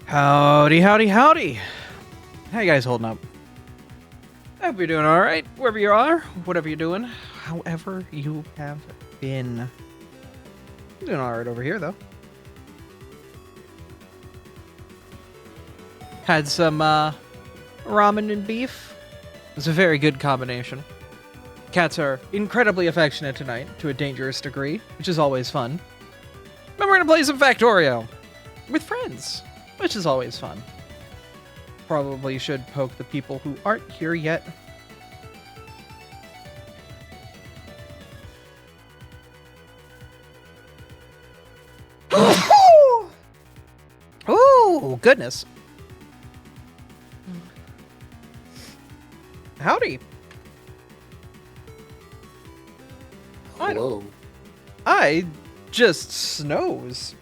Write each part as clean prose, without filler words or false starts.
Howdy, howdy, howdy. How you guys holding up? I hope you're doing alright, wherever you are, whatever you're doing, however you have been. I'm doing alright over here, though. Had some ramen and beef. It was a very good combination. Cats are incredibly affectionate tonight, to a dangerous degree, which is always fun. But we're gonna play some Factorio with friends, which is always fun. Probably should poke the people who aren't here yet. Oh, goodness. Howdy. Hello. I just snows.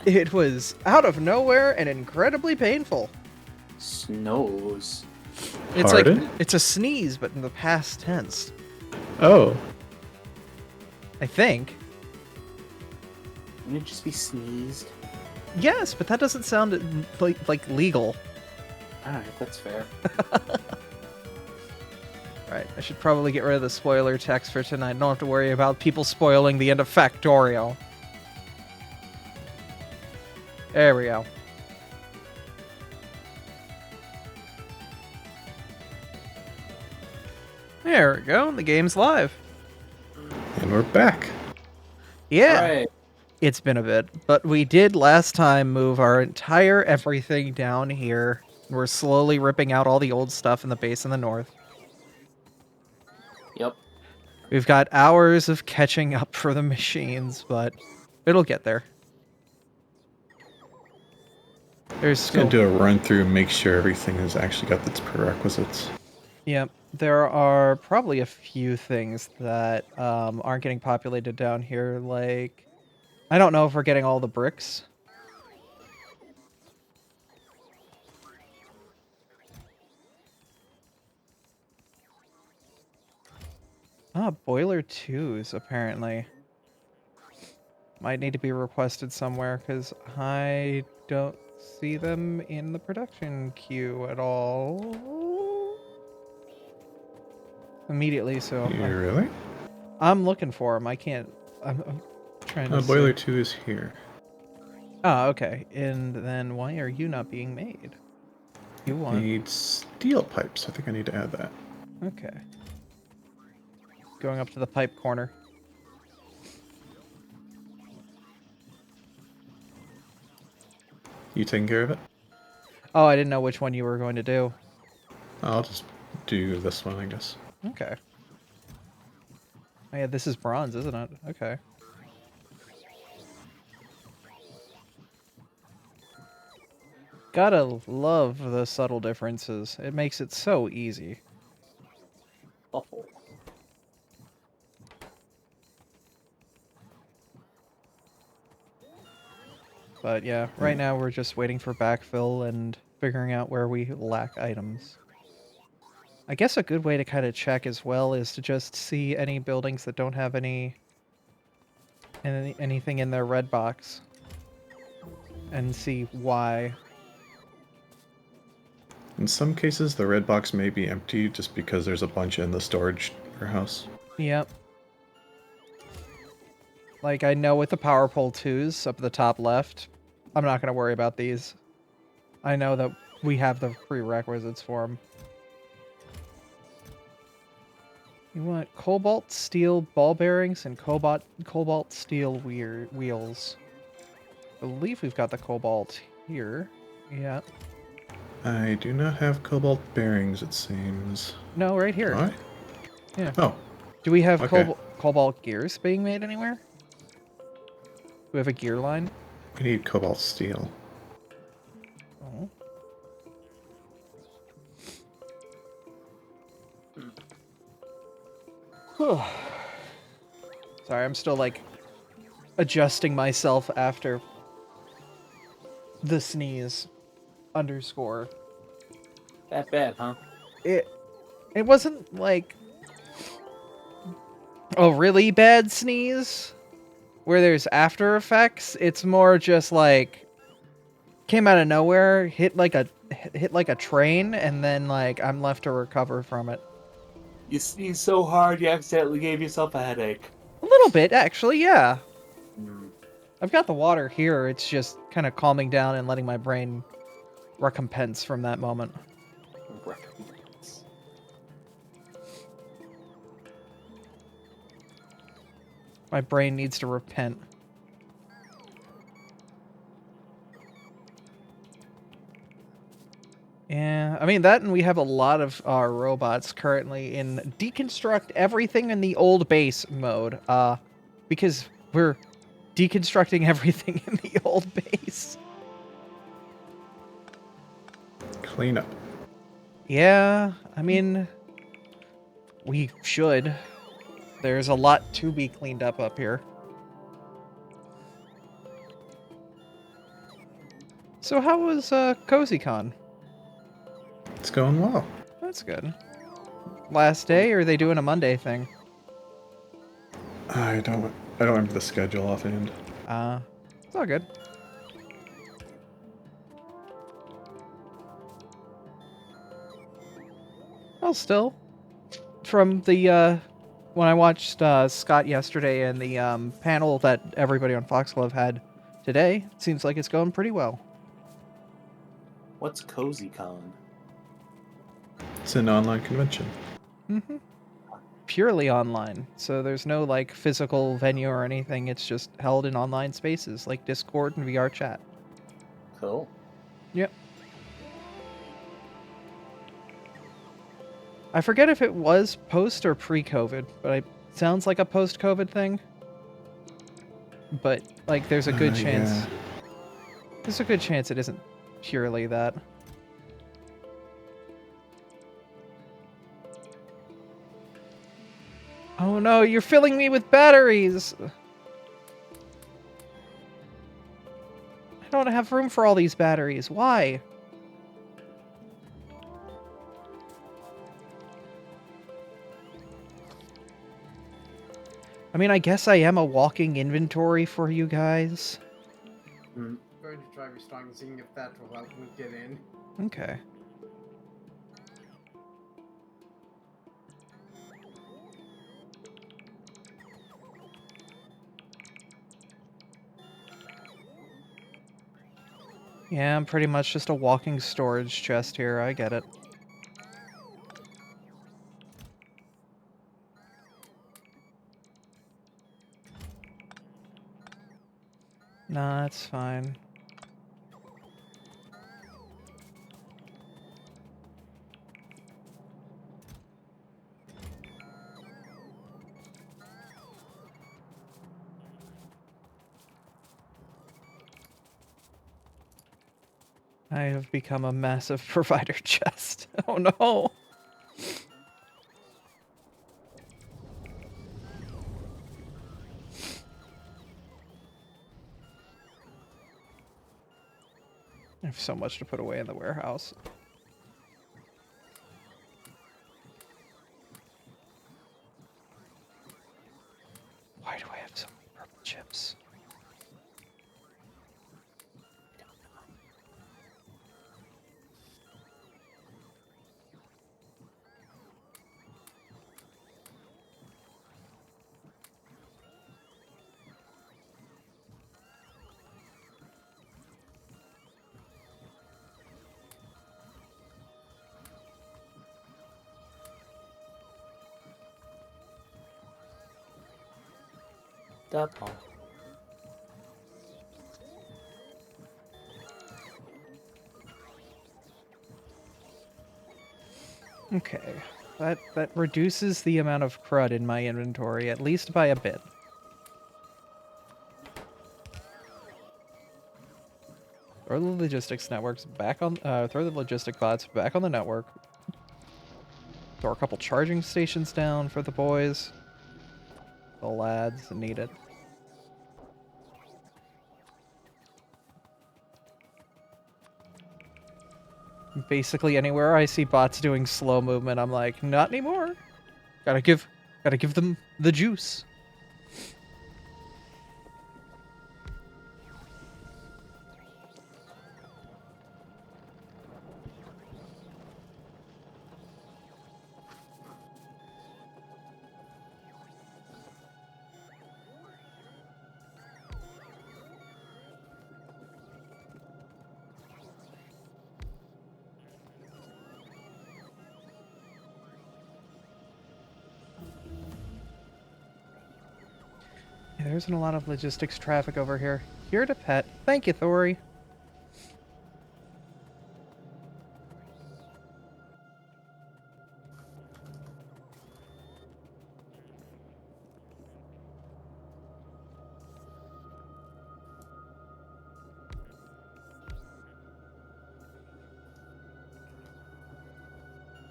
It was out of nowhere and incredibly painful. Snows. It's Pardon? like it's a sneeze, but in the past tense. Oh, I think. Wouldn't it just be sneezed? Yes, but that doesn't sound like legal. Alright, that's fair. Right, I should probably get rid of the spoiler text for tonight. Don't have to worry about people spoiling the end of Factorio. There we go. There we go. The game's live. and we're back. Yeah, Alright. it's been a bit, but we did last time move our entire everything down here. We're slowly ripping out all the old stuff in the base in the north. Yep. We've got hours of catching up for the machines, but it'll get there. There's Just gonna still... do a run through, make sure everything has actually got its prerequisites. Yep, there are probably a few things that aren't getting populated down here, like... I don't know if we're getting all the bricks. Ah, boiler 2s, apparently. Might need to be requested somewhere, because I don't see them in the production queue at all. Immediately, so Really? I'm looking for them. I can't... I'm trying to Boiler see. 2 is here. Oh, okay. And then why are you not being made? You want... Need steel pipes. I think I need to add that. Okay. Going up to the pipe corner. You taking care of it? Oh, I didn't know which one you were going to do. I'll just do this one, I guess. Okay. Oh yeah, this is bronze, isn't it? Okay. Gotta love the subtle differences. It makes it so easy. Awful. But yeah, right now we're just waiting for backfill and figuring out where we lack items. I guess a good way to kind of check as well is to just see any buildings that don't have anything in their red box and see why. In some cases, the red box may be empty just because there's a bunch in the storage warehouse. Yep. Like, I know with the power pole 2s up at the top left, I'm not going to worry about these. I know that we have the prerequisites for them. You want cobalt steel ball bearings and cobalt steel wheels. I believe we've got the cobalt here. Yeah. I do not have cobalt bearings, it seems. No, right here. Why? Yeah. Oh, Do we have okay. cobalt gears being made anywhere? Do we have a gear line? we need cobalt steel. Oh. Sorry, I'm still like adjusting myself after the sneeze underscore. That bad, huh? It wasn't like a really bad sneeze where there's after effects. It's more just like came out of nowhere, hit like a train, and then like I'm left to recover from it. You sneezed so hard you accidentally gave yourself a headache. A little bit, actually, yeah. Mm. I've got the water here. It's just kind of calming down and letting my brain recompense from that moment. Recompense. My brain needs to repent. Yeah, I mean, that and we have a lot of our robots currently in deconstruct everything in the old base mode, because we're deconstructing everything in the old base. Clean up. Yeah, I mean, we should. There's a lot to be cleaned up here. So how was CozyCon? It's going well. That's good. Last day, or are they doing a Monday thing? I don't remember the schedule offhand. It's all good. Well, still, from the when I watched Scott yesterday and the panel that everybody on Foxglove had today, it seems like it's going pretty well. What's CozyCon? It's an online convention. Mm-hmm. Purely online, so there's no like physical venue or anything. It's just held in online spaces like Discord and VR chat. Cool. Yep. I forget if it was post or pre-COVID, but it sounds like a post-COVID thing. But like, there's a good chance. Yeah. There's a good chance it isn't purely that. Oh no, you're filling me with batteries! I don't have room for all these batteries. Why? I mean, I guess I am a walking inventory for you guys. Mm. I'm going to try restoring, seeing if that will help me get in. Okay. Yeah, I'm pretty much just a walking storage chest here. I get it. Nah, that's fine. I have become a massive provider chest. Oh no! I have so much to put away in the warehouse. Why do I have so many purple chips? Double. Okay, that reduces the amount of crud in my inventory, at least by a bit. Throw the logistics networks back on. Throw the logistic bots back on the network. Throw a couple charging stations down for the boys. The lads need it. Basically anywhere I see bots doing slow movement, I'm like, not anymore. Gotta give them the juice. there isn't a lot of logistics traffic over here. Here to pet. Thank you, Thori.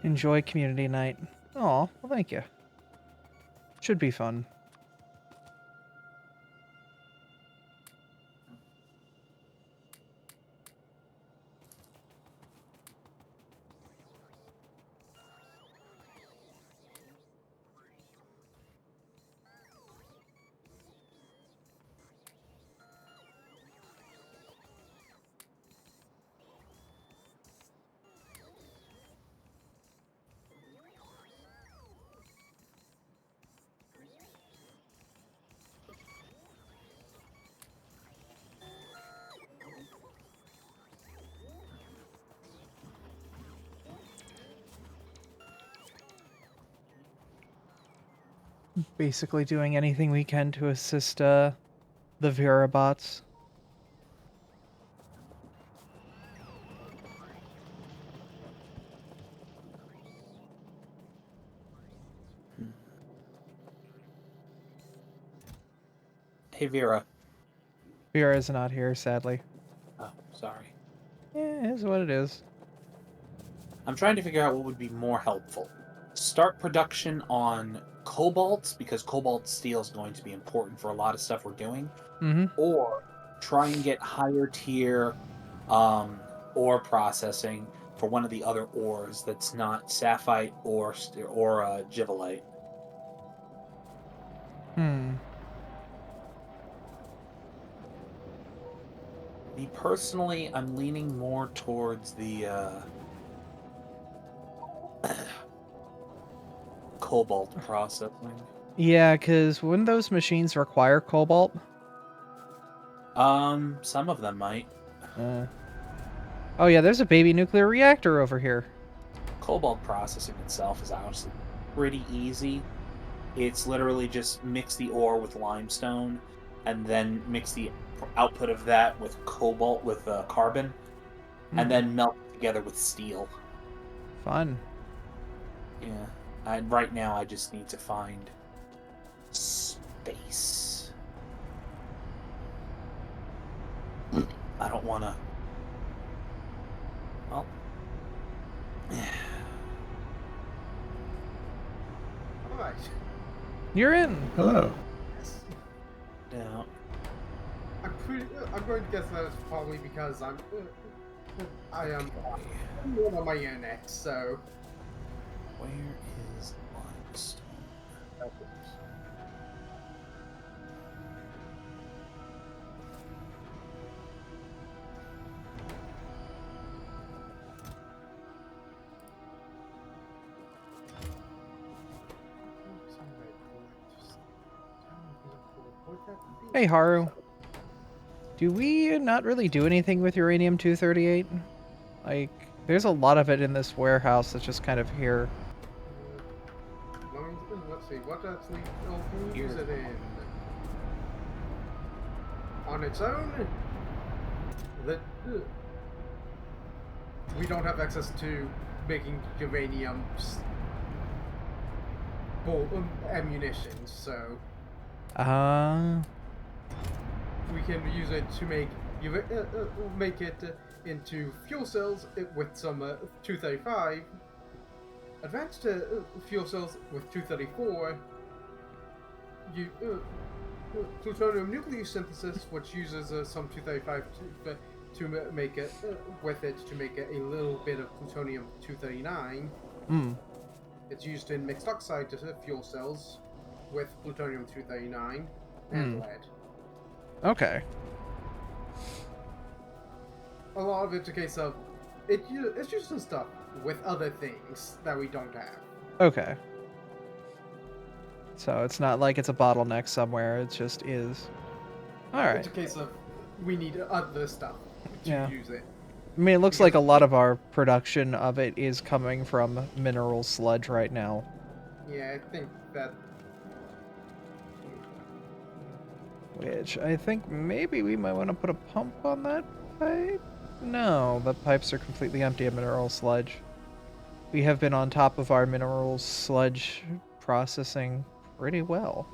Enjoy community night. Aw, well thank you. Should be fun. Basically doing anything we can to assist the Vera bots. Hey, Vera. Vera is not here, sadly. Oh, sorry. Eh, it is what it is. I'm trying to figure out what would be more helpful. Start production on cobalt, because cobalt steel is going to be important for a lot of stuff we're doing. Mm-hmm. Or try and get higher tier ore processing for one of the other ores that's not sapphire or givelite. Me personally, I'm leaning more towards the cobalt processing. Yeah, because wouldn't those machines require cobalt? Some of them might. Oh yeah, there's a baby nuclear reactor over here. Cobalt processing itself is honestly pretty easy. It's literally just mix the ore with limestone, and then mix the output of that with cobalt, with carbon, and then melt it together with steel. Fun. Yeah. Right now, I just need to find space. I don't want to... Well... Alright. You're in. Hello. Yeah. I'm going to guess that it's probably because I am on my internet, so... Where is limestone? Hey Haru. Do we not really do anything with uranium-238? Like, there's a lot of it in this warehouse that's just kind of here. Let's see, what actually can we use it in? On its own? We don't have access to making uranium ammunition, so we can use it to make it into fuel cells with some 235. Advanced fuel cells with 234. Plutonium nucleosynthesis, which uses some 235 to make it with it to make a little bit of plutonium 239. It's used in mixed oxide fuel cells with plutonium 239 and lead. Okay. A lot of it's a case of it's just some stuff with other things that we don't have. Okay. So it's not like it's a bottleneck somewhere, it just is. Alright. It's a case of we need other stuff to use it. I mean, it looks like a lot of our production of it is coming from mineral sludge right now. Yeah, I think that... Which I think maybe we might want to put a pump on that pipe? No, the pipes are completely empty of mineral sludge. We have been on top of our mineral sludge processing pretty well.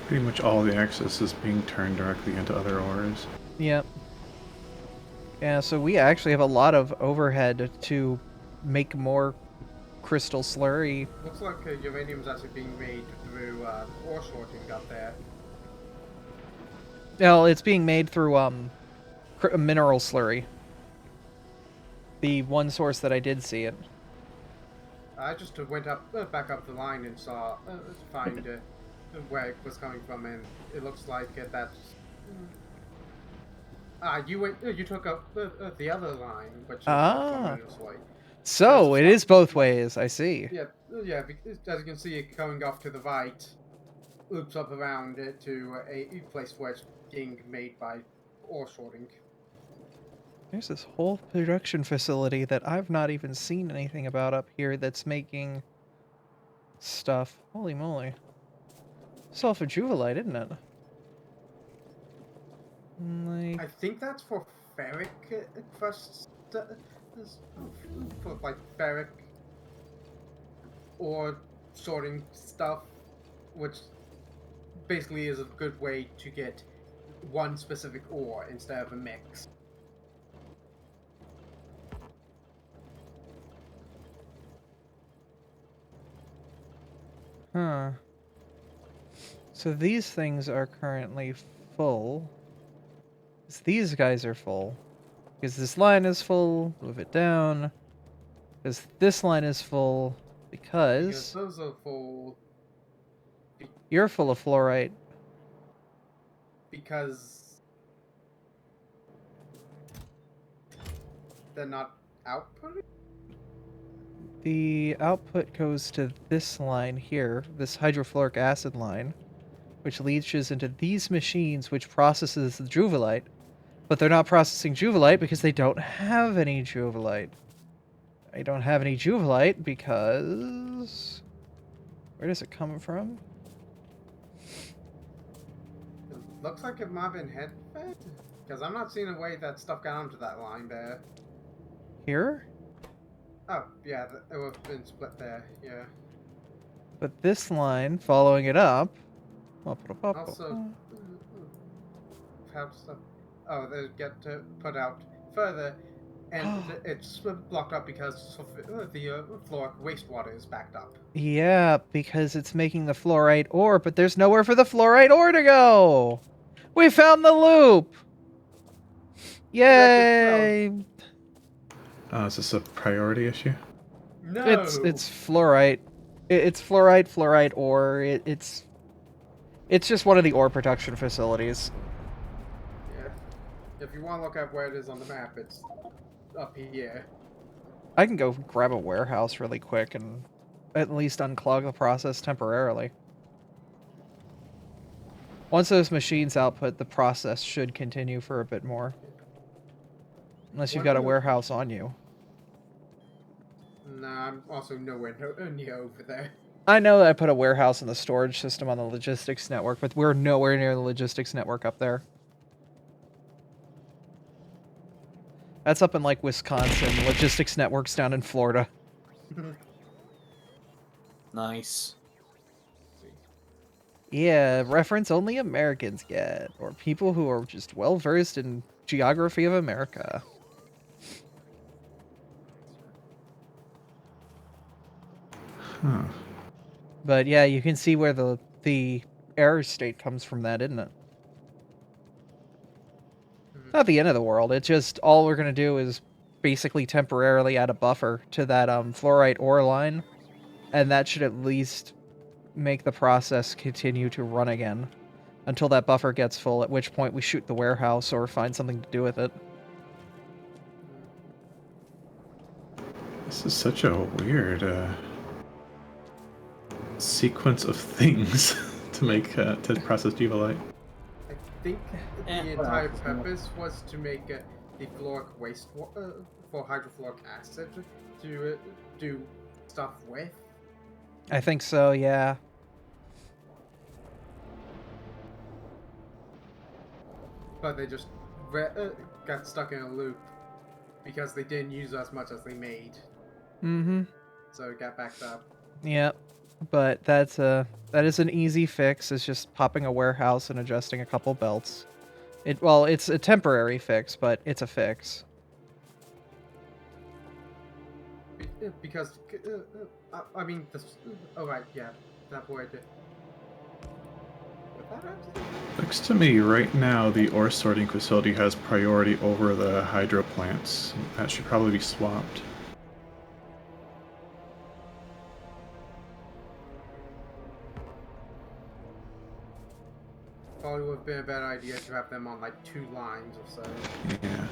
Pretty much all the access is being turned directly into other ores. Yep. Yeah, so we actually have a lot of overhead to make more crystal slurry. Looks like uranium's actually being made through ore sorting up there. Well, it's being made through mineral slurry. The one source that I did see it. I just went up, back up the line and saw to find where it was coming from, and it looks like that's. You took up the other line, which is tremendously. So it is both ways. I see. Yeah, yeah. As you can see, it going off to the right, loops up around it to a place where it's being made by ore sorting. There's this whole production facility that I've not even seen anything about up here that's making stuff. Holy moly. Sulfur-juvelite, isn't it? Like... I think that's for ferric crusts, for like ferric ore sorting stuff, which basically is a good way to get one specific ore instead of a mix. Huh. So these things are currently full. These guys are full. Because this line is full, move it down. Because this line is full. Because those are full. You're full of fluorite. Because they're not outputting? The output goes to this line here, this hydrofluoric acid line, which leaches into these machines, which processes the juvelite. But they're not processing juvelite because they don't have any juvelite. I don't have any juvelite because... Where does it come from? It looks like it might have been head fed. Because I'm not seeing a way that stuff got onto that line there. Here? Oh, yeah, it would have been split there, yeah. But this line, following it up... Also, have stuff... Oh, they get put out further, and it's blocked up because the fluoric wastewater is backed up. Yeah, because it's making the fluorite ore, but there's nowhere for the fluorite ore to go! We found the loop! Yay! Is this a priority issue? No! It's fluorite. It's fluorite ore. It's just one of the ore production facilities. Yeah. If you want to look at where it is on the map, it's up here. I can go grab a warehouse really quick and at least unclog the process temporarily. Once those machines output, the process should continue for a bit more. Unless you've got a warehouse on you. Nah, I'm also nowhere near over there. I know that I put a warehouse in the storage system on the logistics network, but we're nowhere near the logistics network up there. That's up in, like, Wisconsin. Logistics network's down in Florida. Nice. Yeah, reference only Americans get, or people who are just well-versed in geography of America. Huh. But yeah, you can see where the error state comes from that, isn't it? Not the end of the world. It's just all we're gonna do is basically temporarily add a buffer to that fluorite ore line, and that should at least make the process continue to run again until that buffer gets full, at which point we shoot the warehouse or find something to do with it. This is such a weird sequence of things to make to process juvelite. I think the entire purpose was to make the fluoric waste for hydrofluoric acid to do stuff with. I think so, yeah. but they just got stuck in a loop because they didn't use as much as they made. Mm-hmm. So it got backed up. Yep. But that is an easy fix. It's just popping a warehouse and adjusting a couple belts. It's a temporary fix, but it's a fix. Because, I mean, oh right, yeah, that would. Looks to me right now the ore sorting facility has priority over the hydro plants. That should probably be swapped. Probably would have been a better idea to have them on like 2 lines or so. Yeah.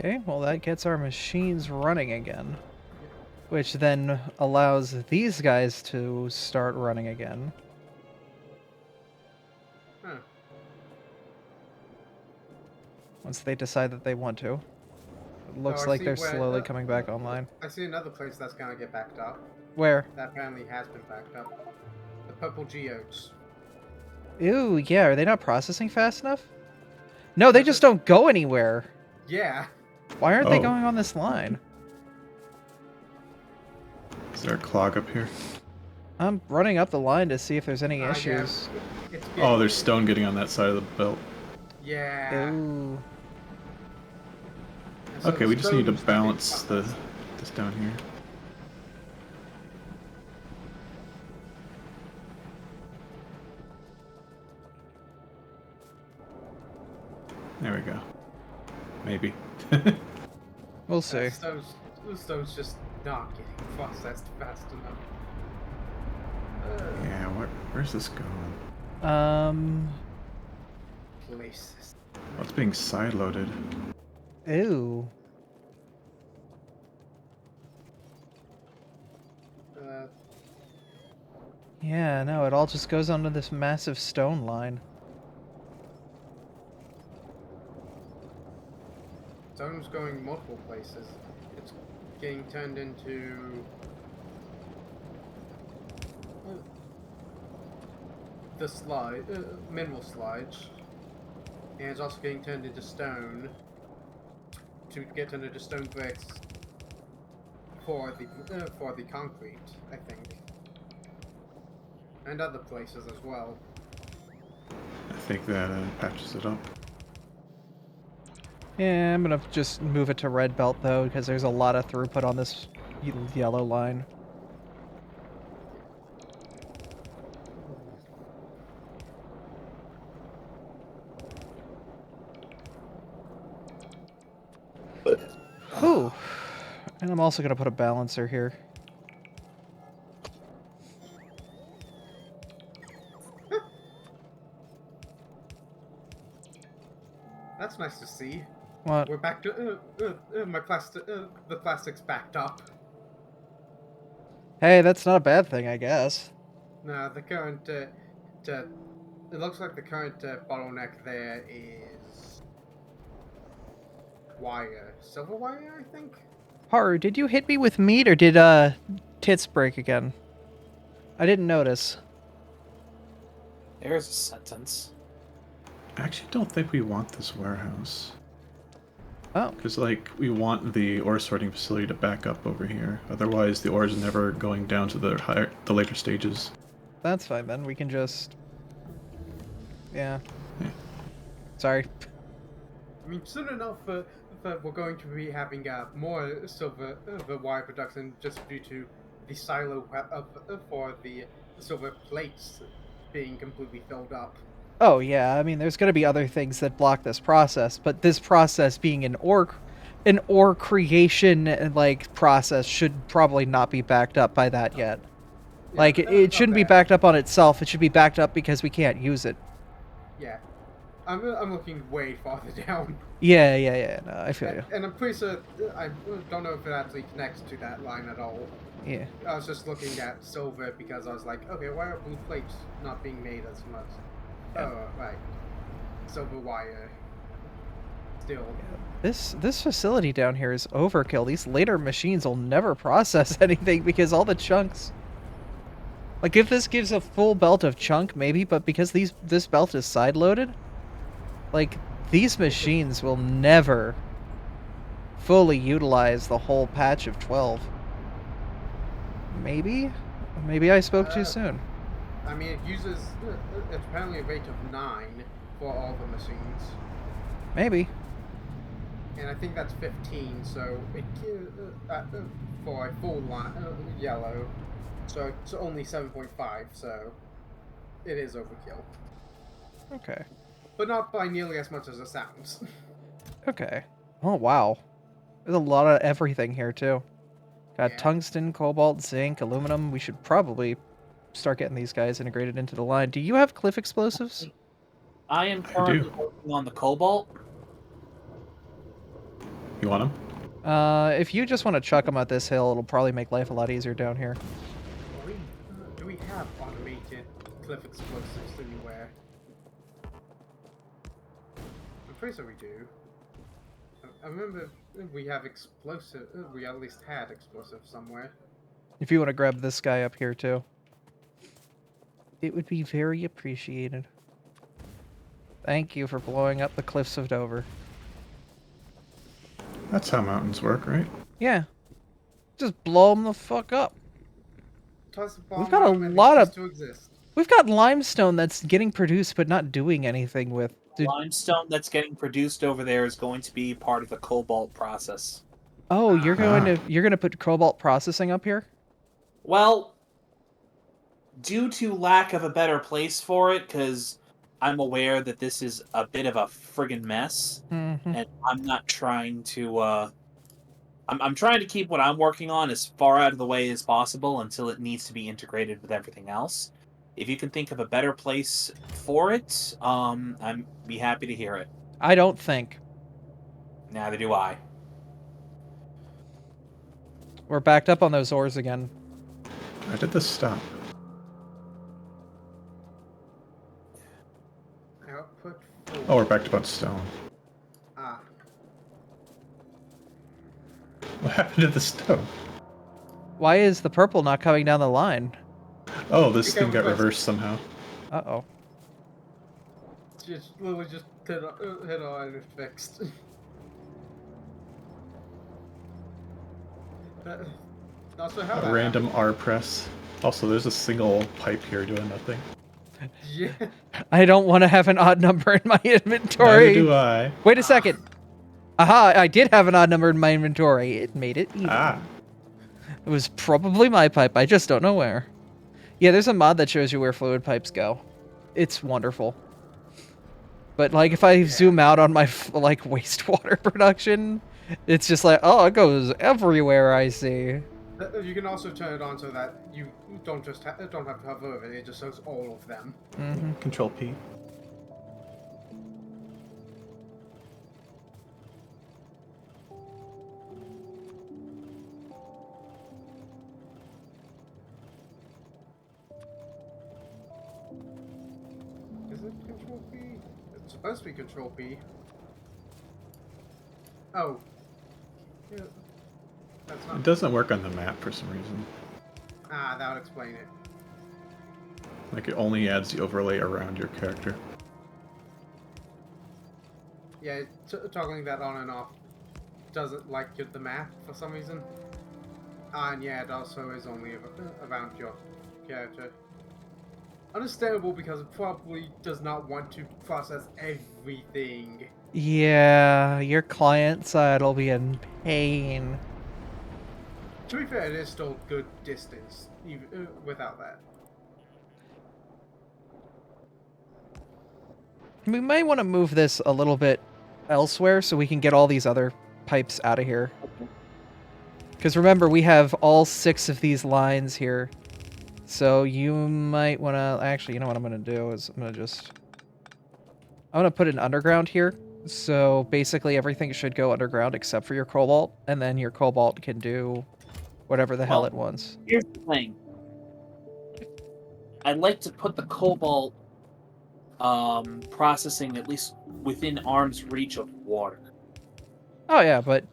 Okay, well that gets our machines running again. Which then allows these guys to start running again. Huh. Once they decide that they want to. It looks I like see they're where- slowly coming back online. I see another place that's gonna get backed up. Where? That apparently has been backed up. The purple geodes. Ew, yeah, are they not processing fast enough? No, they just don't go anywhere. Yeah. Why aren't they Oh. going on this line? Is there a clog up here? I'm running up the line to see if there's any Yeah. issues. It's Oh, there's stone getting on that side of the belt. Yeah. Ooh. So Okay, the we just need to stone's the big balance part. this down here. There we go. Maybe. We'll see. The stone's just not getting processed fast enough. Yeah, where's this going? Places. Oh, it's being side-loaded. Ew. Yeah, no, it all just goes onto this massive stone line. Stone's going multiple places. It's getting turned into the slide, mineral sludge, and it's also getting turned into stone to get turned into stone bricks for the concrete, I think, and other places as well. I think that patches it up. Yeah, I'm gonna just move it to red belt though, because there's a lot of throughput on this yellow line. Ooh. And I'm also gonna put a balancer here. That's nice to see. What? We're back to my plastic. The plastic's backed up. Hey, that's not a bad thing, I guess. No, the current. It looks like the current bottleneck there is wire, silver wire, I think. Haru, did you hit me with meat or did tits break again? I didn't notice. There's a sentence. I actually don't think we want this warehouse. Oh. Because, like, we want the ore sorting facility to back up over here. Otherwise, the ore is never going down to the later stages. That's fine then. We can just... Yeah. Yeah. Sorry. I mean, soon enough, we're going to be having more silver wire production just due to the silo for the silver plates being completely filled up. Oh yeah, I mean there's going to be other things that block this process, but this process being an ore creation like process should probably not be backed up by that yet. Yeah, Like it shouldn't be backed up on itself. It should be backed up because we can't use it. Yeah. I'm looking way farther down. Yeah. No, I feel you. And I'm pretty sure I don't know if it actually connects to that line at all. Yeah. I was just looking at silver because I was like, okay, why are blue plates not being made as much? Yeah. Oh, right. Silver wire. Still. This facility down here is overkill. These later machines will never process anything because all the chunks. Like if this gives a full belt of chunk, maybe, but because this belt is side loaded, like these machines will never fully utilize the whole patch of 12. Maybe? Maybe I spoke too soon. I mean, it uses it's apparently a rate of 9 for all the machines. Maybe. And I think that's 15, so it for a full line yellow, so it's only 7.5, so it is overkill. Okay. But not by nearly as much as it sounds. Okay. Oh, wow. There's a lot of everything here, too. Got Yeah. tungsten, cobalt, zinc, aluminum. We should probably start getting these guys integrated into the line. Do you have cliff explosives? I am currently working on the cobalt. You want them? If you just want to chuck them at this hill, it'll probably make life a lot easier down here. Do we have automated cliff explosives anywhere? I'm pretty sure we do. I remember we have explosive. We at least had explosives somewhere. If you want to grab this guy up here, too. It would be very appreciated. Thank you for blowing up the cliffs of Dover. That's how mountains work, right? Yeah. Just blow them the fuck up. Toss the We've bomb got a on 'em and lot it of- ceases to exist. We've got limestone that's getting produced but not doing anything with. Dude. Limestone that's getting produced over there is going to be part of the cobalt process. Oh, you're going to put cobalt processing up here? Well, due to lack of a better place for it, because I'm aware that this is a bit of a friggin' mess, and I'm not trying to. I'm trying to keep what I'm working on as far out of the way as possible until it needs to be integrated with everything else. If you can think of a better place for it, I'd be happy to hear it. I don't think. Neither do I. We're backed up on those ores again. Why did this stop? Output. Oh, we're back to about stone. Ah. What happened to the stone? Why is the purple not coming down the line? Oh, this thing got reversed somehow. Uh-oh. Just literally just hit on and it's fixed. Also, how A random R press. Also, there's a single pipe here doing nothing. Yeah. I don't want to have an odd number in my inventory. Neither do I. Wait a second. Aha, I did have an odd number in my inventory. It made it even. Ah. It was probably my pipe. I just don't know where. Yeah, there's a mod that shows you where fluid pipes go. It's wonderful. But like if I zoom out on my like wastewater production, it's just like, oh, it goes everywhere I see. You can also turn it on so that you don't just don't have to hover over it. It just shows all of them. Control P. Is it Control P? It's supposed to be Control P. Oh. Yeah. That's not. It doesn't work on the map for some reason. Ah, that would explain it. Like it only adds the overlay around your character. Yeah, toggling that on and off doesn't like the map for some reason. And yeah, it also is only around your character. Understandable because it probably does not want to process everything. Yeah, your client side will be in pain. To be fair, it is still good distance, even without that. We might want to move this a little bit elsewhere so we can get all these other pipes out of here. Because remember, we have all 6 of these lines here. So you might want to... Actually, you know what I'm going to do is I'm going to just... I'm gonna put an underground here. So basically everything should go underground except for your cobalt, and then your cobalt can do whatever the hell Well, it wants. Here's the thing. I'd like to put the cobalt processing at least within arm's reach of water. Oh yeah, but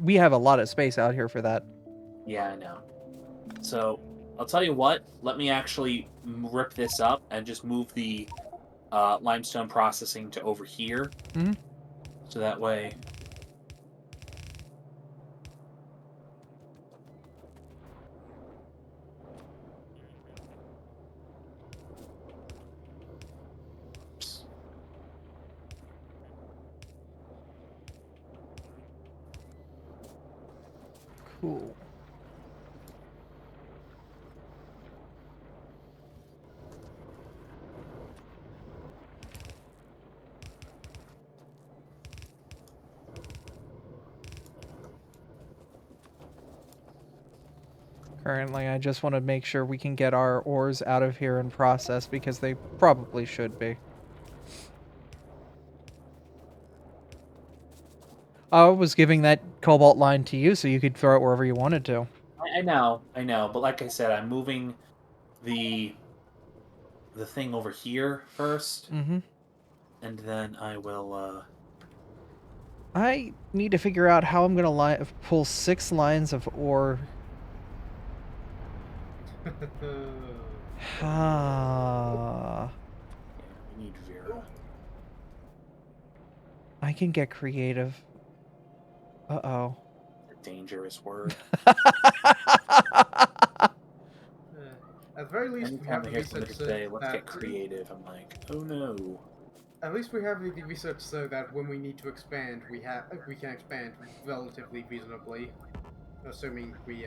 we have a lot of space out here for that. Yeah, I know. So I'll tell you what. Let me actually rip this up and just move the limestone processing to over here. Mhm. So that way. Oops. Cool. Currently, I just want to make sure we can get our ores out of here and processed because they probably should be. I was giving that cobalt line to you so you could throw it wherever you wanted to. I know, but like I said, I'm moving the thing over here first, Mm-hmm. and then I will. I need to figure out how I'm going to pull 6 lines of ore. Ah. Yeah, we need Vera. I can get creative. Uh-oh. A dangerous word. At the very least, we have Anytime the I hear somebody research say, "Let's that get creative," I'm like, "Oh no." at least we have the research so that when we need to expand, we can expand relatively reasonably, assuming we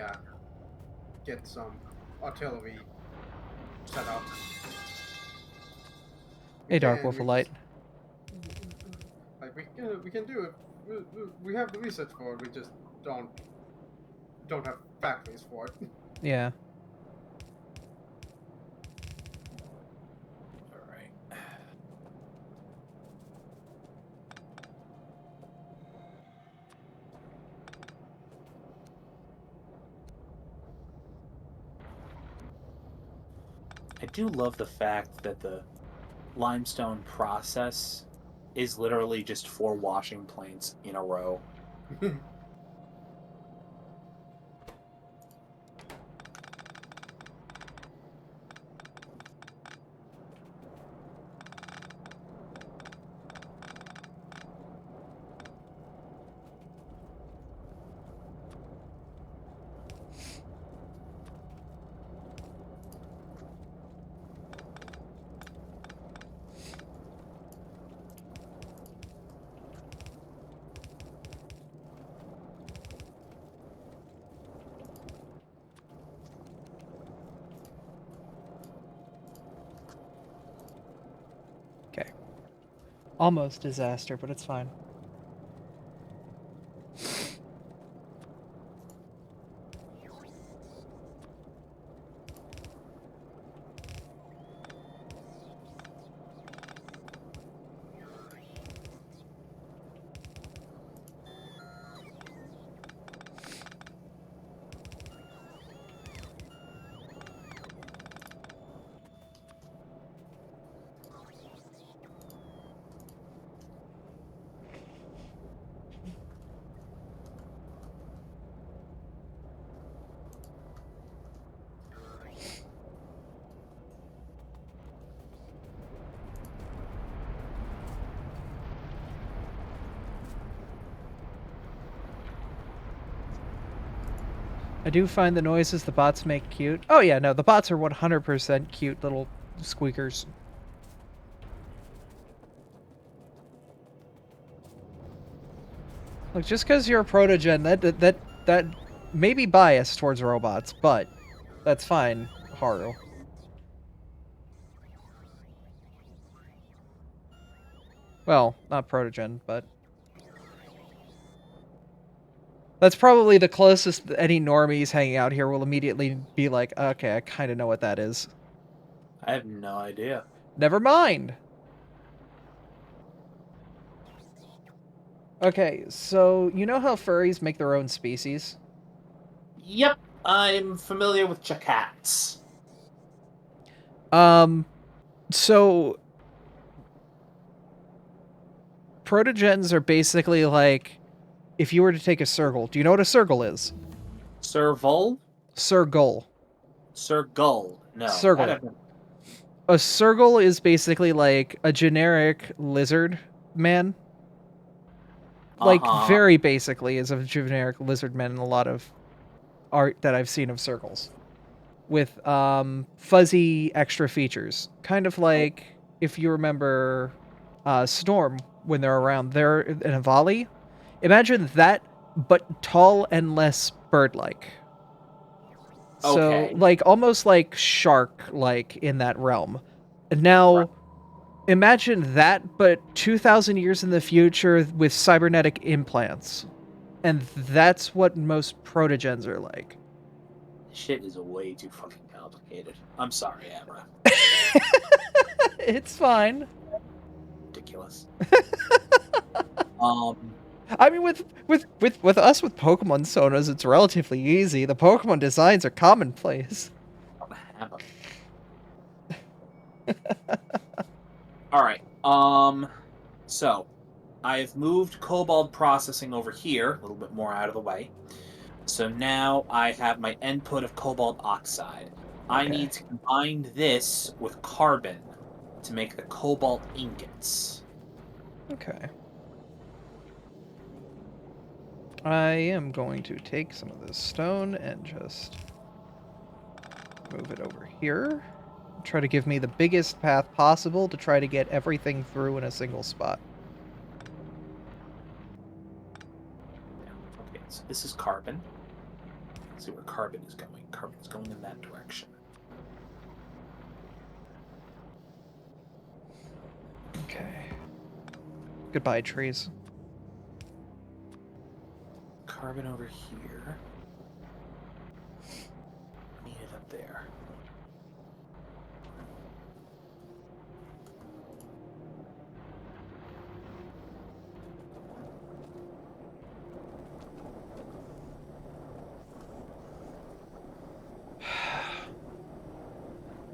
get some artillery set up. Hey, Dark Again, Wolf of Light. like we can do it. We have the research for it. We just don't have factories for it. Yeah. All right. I do love the fact that the limestone process is literally just 4 washing planes in a row. Okay. Almost disaster, but it's fine. I do find the noises the bots make cute. Oh yeah, no, the bots are 100% cute little squeakers. Look, just because you're a protogen, that may be biased towards robots, but that's fine, Haru. Well, not protogen, but that's probably the closest any normies hanging out here will immediately be like, okay, I kind of know what that is. I have no idea. Never mind. Okay, so you know how furries make their own species? Yep, I'm familiar with chakats. So protogens are basically like if you were to take a circle. Do you know what a circle is? Serval? Circle. Sergull. No, that Circle. I've never... A circle is basically like a generic lizard man. Like Uh-huh. very basically is a generic lizard man in a lot of art that I've seen of circles. With fuzzy extra features. Kind of like if you remember Storm when they're around. They're in a volley. Imagine that, but tall and less bird-like. So, Okay. like, almost like shark-like in that realm. Right. Now, imagine that, but 2,000 years in the future with cybernetic implants. And that's what most protogens are like. Shit is way too fucking complicated. I'm sorry, Abra. It's fine. Ridiculous. Um, I mean, with us with Pokemon Sonas, it's relatively easy. The Pokemon designs are commonplace. Abra. Alright, so, I've moved Cobalt Processing over here, a little bit more out of the way. So now I have my input of cobalt oxide. I Okay. need to combine this with carbon to make the cobalt ingots. Okay. I am going to take some of this stone and just move it over here. Try to give me the biggest path possible to try to get everything through in a single spot. Okay, so this is carbon. Let's see where carbon is going. Carbon is going in that direction. Okay. Goodbye, trees. Carbon over here. Need it up there.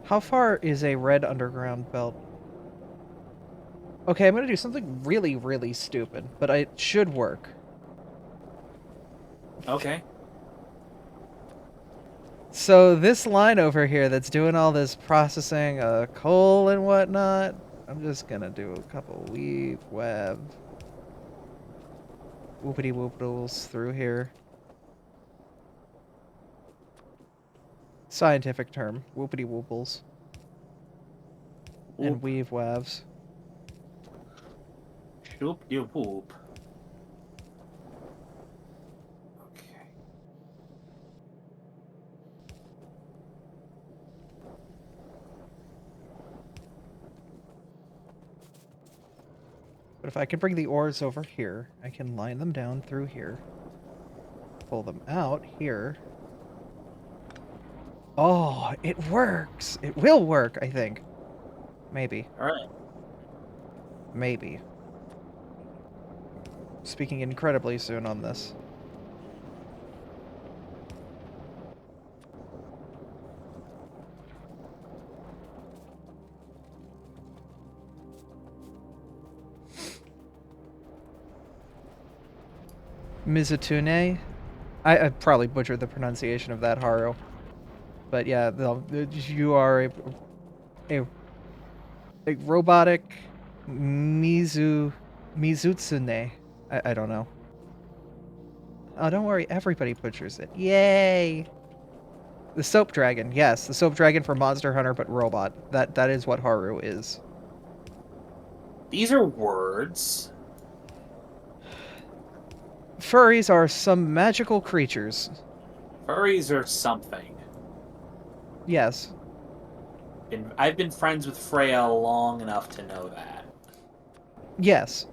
How far is a red underground belt? Okay, I'm gonna do something really, really stupid, but it should work. Okay. So this line over here that's doing all this processing coal and whatnot, I'm just gonna do a couple weave web whoopity whoopidles through here. Scientific term, whoopity whooples. And Whoop. weave webs. Whoop, you whoop. Okay. But if I can bring the ores over here, I can line them down through here. Pull them out here. Oh, it works! It will work, I think. Maybe. Alright. Maybe. Speaking incredibly soon on this. Mizutune? I probably butchered the pronunciation of that, Haru. But yeah, you are a robotic Mizutsune. I don't know. Oh, don't worry, everybody butchers it. Yay! The soap dragon, yes, the soap dragon for Monster Hunter, but robot. That is what Haru is. These are words. Furries are some magical creatures. Furries are something. Yes. I've been friends with Freya long enough to know that. Yes.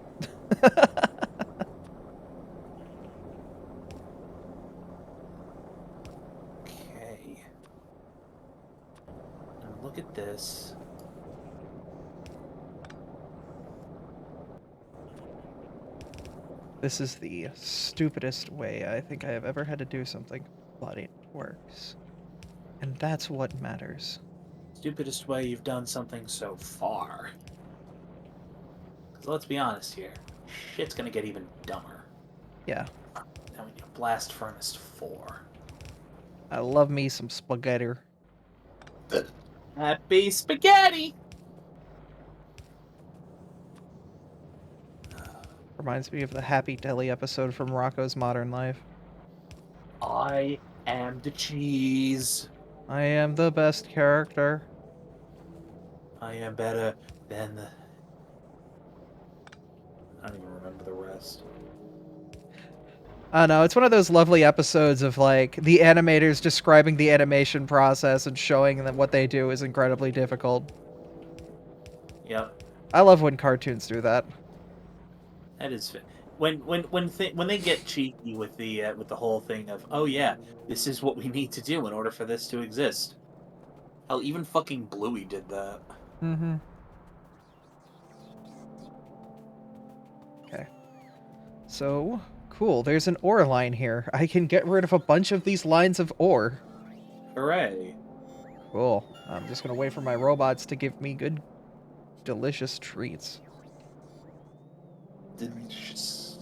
Okay. Now look at this. This is the stupidest way I think I have ever had to do something, but it works. And that's what matters. Stupidest way you've done something so far. Because let's be honest here, shit's gonna get even dumber. Yeah. Now we need a blast furnace 4. I love me some spaghetti. Happy spaghetti! Reminds me of the Happy Deli episode from Rocco's Modern Life. I am the cheese. I am the best character. I am better than the... I don't even remember the rest. I know, it's one of those lovely episodes of, like, the animators describing the animation process and showing them what they do is incredibly difficult. Yep. I love when cartoons do that. That is when they get cheeky with the whole thing of, oh yeah, this is what we need to do in order for this to exist. Hell, even fucking Bluey did that. Mm-hmm. Okay. So, cool, there's an ore line here. I can get rid of a bunch of these lines of ore. Hooray. Cool. I'm just gonna wait for my robots to give me good, delicious treats. Delicious.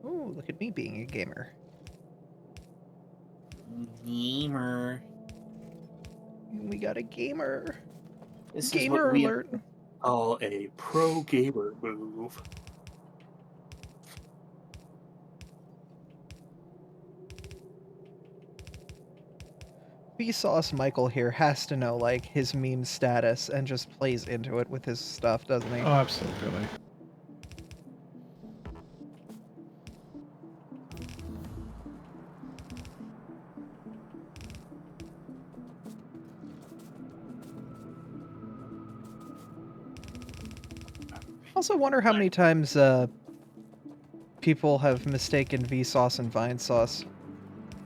Ooh, look at me being a gamer. Gamer. We got a gamer. This Gamer is what we alert. call a pro gamer move. Vsauce Michael here has to know, like, his meme status and just plays into it with his stuff, doesn't he? Oh, absolutely. I also wonder how many times people have mistaken Vsauce and Vine sauce.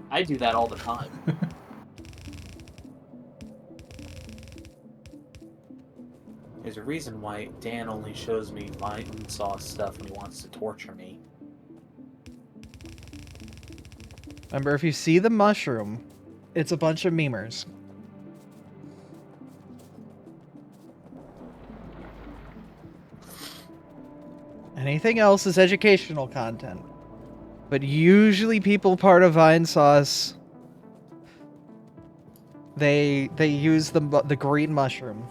I do that all the time. There's a reason why Dan only shows me Vine sauce stuff when he wants to torture me. Remember, if you see the mushroom, it's a bunch of memers. Anything else is educational content. But usually people part of Vine sauce, they use the green mushroom.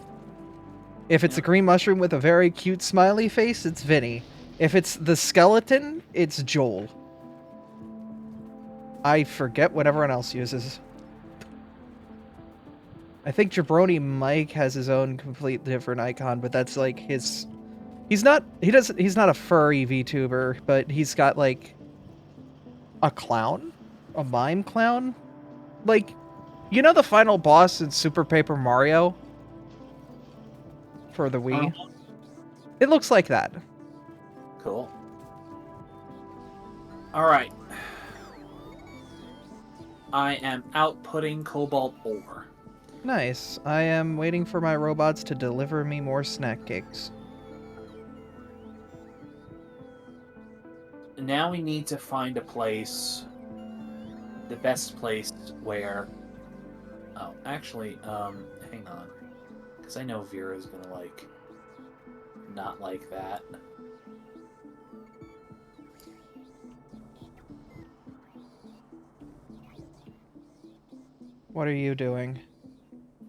If it's a green mushroom with a very cute smiley face, it's Vinny. If it's the skeleton, it's Joel. I forget what everyone else uses. I think Jabroni Mike has his own complete different icon, but that's like his... He's not a furry VTuber, but he's got like a clown? A mime clown? Like, you know the final boss in Super Paper Mario? For the Wii? It looks like that. Cool. Alright. I am outputting cobalt ore. Nice. I am waiting for my robots to deliver me more snack cakes. Now we need to find a place, the best place where... Oh, actually, hang on. Because I know Vera's gonna, like, not like that. What are you doing?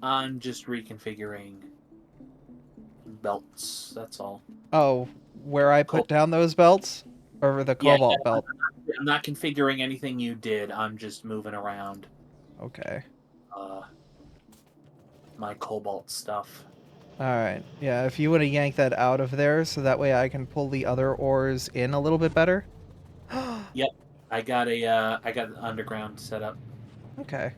I'm just reconfiguring belts, that's all. Oh, where I put down those belts? Or the cobalt belt? I'm not configuring anything you did, I'm just moving around. Okay. My cobalt stuff. Alright. Yeah, if you want to yank that out of there so that way I can pull the other ores in a little bit better. Yep. I got an underground set up. Okay.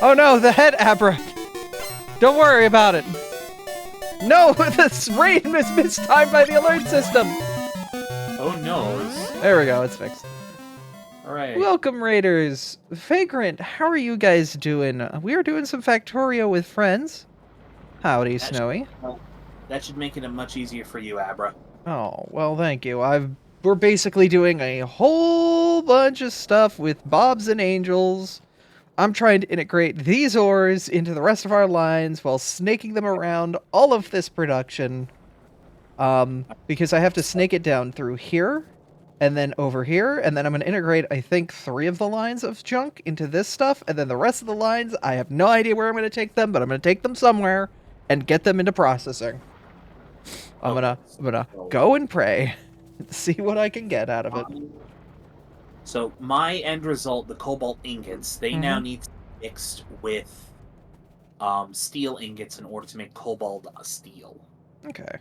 Oh no, the head Abra! Don't worry about it. No, this raid is mistimed by the alert system! Oh no. There we go, it's fixed. Alright. Welcome, Raiders! Vagrant, how are you guys doing? We are doing some Factorio with friends. Howdy, Snowy. That should make it much easier for you, Abra. Oh, well, thank you. We're basically doing a whole bunch of stuff with Bobs and Angels. I'm trying to integrate these ores into the rest of our lines while snaking them around all of this production. Because I have to snake it down through here, and then over here, and then I'm going to integrate, I think, 3 of the lines of junk into this stuff, and then the rest of the lines, I have no idea where I'm going to take them, but I'm going to take them somewhere and get them into processing. I'm gonna go and pray and see what I can get out of it. So my end result, the cobalt ingots, they now need to be mixed with steel ingots in order to make cobalt steel. Okay.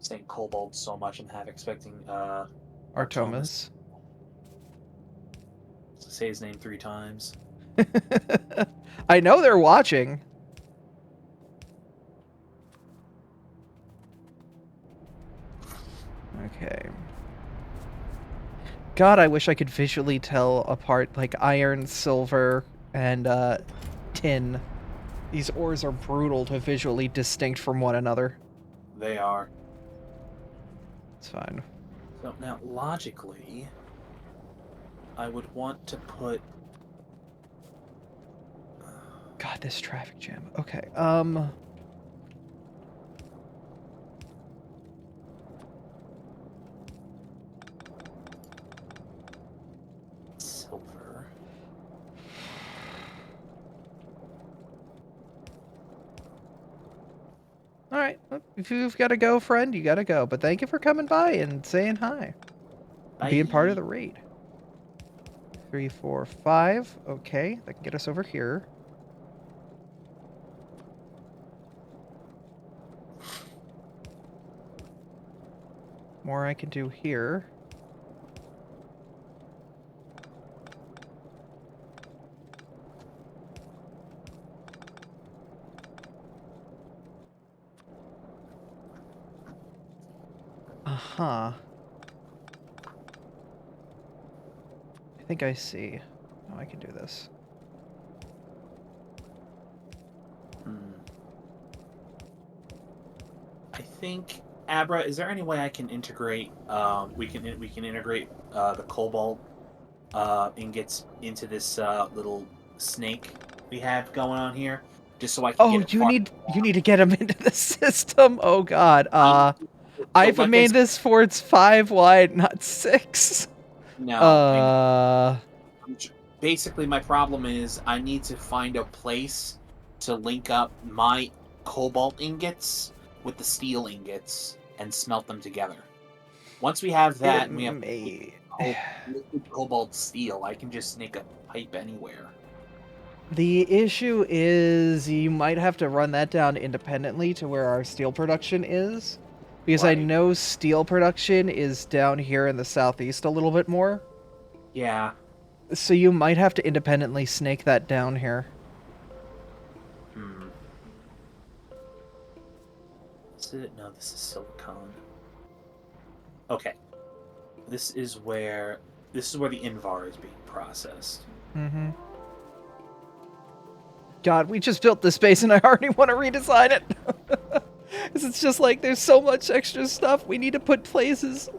Saying cobalt so much, I'm half expecting Artomas. To say his name 3 times. I know they're watching. Okay. God, I wish I could visually tell apart, like, iron, silver, and, tin. These ores are brutal to visually distinct from one another. They are. It's fine. So now, logically, I would want to put... God, this traffic jam. Okay, silver. Alright, if you've got to go, friend, you got to go. But thank you for coming by and saying hi. Being part of the raid. 3, 4, 5. Okay, that can get us over here. More I can do here. Uh-huh. I think I see how I can do this. I think, Abra, is there any way I can integrate? We can integrate the cobalt ingots into this little snake we have going on here, just so I can. Oh, get it you need to get them into the system. Oh God. I've made this for it's 5 wide, not 6. No. Basically, my problem is I need to find a place to link up my cobalt ingots with the steel ingots and smelt them together. Once we have that, and we have liquid cobalt steel, I can just snake a pipe anywhere. The issue is you might have to run that down independently to where our steel production is. Because I know steel production is down here in the southeast a little bit more. Yeah. So you might have to independently snake that down here. Is it? No, this is silicon. Okay. This is where the Invar is being processed. Mm-hmm. God, we just built this base and I already want to redesign it. It's just like there's so much extra stuff we need to put places.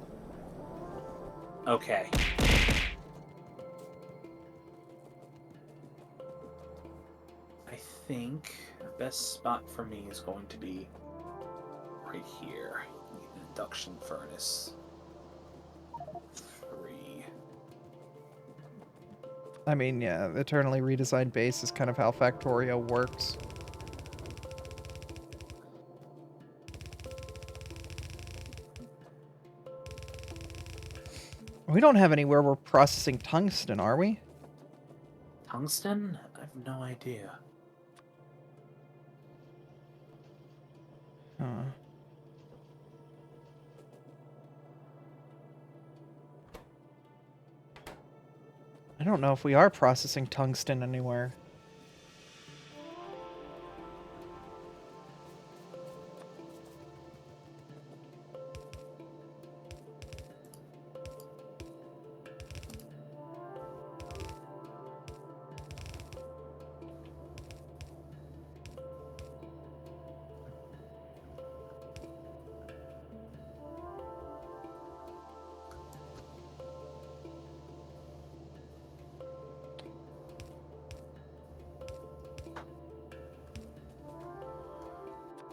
Okay. I think the best spot for me is going to be right here. Need an induction furnace. 3. I mean, yeah, eternally redesigned base is kind of how Factorio works. We don't have anywhere we're processing tungsten, are we? Tungsten? I have no idea. Huh. I don't know if we are processing tungsten anywhere.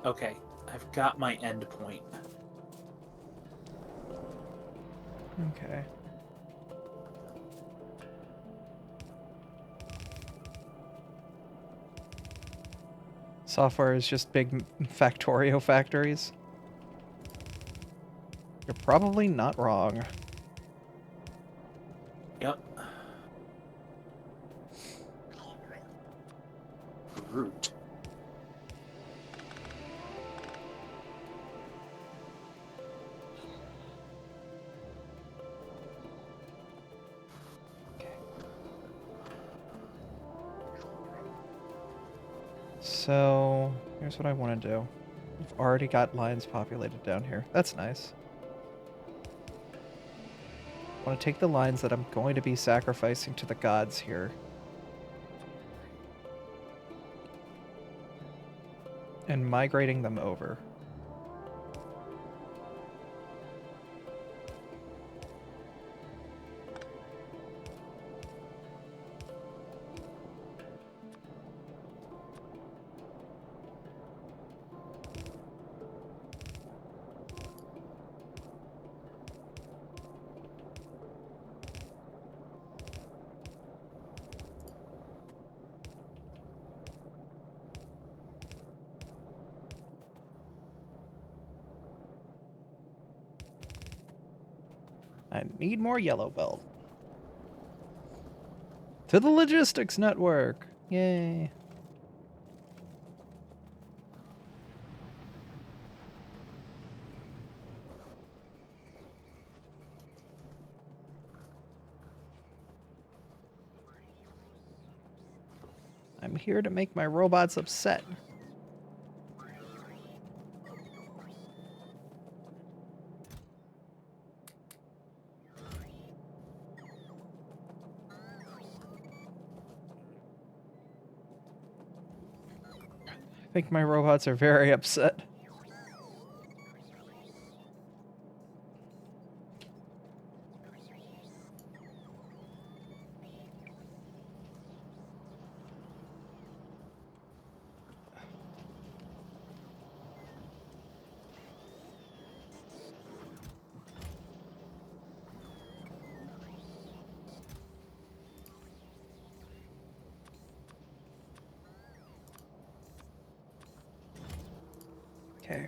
Okay, I've got my end point. Okay. Software is just big Factorio factories. You're probably not wrong. Yep. Root. So, here's what I want to do. We've already got lines populated down here. That's nice. I want to take the lines that I'm going to be sacrificing to the gods here. And migrating them over. I need more yellow belt. To the logistics network! Yay. I'm here to make my robots upset. I think my robots are very upset. Okay.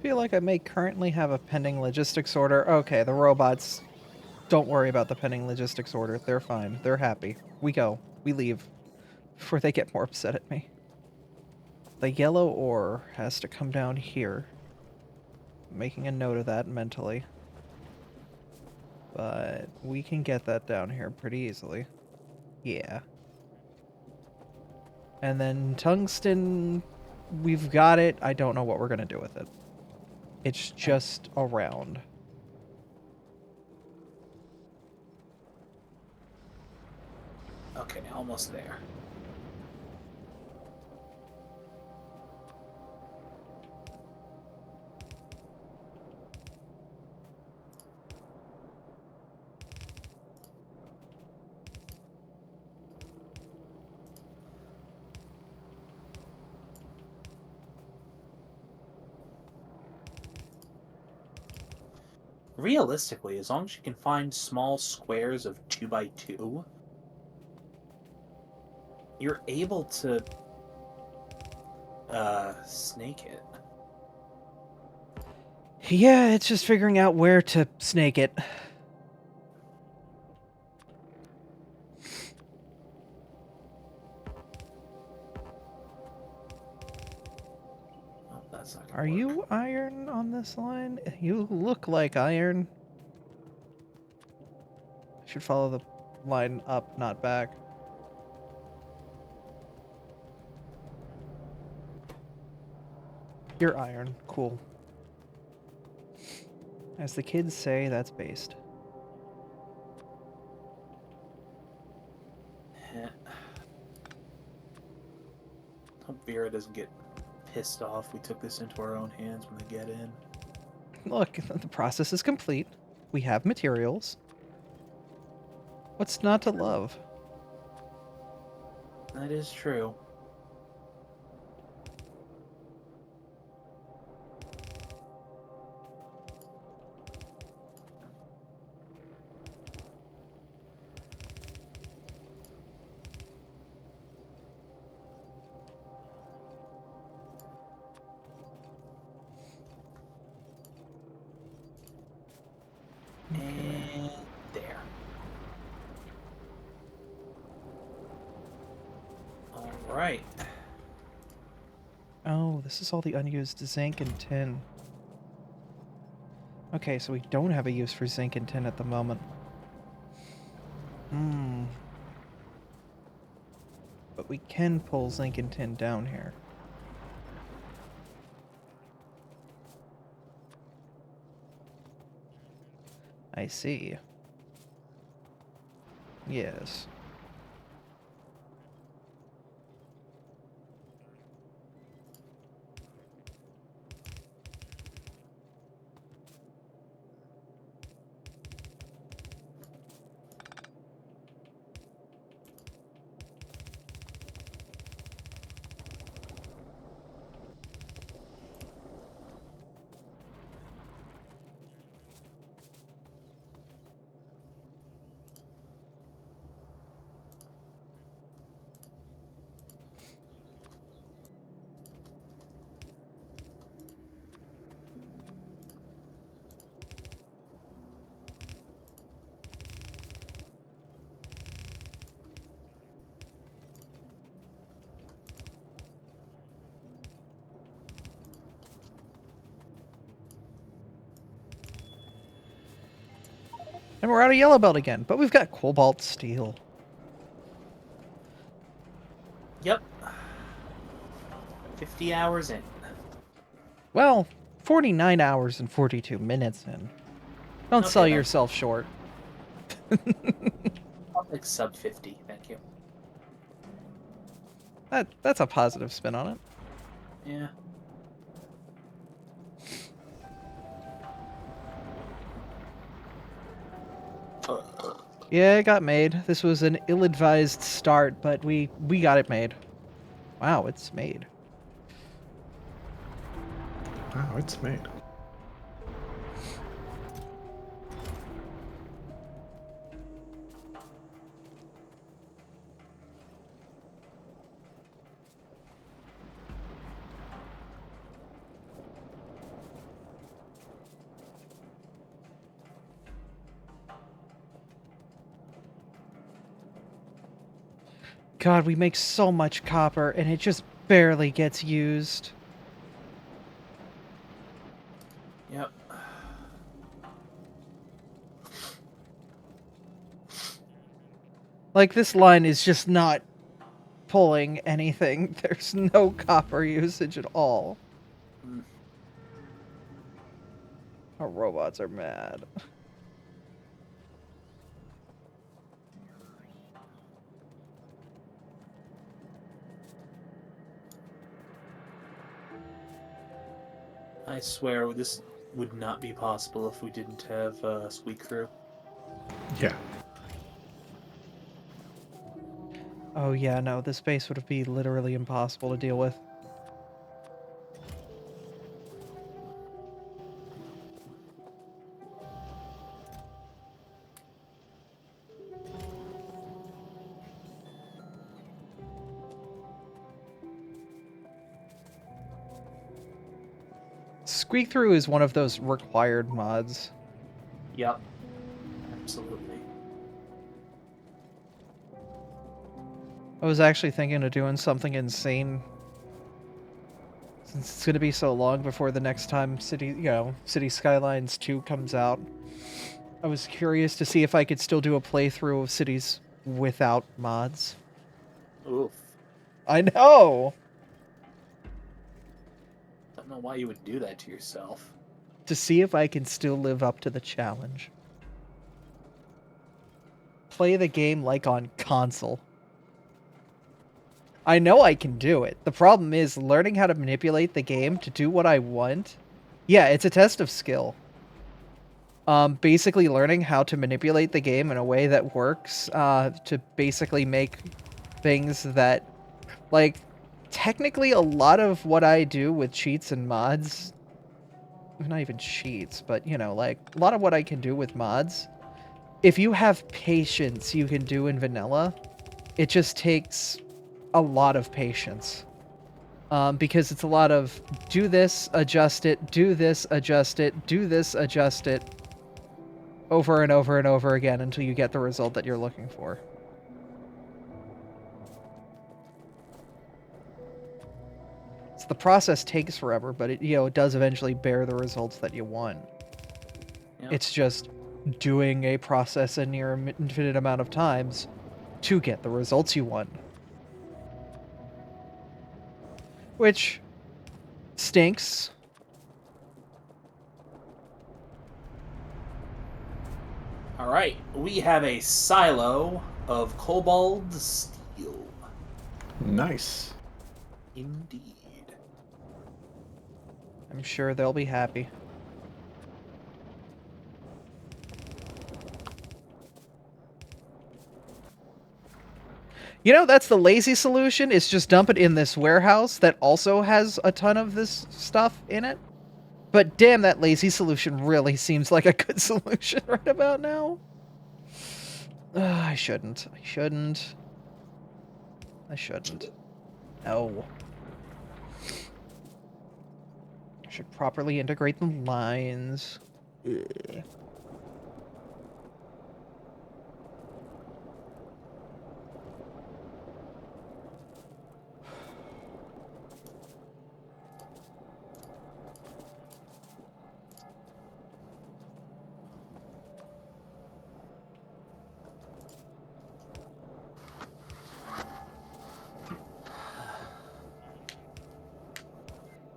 Feel like I may currently have a pending logistics order. Okay, the robots. Don't worry about the pending logistics order. They're fine. They're happy. We go. We leave. Before they get more upset at me. The yellow ore has to come down here. Making a note of that mentally. But we can get that down here pretty easily. Yeah. And then tungsten, we've got it. I don't know what we're going to do with it. It's just around. Okay, almost there. Realistically, as long as you can find small squares of 2x2, you're able to snake it. Yeah, it's just figuring out where to snake it. Oh, That's not gonna Are work. you iron on this line? You look like iron. I should follow the line up, not back. You're iron. Cool. As the kids say, that's based. Heh. Hope Vera doesn't get pissed off we took this into our own hands when they get in. Look, the process is complete. We have materials. What's not to love? That is true. And there. Alright. Oh, this is all the unused zinc and tin. Okay, so we don't have a use for zinc and tin at the moment. Hmm. But we can pull zinc and tin down here. I see. Yes. And we're out of yellow belt again, but we've got cobalt steel. Yep. 50 hours in. Well, 49 hours and 42 minutes in. Don't Okay, sell then. yourself short. I'll take sub 50, thank you. That's a positive spin on it. Yeah. Yeah, it got made. This was an ill-advised start, but we got it made. Wow, it's made. Wow, it's made. God, we make so much copper, and it just barely gets used. Yep. Like, this line is just not pulling anything. There's no copper usage at all. Mm. Our robots are mad. I swear this would not be possible if we didn't have Squeak Crew. Yeah. Oh yeah, no, this base would be literally impossible to deal with. Squeak Through is one of those required mods. Yep. Absolutely. I was actually thinking of doing something insane. since it's going to be so long before the next time City Skylines 2 comes out, I was curious to see if I could still do a playthrough of Cities without mods. Oof. I know! I don't know why you would do that to yourself. To see if I can still live up to the challenge. Play the game like on console. I know I can do it. The problem is learning how to manipulate the game to do what I want. Yeah, it's a test of skill. Basically learning how to manipulate the game in a way that works, to basically make things that, like, technically a lot of what I do with cheats and mods, not even cheats, but, you know, like, a lot of what I can do with mods, if you have patience, you can do in vanilla. It just takes a lot of patience. Because it's a lot of do this, adjust it, do this, adjust it, do this, adjust it, over and over and over again until you get the result that you're looking for. So the process takes forever, but it does eventually bear the results that you want. Yeah. It's just doing a process a near infinite amount of times to get the results you want. Which stinks. Alright, we have a silo of cobalt steel. Nice. Indeed. I'm sure they'll be happy. You know, that's the lazy solution, is just dump it in this warehouse that also has a ton of this stuff in it. But damn, that lazy solution really seems like a good solution right about now. I shouldn't. I shouldn't. I shouldn't. No. I should properly integrate the lines. Ugh.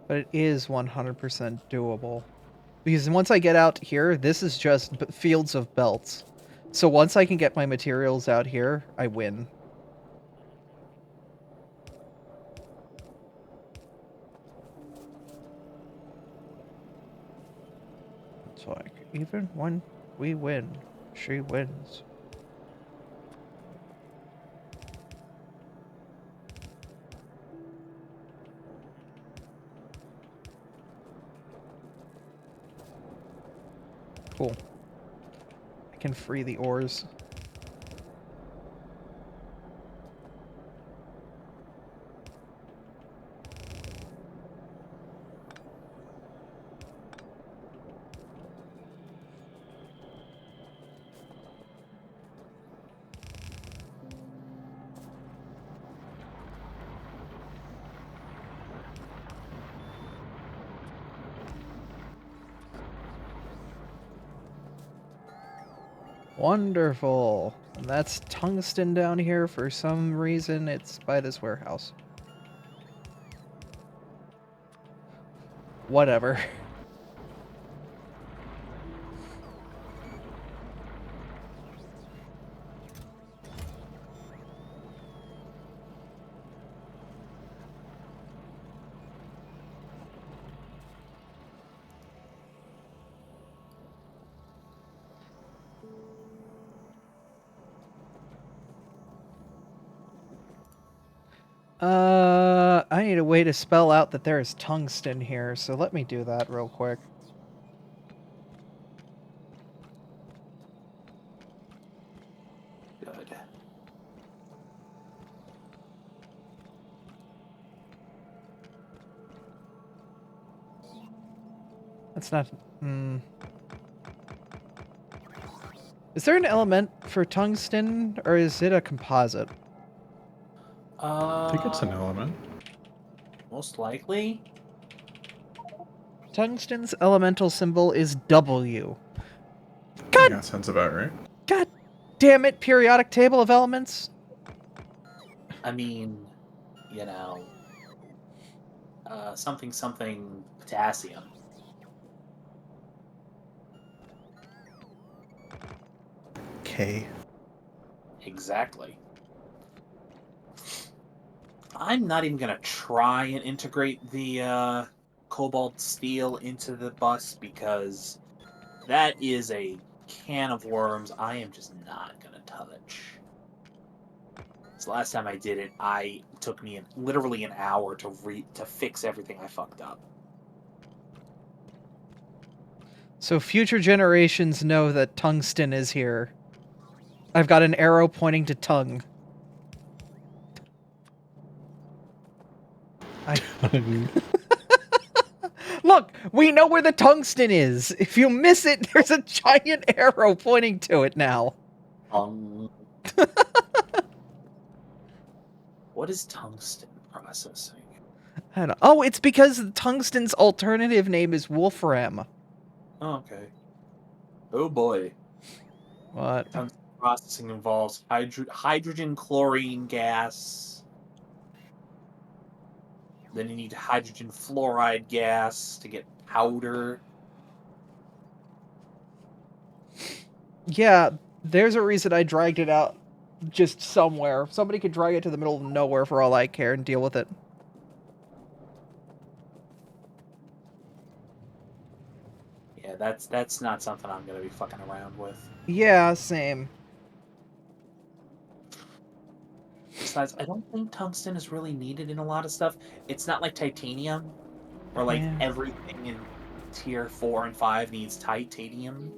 But it is 100% doable. Because once I get out here, this is just fields of belts. So once I can get my materials out here, I win. It's like, even when we win, she wins. Cool. I can free the ores. Wonderful. And that's tungsten down here. For some reason, it's by this warehouse. Whatever. I need a way to spell out that there is tungsten here, so let me do that real quick. Good. That's not... Is there an element for tungsten, or is it a composite? I think it's an element. Most likely. Tungsten's elemental symbol is W. God! Yeah, sounds about right. God damn it, periodic table of elements. I mean, you know, something potassium. K. Exactly. I'm not even gonna try and integrate the cobalt steel into the bus because that is a can of worms I am just not gonna touch. So last time I did it, took me literally an hour to fix everything I fucked up. So future generations know that tungsten is here. I've got an arrow pointing to tongue. Look, we know where the tungsten is. If you miss it, there's a giant arrow pointing to it now. What is tungsten processing? I don't know. Oh, it's because tungsten's alternative name is wolfram. Oh, okay. Oh boy. What? Tungsten processing involves hydrogen chlorine gas. Then you need hydrogen fluoride gas to get powder. Yeah, there's a reason I dragged it out just somewhere. Somebody could drag it to the middle of nowhere for all I care and deal with it. Yeah, that's not something I'm gonna be fucking around with. Yeah, same. Besides, I don't think tungsten is really needed in a lot of stuff. It's not like titanium, where like Yeah. everything in tier 4 and 5 needs titanium.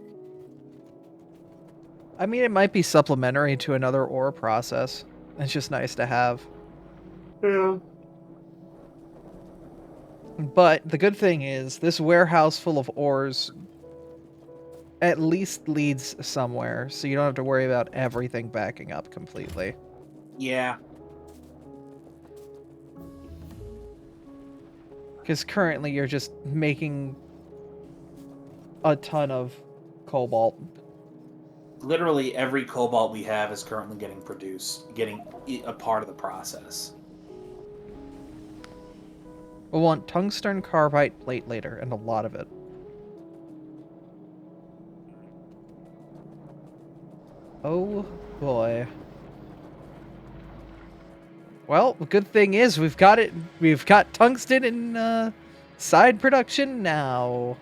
I mean, it might be supplementary to another ore process. It's just nice to have. Yeah. But the good thing is, this warehouse full of ores at least leads somewhere, so you don't have to worry about everything backing up completely. Yeah. Because currently you're just making a ton of cobalt. Literally every cobalt we have is currently getting a part of the process. We'll want tungsten carbide plate later, and a lot of it. Oh boy. Well, the good thing is we've got it. We've got tungsten in side production now.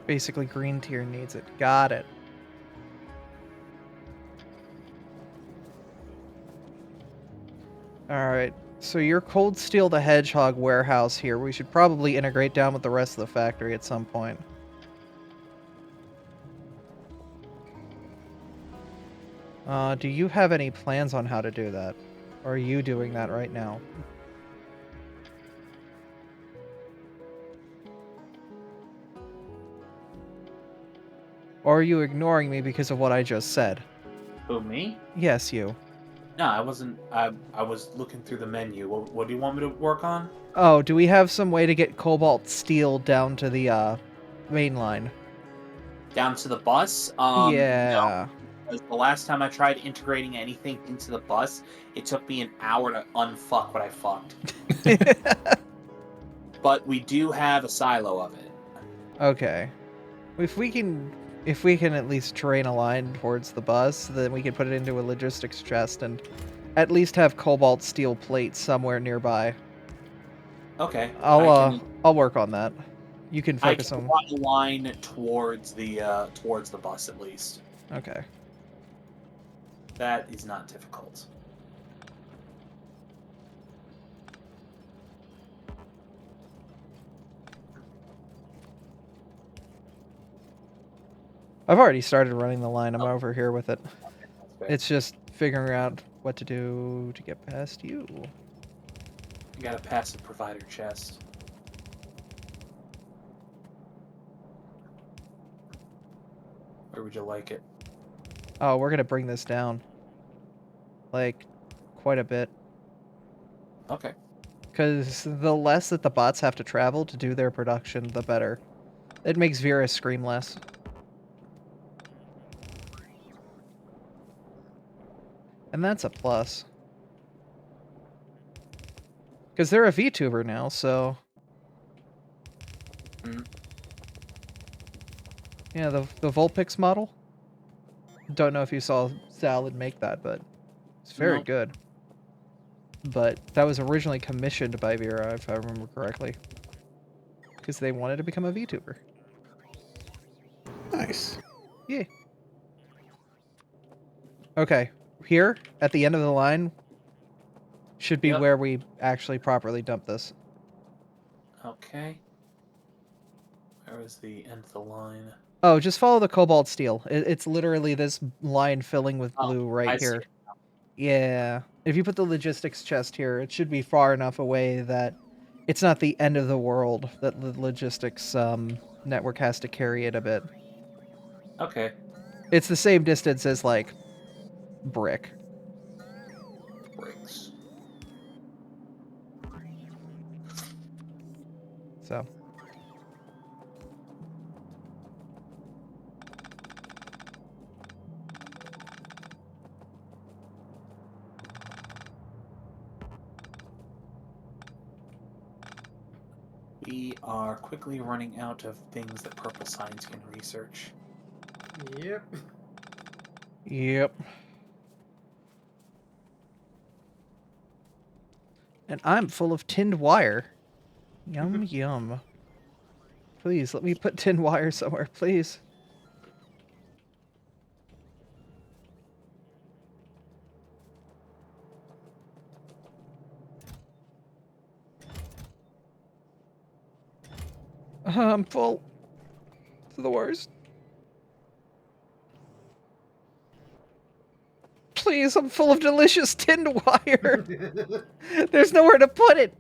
Basically, green tier needs it. Got it. Alright, so your Cold Steel the Hedgehog warehouse here, we should probably integrate down with the rest of the factory at some point. Do you have any plans on how to do that? Or are you doing that right now? Or are you ignoring me because of what I just said? Who, me? Yes, you. No, I wasn't. I was looking through the menu. What do you want me to work on? Oh, do we have some way to get cobalt steel down to the main line? Down to the bus? Yeah. No. Because the last time I tried integrating anything into the bus, it took me an hour to unfuck what I fucked. But we do have a silo of it. Okay. If we can at least train a line towards the bus, then we can put it into a logistics chest and at least have cobalt steel plates somewhere nearby. Okay. I'll work on that. You can focus I can on. run a line towards the bus at least. Okay. That is not difficult. I've already started running the line. I'm over here with it. It's just figuring out what to do to get past you. I got a passive provider chest. Where would you like it? Oh, we're gonna bring this down. Like, quite a bit. Okay. Because the less that the bots have to travel to do their production, the better. It makes Vera scream less. And that's a plus. Because they're a VTuber now, so... Mm. Yeah, the Vulpix model. Don't know if you saw Salad make that, but it's very Nope. good. But that was originally commissioned by Vera, if I remember correctly. Because they wanted to become a VTuber. Nice. Yeah. Okay, here, at the end of the line, should be Yep. where we actually properly dump this. Okay. Where was the end of the line? Oh, just follow the cobalt steel. It's literally this line filling with blue right I see here. it. Yeah. If you put the logistics chest here, it should be far enough away that it's not the end of the world that the logistics network has to carry it a bit. Okay. It's the same distance as, like, brick. Bricks. So. We are quickly running out of things that Purple Science can research. Yep. Yep. And I'm full of tinned wire. Yum, yum. Please, let me put tinned wire somewhere, please. I'm full. It's the worst. Please, I'm full of delicious tinned wire. There's nowhere to put it.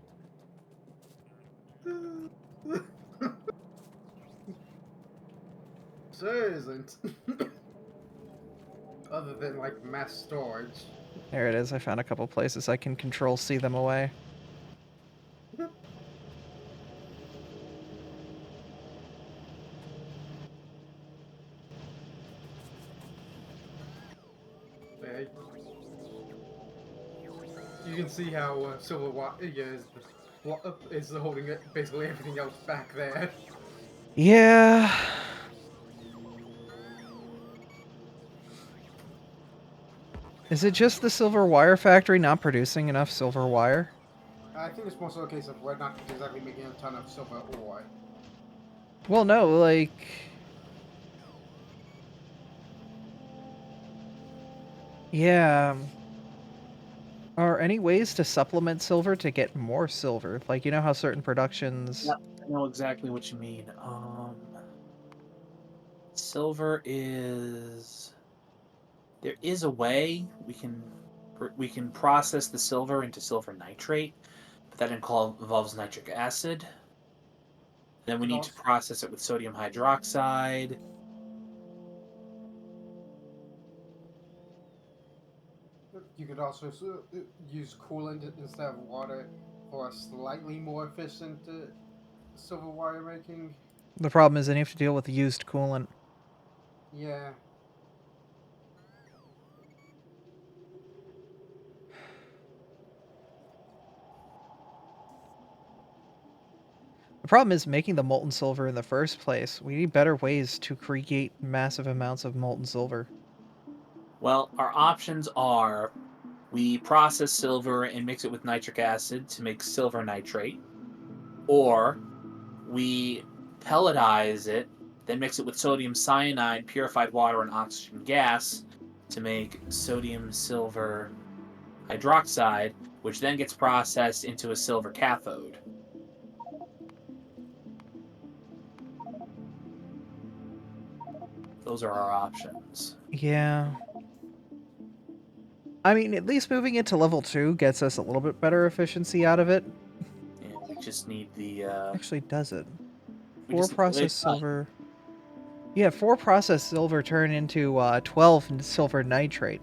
There isn't. Other than like mass storage. There it is. I found a couple places I can control C them away. Okay. You can see how Silver Wire is holding it, basically everything else back there. Yeah. Is it just the silver wire factory not producing enough silver wire? I think it's more so a case of we're not exactly making a ton of silver ore. Well, no, like... Yeah. Are any ways to supplement silver to get more silver? Like, you know how certain productions... Yep, I know exactly what you mean. Silver is... There is a way we can process the silver into silver nitrate, but that involves nitric acid. Then we need to process it with sodium hydroxide. You could also use coolant instead of water for a slightly more efficient silver wire making. The problem is then you have to deal with used coolant. Yeah. The problem is making the molten silver in the first place. We need better ways to create massive amounts of molten silver. Well, our options are we process silver and mix it with nitric acid to make silver nitrate, or we pelletize it, then mix it with sodium cyanide, purified water, and oxygen gas to make sodium silver hydroxide, which then gets processed into a silver cathode. Those are our options. Yeah. I mean, at least moving it to level 2 gets us a little bit better efficiency out of it. Yeah, we just need the. Actually, does it? We 4 just- processed it's- silver. Yeah, 4 processed silver turn into 12 silver nitrate.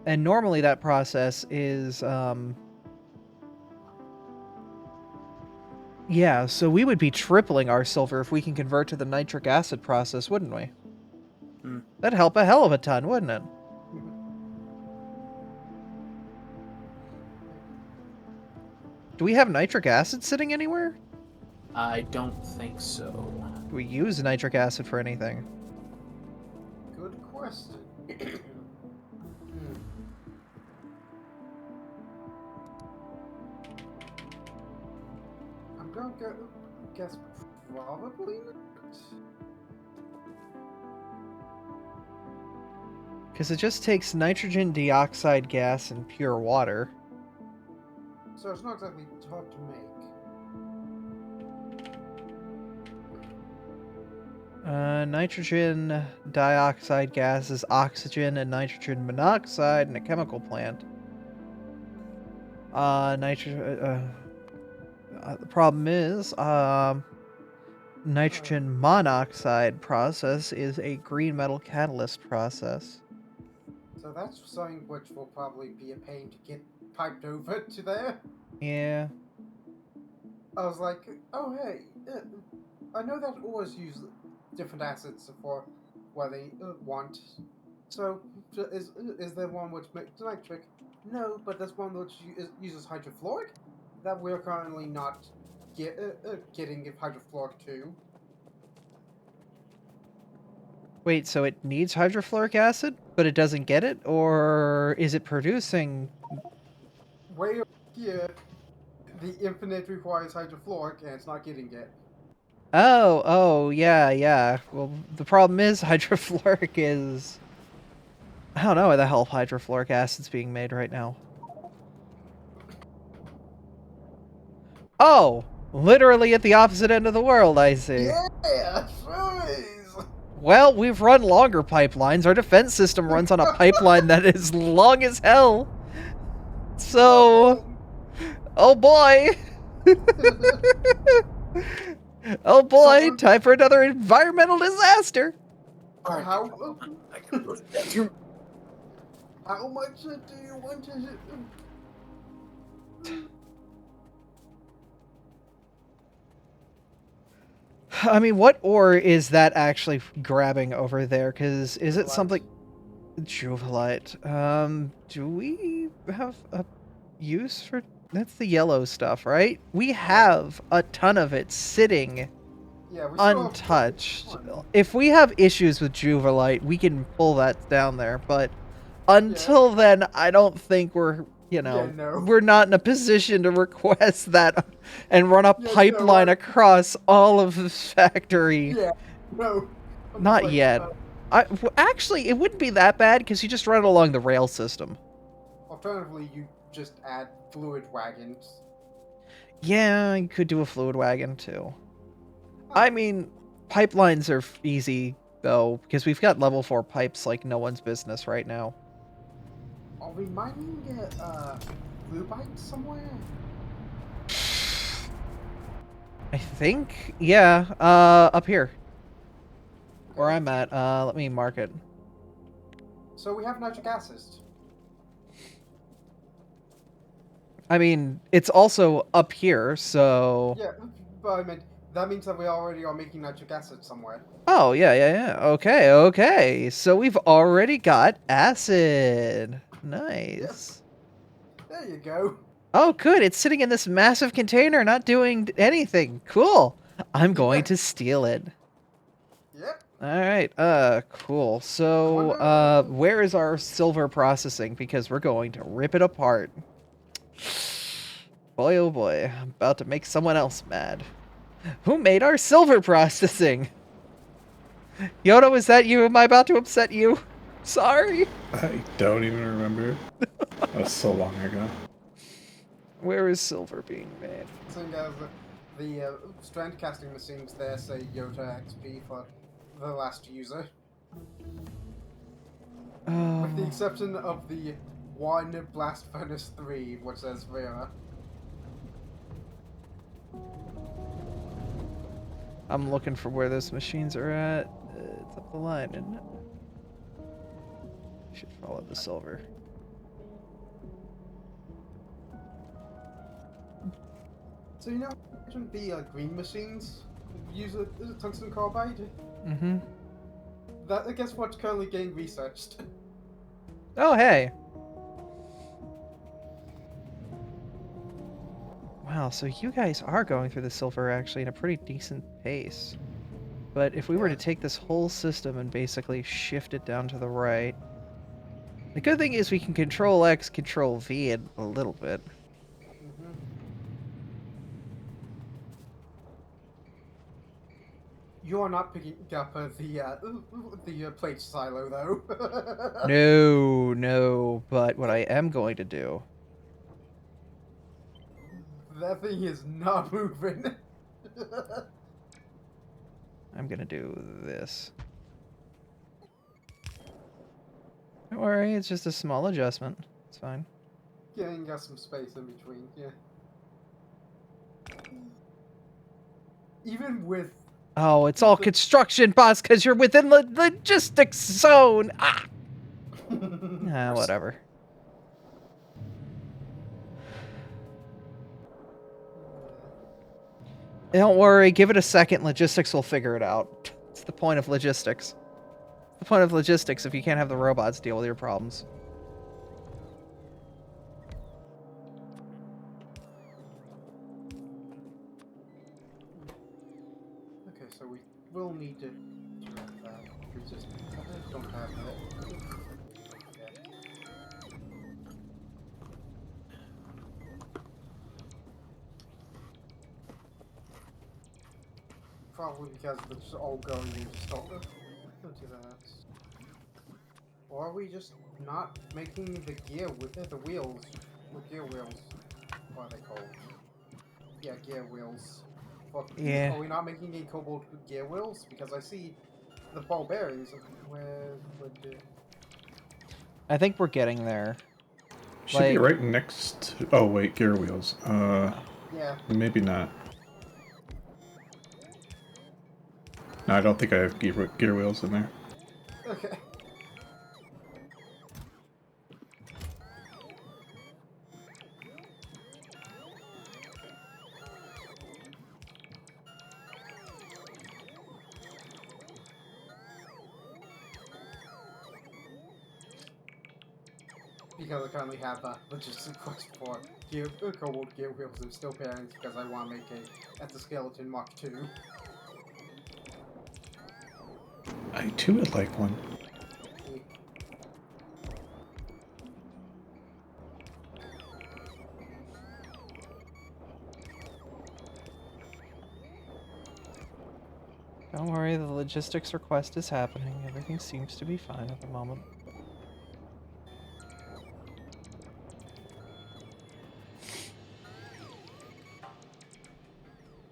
And normally that process is, yeah, so we would be tripling our silver if we can convert to the nitric acid process, wouldn't we? Hmm. That'd help a hell of a ton, wouldn't it? Do we have nitric acid sitting anywhere? I don't think so. Do we use nitric acid for anything? Good question. I'm gonna guess probably not. Because it just takes nitrogen dioxide gas and pure water. So it's not exactly hard to make. Nitrogen dioxide gas is oxygen and nitrogen monoxide in a chemical plant. The problem is, nitrogen monoxide process is a green metal catalyst process. So that's something which will probably be a pain to get piped over to there. Yeah. I was like, oh hey, I know that ores use different acids for what they want. So is there one which makes nitric? No, but there's one which uses hydrofluoric that we're currently not getting hydrofluoric to. Wait, so it needs hydrofluoric acid, but it doesn't get it? Or is it producing... Way over here, the infinite requires hydrofluoric, and it's not getting it. Oh, yeah. Well, the problem is hydrofluoric is... I don't know where the hell hydrofluoric acid's being made right now. Oh! Literally at the opposite end of the world, I see. Yeah, sure is. Well, we've run longer pipelines. Our defense system runs on a pipeline that is long as hell. So... Oh boy! Oh boy, time for another environmental disaster! How much do you want to... I mean, what ore is that actually grabbing over there? Because is it something... Juvelite. Do we have a use for... That's the yellow stuff, right? We have a ton of it sitting Yeah, we still untouched. have one. If we have issues with Juvelite, we can pull that down there, but until then, I don't think we're, no. we're not in a position to request that and run a pipeline no, across all of the factory. Yeah, no. I'm Not like, yet. Actually, it wouldn't be that bad because you just run it along the rail system. Alternatively, you just add fluid wagons. Yeah, you could do a fluid wagon too. I mean, pipelines are easy though because we've got level 4 pipes like no one's business right now. Are we mining fluorite somewhere? I think, yeah, up here. Where I'm at, let me mark it. So we have nitric acid. I mean, it's also up here, so... Yeah, but I mean, that means that we already are making nitric acid somewhere. Oh, yeah. Okay. So we've already got acid. Nice. There you go. Oh, good. It's sitting in this massive container, not doing anything. Cool. I'm going to steal it. Yep. Alright, cool. So, where is our silver processing? Because we're going to rip it apart. Boy, oh boy. I'm about to make someone else mad. Who made our silver processing? Yoda, is that you? Am I about to upset you? Sorry. I don't even remember. That was so long ago. Where is silver being made? Seeing as the strand casting machines there say Yota XP for the last user. With the exception of the one blast furnace 3, which says Vera. I'm looking for where those machines are at. It's up the line, isn't it? Should follow the silver. So you know, the green machines use a tungsten carbide. Mm-hmm. That, I guess, what's currently getting researched. Oh, hey. Wow, so you guys are going through the silver actually in a pretty decent pace. But if we were to take this whole system and basically shift it down to the right, the good thing is we can Control X, Control V it a little bit. Mm-hmm. You are not picking up the plate silo, though. No, no, but what I am going to do... That thing is not moving. I'm gonna do this. Don't worry, it's just a small adjustment. It's fine. Getting got some space in between, yeah. Even with... Oh, it's all construction, boss, because you're within the logistics zone! Ah! Whatever. Don't worry, give it a second, logistics will figure it out. It's the point of logistics. It's the point of logistics if you can't have the robots deal with your problems. Okay, so we will need to track that. We just don't have it. Probably because it's all going into stock. Don't do that. Or are we just not making the gear with the wheels? With gear wheels. What are they called? Yeah, gear wheels. But Yeah. are we not making a cobalt gear wheels? Because I see the ball bearings. Where would the... I think we're getting there. Should be right next to... Oh, wait, gear wheels. Yeah. Maybe not. No, I don't think I have gear wheels in there. Okay. Because I currently have a logistic quest for cobalt gear wheels and steel bearings because I want to make a exoskeleton Mark II. I too would like one. Don't worry, the logistics request is happening. Everything seems to be fine at the moment.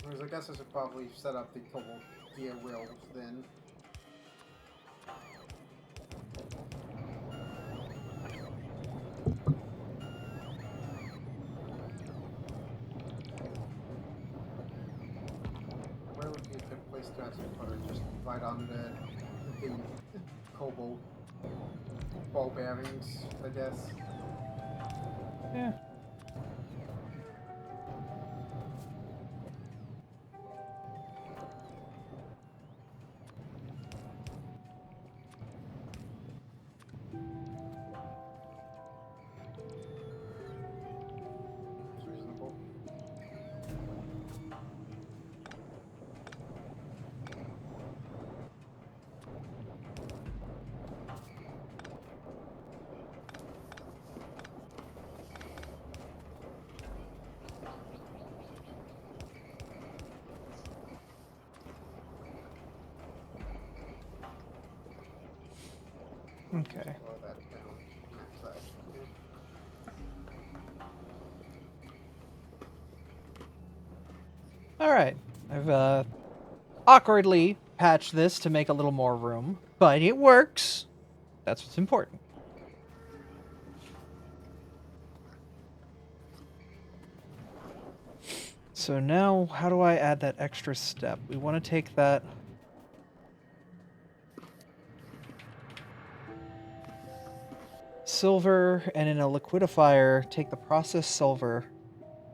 Whereas I guess I should probably set up the cobalt gear wheels then. Where would be a good place to actually put it? Just right on the cobalt ball bearings, I guess. Yeah. It's reasonable. Okay. Slow that down. Max that. Alright. I've awkwardly patched this to make a little more room, but it works. That's what's important. So now, how do I add that extra step? We want to take that... silver, and in a liquidifier, take the processed silver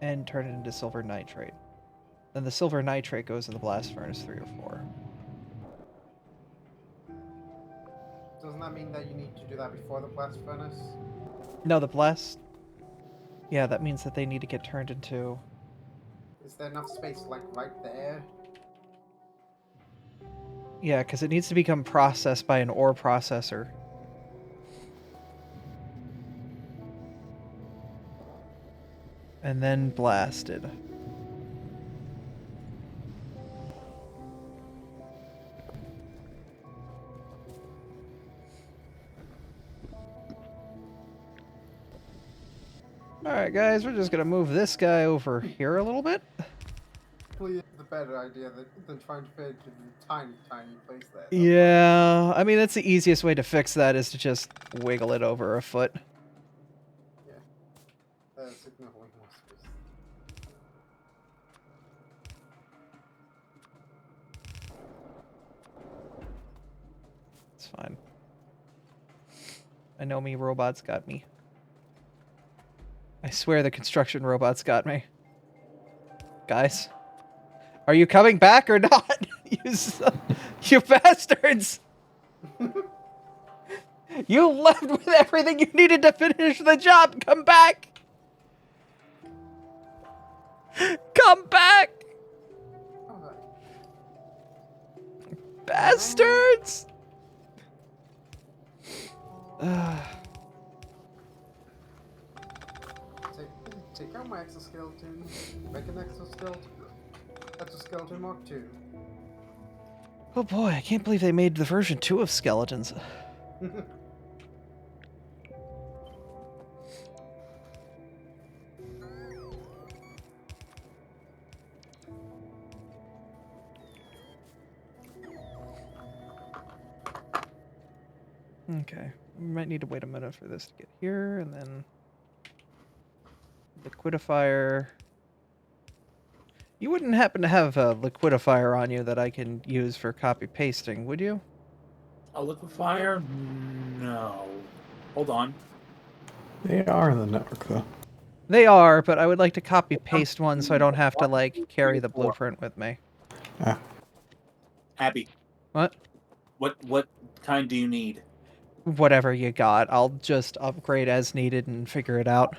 and turn it into silver nitrate. Then the silver nitrate goes in the blast furnace 3 or 4. Doesn't that mean that you need to do that before the blast furnace? No, the blast... Yeah, that means that they need to get turned into... Is there enough space, like, right there? Yeah, because it needs to become processed by an ore processor. And then blasted. Alright guys, we're just gonna move this guy over here a little bit. Probably the better idea than trying to fit it in a tiny, tiny place there. Yeah, I mean, that's the easiest way to fix that is to just wiggle it over a foot. Yeah. That's significantly more space. It's fine. I know me, robots got me. I swear the construction robots got me. Guys, are you coming back or not? You bastards! You left with everything you needed to finish the job! Come back! Come back! Alright. Bastards! Take out my exoskeleton, make an exoskeleton Mark II. Oh boy, I can't believe they made the version 2 of skeletons. Okay, we might need to wait a minute for this to get here, and then... liquidifier... You wouldn't happen to have a liquidifier on you that I can use for copy-pasting, would you? A liquefier? No. Hold on. They are in the network, though. They are, but I would like to copy-paste one so I don't have to, like, carry the blueprint with me. Ah, Abby, What? what kind do you need? Whatever you got. I'll just upgrade as needed and figure it out.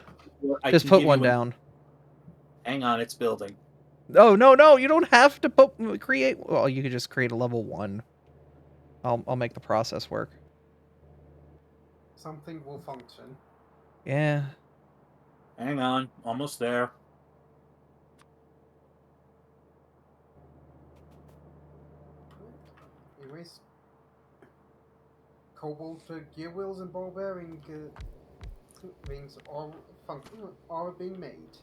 I Just can put give one you down. Hang on, it's building. Oh, no, you don't have to create... Well, you could just create a level 1. I'll make the process work. Something will function. Yeah. Hang on, almost there. Anyways, cobalt gear wheels and ball bearing rings are being made.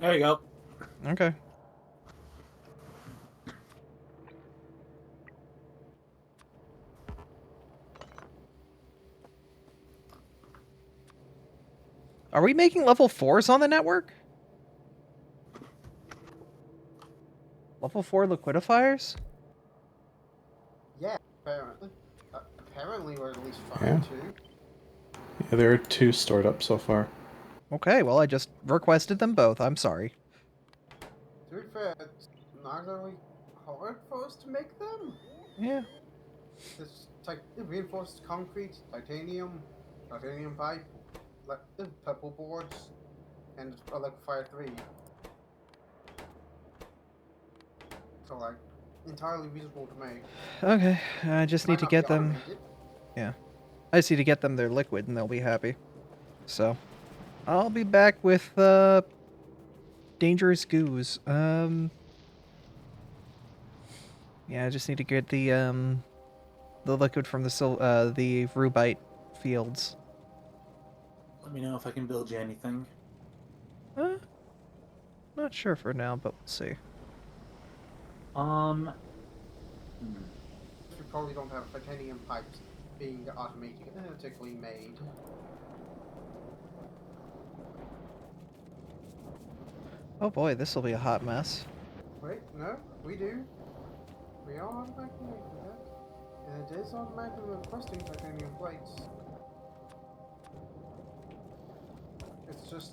There you go. Okay. Are we making level 4s on the network? Level 4 liquidifiers? Yeah, apparently. Apparently, we're at least trying to. yeah, there are 2 stored up so far. Okay, well, I just requested them both. I'm sorry. To be fair, it's not really hard for us to make them. Yeah. It's like reinforced concrete, titanium pipe, purple boards, and liquefier 3. So, like, entirely reasonable to make. Okay, I just Might need to not get be them... automated. Yeah. I just need to get them their liquid and they'll be happy. So, I'll be back with, dangerous goos. Yeah, I just need to get the liquid from the rubite fields. Let me know if I can build you anything. Not sure for now, but we'll see. We probably don't have titanium pipes being automatically made. Oh boy, this will be a hot mess. Wait, no, we do. We are automatically making that. And it is automatically requesting titanium plates. It's just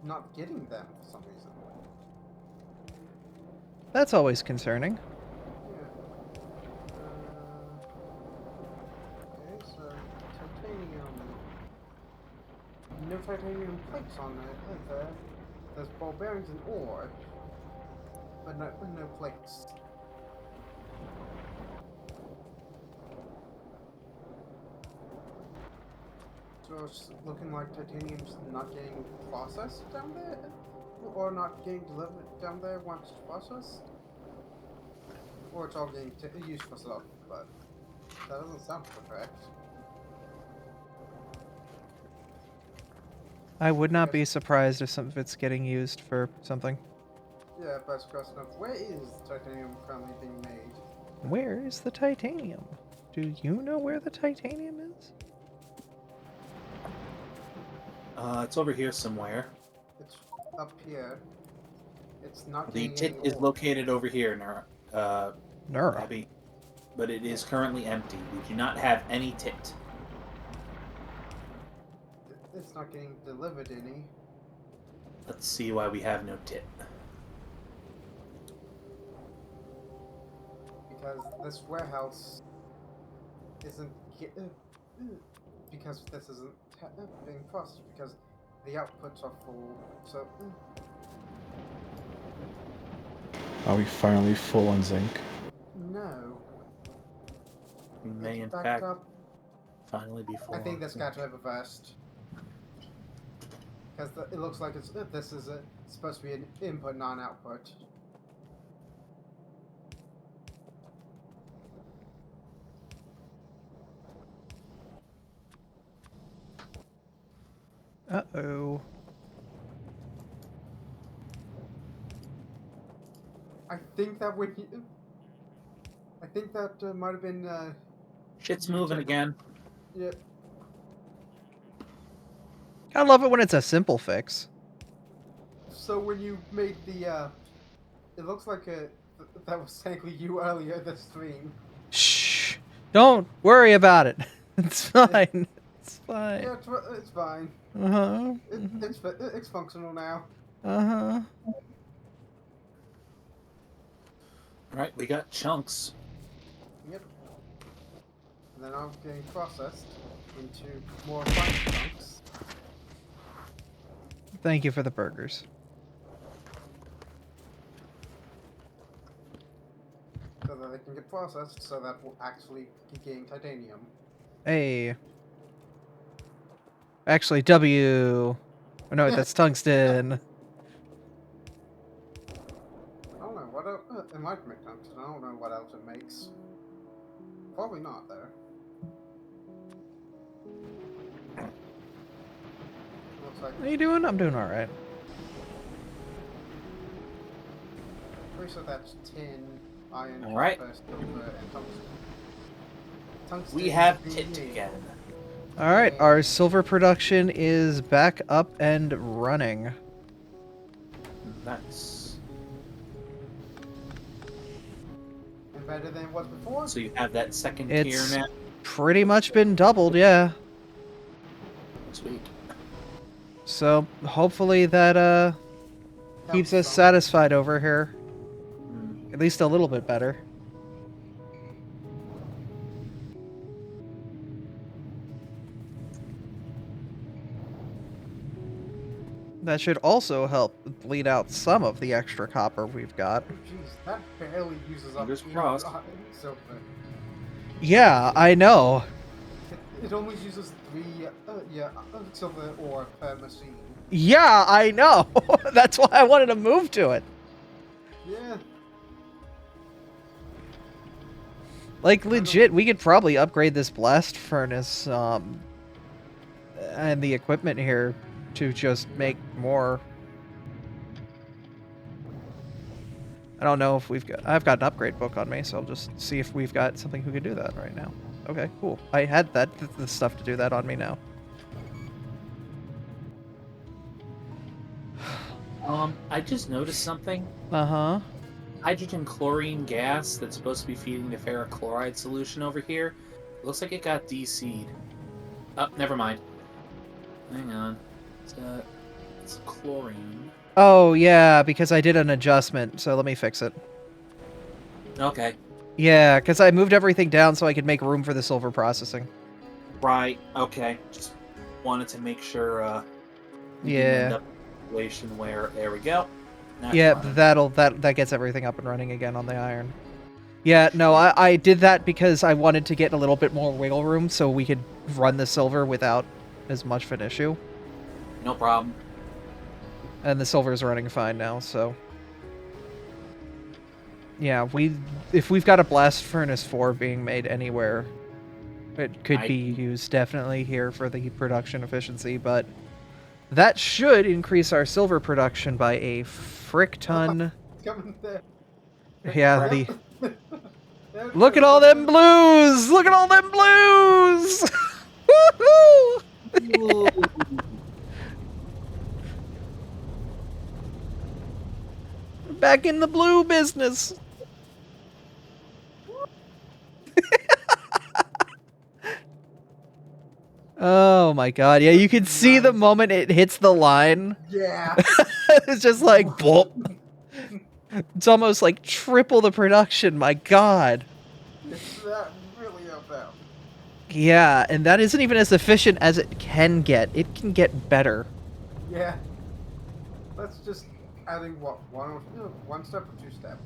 not getting them for some reason. That's always concerning. Yeah. Okay, so titanium. No titanium plates on there. There's ball bearings and ore, but no plates. So it's looking like titanium's not getting processed down there, or not getting delivered down there once it's processed, or it's all getting used for stuff. But that doesn't sound correct. I would not be surprised if some of it's getting used for something. Yeah, best question of where is titanium currently being made? Where is the titanium? Do you know where the titanium is? It's over here somewhere. It's up here. It's not The getting tit any is ore. located over here, Nura. Abby. But it is currently empty. We do not have any tit. It's not getting delivered any. Let's see why we have no tit. Because this warehouse isn't because this isn't being processed because the outputs are full. So Are we finally full on zinc? no, We may, in it's backed fact, up. finally be full. I think on this zinc. got to have reversed because it looks like this is supposed to be an input, non-output. Uh-oh. I think that would. I think that might have been. Shit's moving again. Yeah. I love it when it's a simple fix. So when you made the, it looks like that was technically you earlier this stream. Shh. Don't worry about it. It's fine. It's fine. Yeah, it's fine. Uh-huh. It's functional now. Uh-huh. Alright, we got chunks. Yep. And then I'm getting processed into more fine chunks. Thank you for the burgers. So that they can get processed, so that we'll actually be getting titanium. Hey. Actually, W. Oh, no, that's tungsten. I don't know what else. It might make tungsten. I don't know what else it makes. Probably not, though. Looks like. How you doing? I'm doing alright. Pretty sure that's tin, iron, All right. copper, silver, and tungsten. Tungsten We have is tit the- again. Alright, our silver production is back up and running. Nice. And better than it was before. So you have that second It's tier now. pretty much been doubled, yeah. Sweet. So, hopefully that keeps us Helps some. satisfied over here. Mm. At least a little bit better. That should also help bleed out some of the extra copper we've got. Jeez, that barely uses up Fingers any crossed. silver. Yeah, I know. It only uses 3 silver ore per machine. Yeah, I know. That's why I wanted to move to it. Yeah. Like, legit, we could probably upgrade this blast furnace, and the equipment here to just make more. I don't know if I've got an upgrade book on me, so I'll just see if we've got something who could do that right now. Okay, cool. I had the stuff to do that on me now. I just noticed something. Uh-huh. Hydrogen chlorine gas that's supposed to be feeding the ferric chloride solution over here. Looks like it got DC'd. Oh, never mind. Hang on. It's chlorine. Oh, yeah, because I did an adjustment, so let me fix it. Okay. Yeah, because I moved everything down so I could make room for the silver processing. Right. Okay. Just wanted to make sure we didn't end Yeah. up in a situation where there we go. That's Yeah, running. that gets everything up and running again on the iron. Yeah, no, I did that because I wanted to get a little bit more wiggle room so we could run the silver without as much of an issue. No problem. And the silver's running fine now, so... Yeah, if we've got a blast furnace 4 being made anywhere, it could be used definitely here for the production efficiency, but that should increase our silver production by a frick ton. Coming there. Yeah, Look at all them blues! Look at all them blues! Woohoo! Back in the blue business. Oh my god, yeah, you can see the moment it hits the line. Yeah. It's just like, boop. It's almost like triple the production, my god. It's that really up there. Yeah, and that isn't even as efficient as it can get. It can get better. Yeah. That's just adding what, one step or 2 step?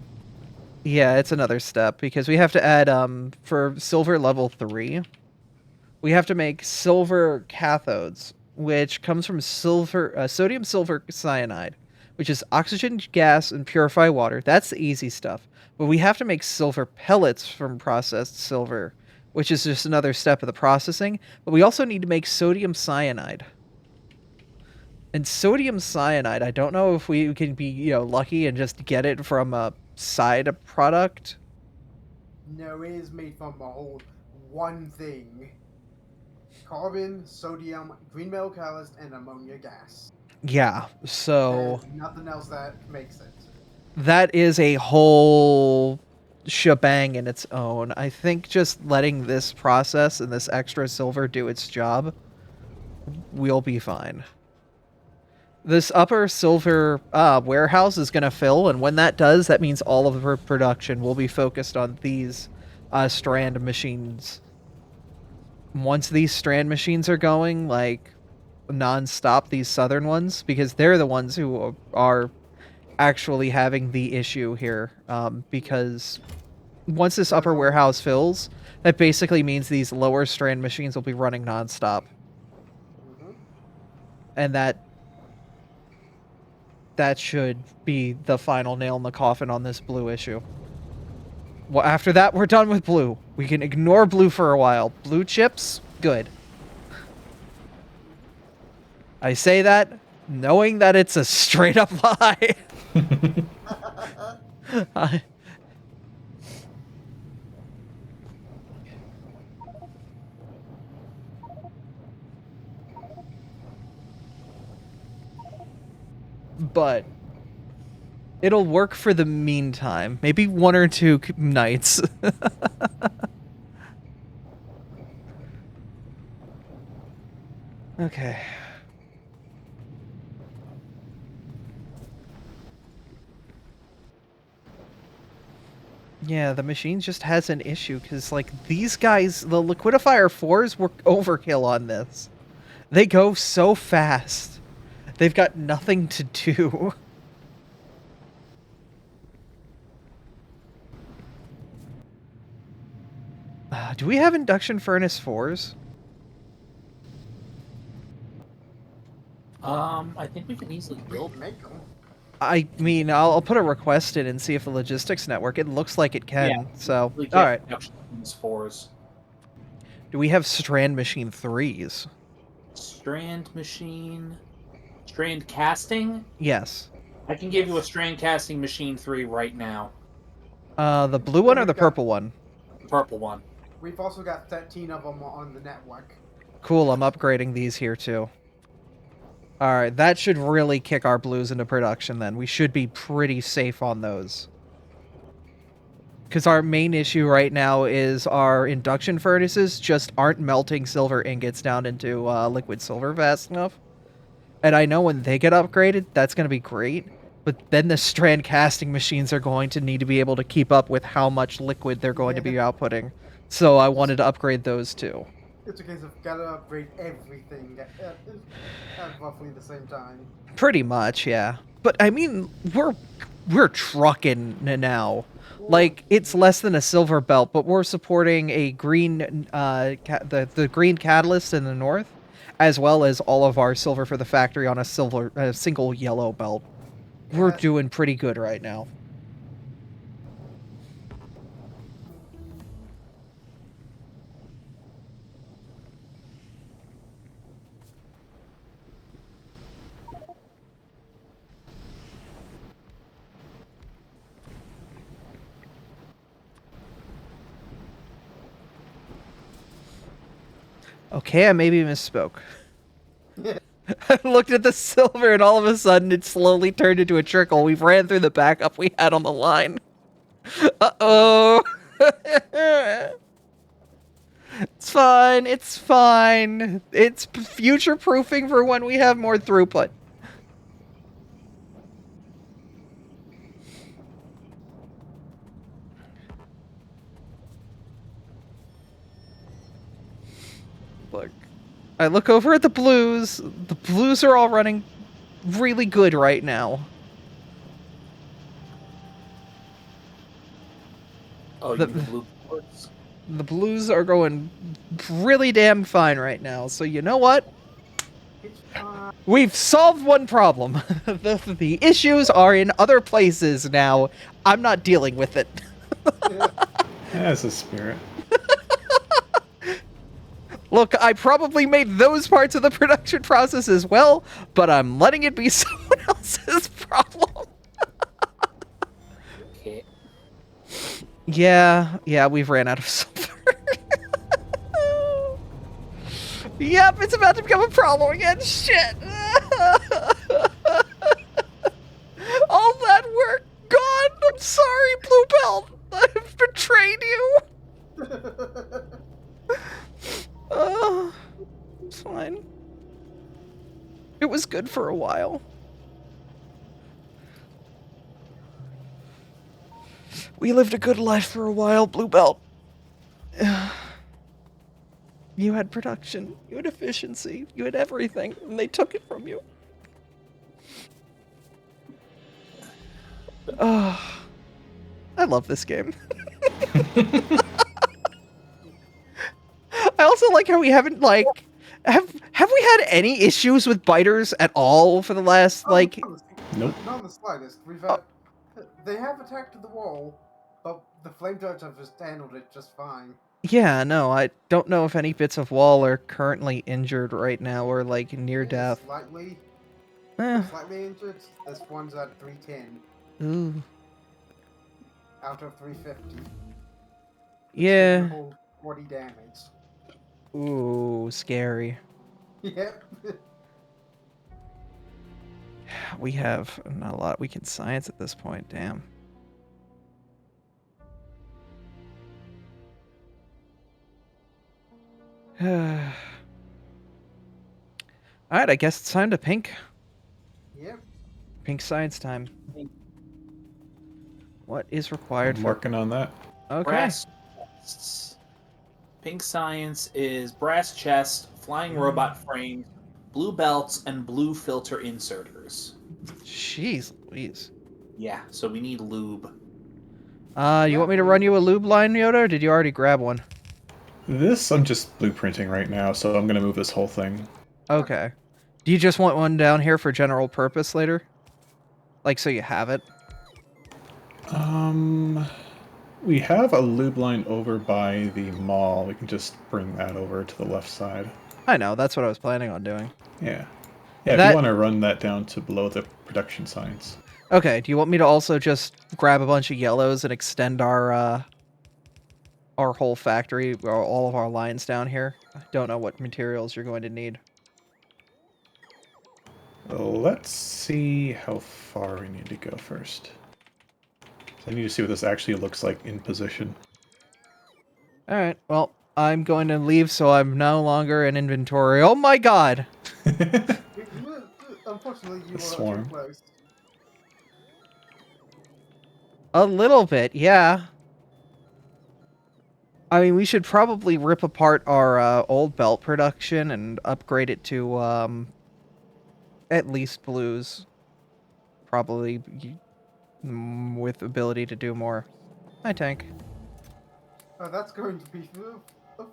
Yeah, it's another step because we have to add for silver level 3. We have to make silver cathodes, which comes from sodium silver cyanide, which is oxygen gas and purify water. That's the easy stuff. But we have to make silver pellets from processed silver, which is just another step of the processing. But we also need to make sodium cyanide. And sodium cyanide, I don't know if we can be, lucky and just get it from a side product. No, it is made from a whole one thing. Carbon, sodium, green metal catalyst, and ammonia gas. Yeah, so... There's nothing else that makes it. That is a whole shebang in its own. I think just letting this process and this extra silver do its job, we'll be fine. This upper silver warehouse is going to fill, and when that does, that means all of her production will be focused on these strand machines. Once these strand machines are going, like, non-stop, these southern ones, because they're the ones who are actually having the issue here, because once this upper warehouse fills, that basically means these lower strand machines will be running non-stop. And that should be the final nail in the coffin on this blue issue. Well, after that, we're done with blue. We can ignore blue for a while. Blue chips, good. I say that knowing that it's a straight up lie. But it'll work for the meantime. Maybe 1 or 2 nights. Okay. Yeah, the machine just has an issue, because, like, these guys, the liquidifier 4s were overkill on this. They go so fast. They've got nothing to do. Do we have induction furnace 4s? I think we can easily build. Make them. I mean, I'll put a request in and see if the logistics network. It looks like it can. Yeah, so, we all right. Fours. Do we have strand machine 3s? Strand machine. Strand casting? Yes. I can give you a strand casting machine 3 right now. The blue one or the purple one? The purple one. We've also got 13 of them on the network. Cool, I'm upgrading these here too. Alright, that should really kick our blues into production then. We should be pretty safe on those. Because our main issue right now is our induction furnaces just aren't melting silver ingots down into liquid silver fast enough. And I know when they get upgraded, that's going to be great. But then the strand casting machines are going to need to be able to keep up with how much liquid they're going to be outputting. So I wanted to upgrade those too. It's a case of gotta upgrade everything at roughly the same time. Pretty much, yeah. But I mean, we're trucking now. Like, it's less than a silver belt, but we're supporting a green, the green catalyst in the north, as well as all of our silver for the factory on a single yellow belt. We're doing pretty good right now. Okay, I maybe misspoke. I looked at the silver and all of a sudden it slowly turned into a trickle. We've ran through the backup we had on the line. Uh-oh. It's fine. It's fine. It's future-proofing for when we have more throughput. Look. I look over at the blues. The blues are all running really good right now. Oh, you mean the blue boards? The blues are going really damn fine right now. So you know what? We've solved one problem. The issues are in other places now. I'm not dealing with it. That's a spirit. Look, I probably made those parts of the production process as well, but I'm letting it be someone else's problem. Okay. Yeah, we've ran out of silver. Yep, it's about to become a problem again. Shit. All that work gone. I'm sorry, Blue Belt. I've betrayed you. It's fine. It was good for a while. We lived a good life for a while, Blue Belt. You had production, you had efficiency, you had everything, and they took it from you. I love this game. I also like how we haven't, like, have we had any issues with biters at all for the last, like... Nope. Not in the slightest. They have attacked the wall, but the flamethrowers have just handled it just fine. Yeah, no, I don't know if any bits of wall are currently injured right now or, like, near death. Slightly injured. This one's at 310. Ooh. Out of 350. Yeah. 40 damage. Ooh, scary. Yep. We have not a lot we can science at this point, damn. Alright, I guess it's time to pink. Yep. Pink science time. What is required I'm for... working on that. Okay. Brass chests. Pink science is brass chest, flying robot frames, blue belts, and blue filter inserters. Jeez Louise. Yeah, so we need lube. You want me to run you a lube line, Yoda, or did you already grab one? This I'm just blueprinting right now, so I'm gonna move this whole thing. Okay. Do you just want one down here for general purpose later? Like, so you have it? We have a lube line over by the mall. We can just bring that over to the left side. I know, that's what I was planning on doing. Yeah. Yeah, if you want to run that down to below the production signs. Okay, do you want me to also just grab a bunch of yellows and extend our whole factory, or all of our lines down here? I don't know what materials you're going to need. Let's see how far we need to go first. I need to see what this actually looks like in position. Alright, well, I'm going to leave so I'm no longer in inventory. Oh my god! Unfortunately, you A are swarm. too close. A little bit, yeah. I mean, we should probably rip apart our old belt production and upgrade it to at least blues. Probably with ability to do more. Hi, Tank. That's going to be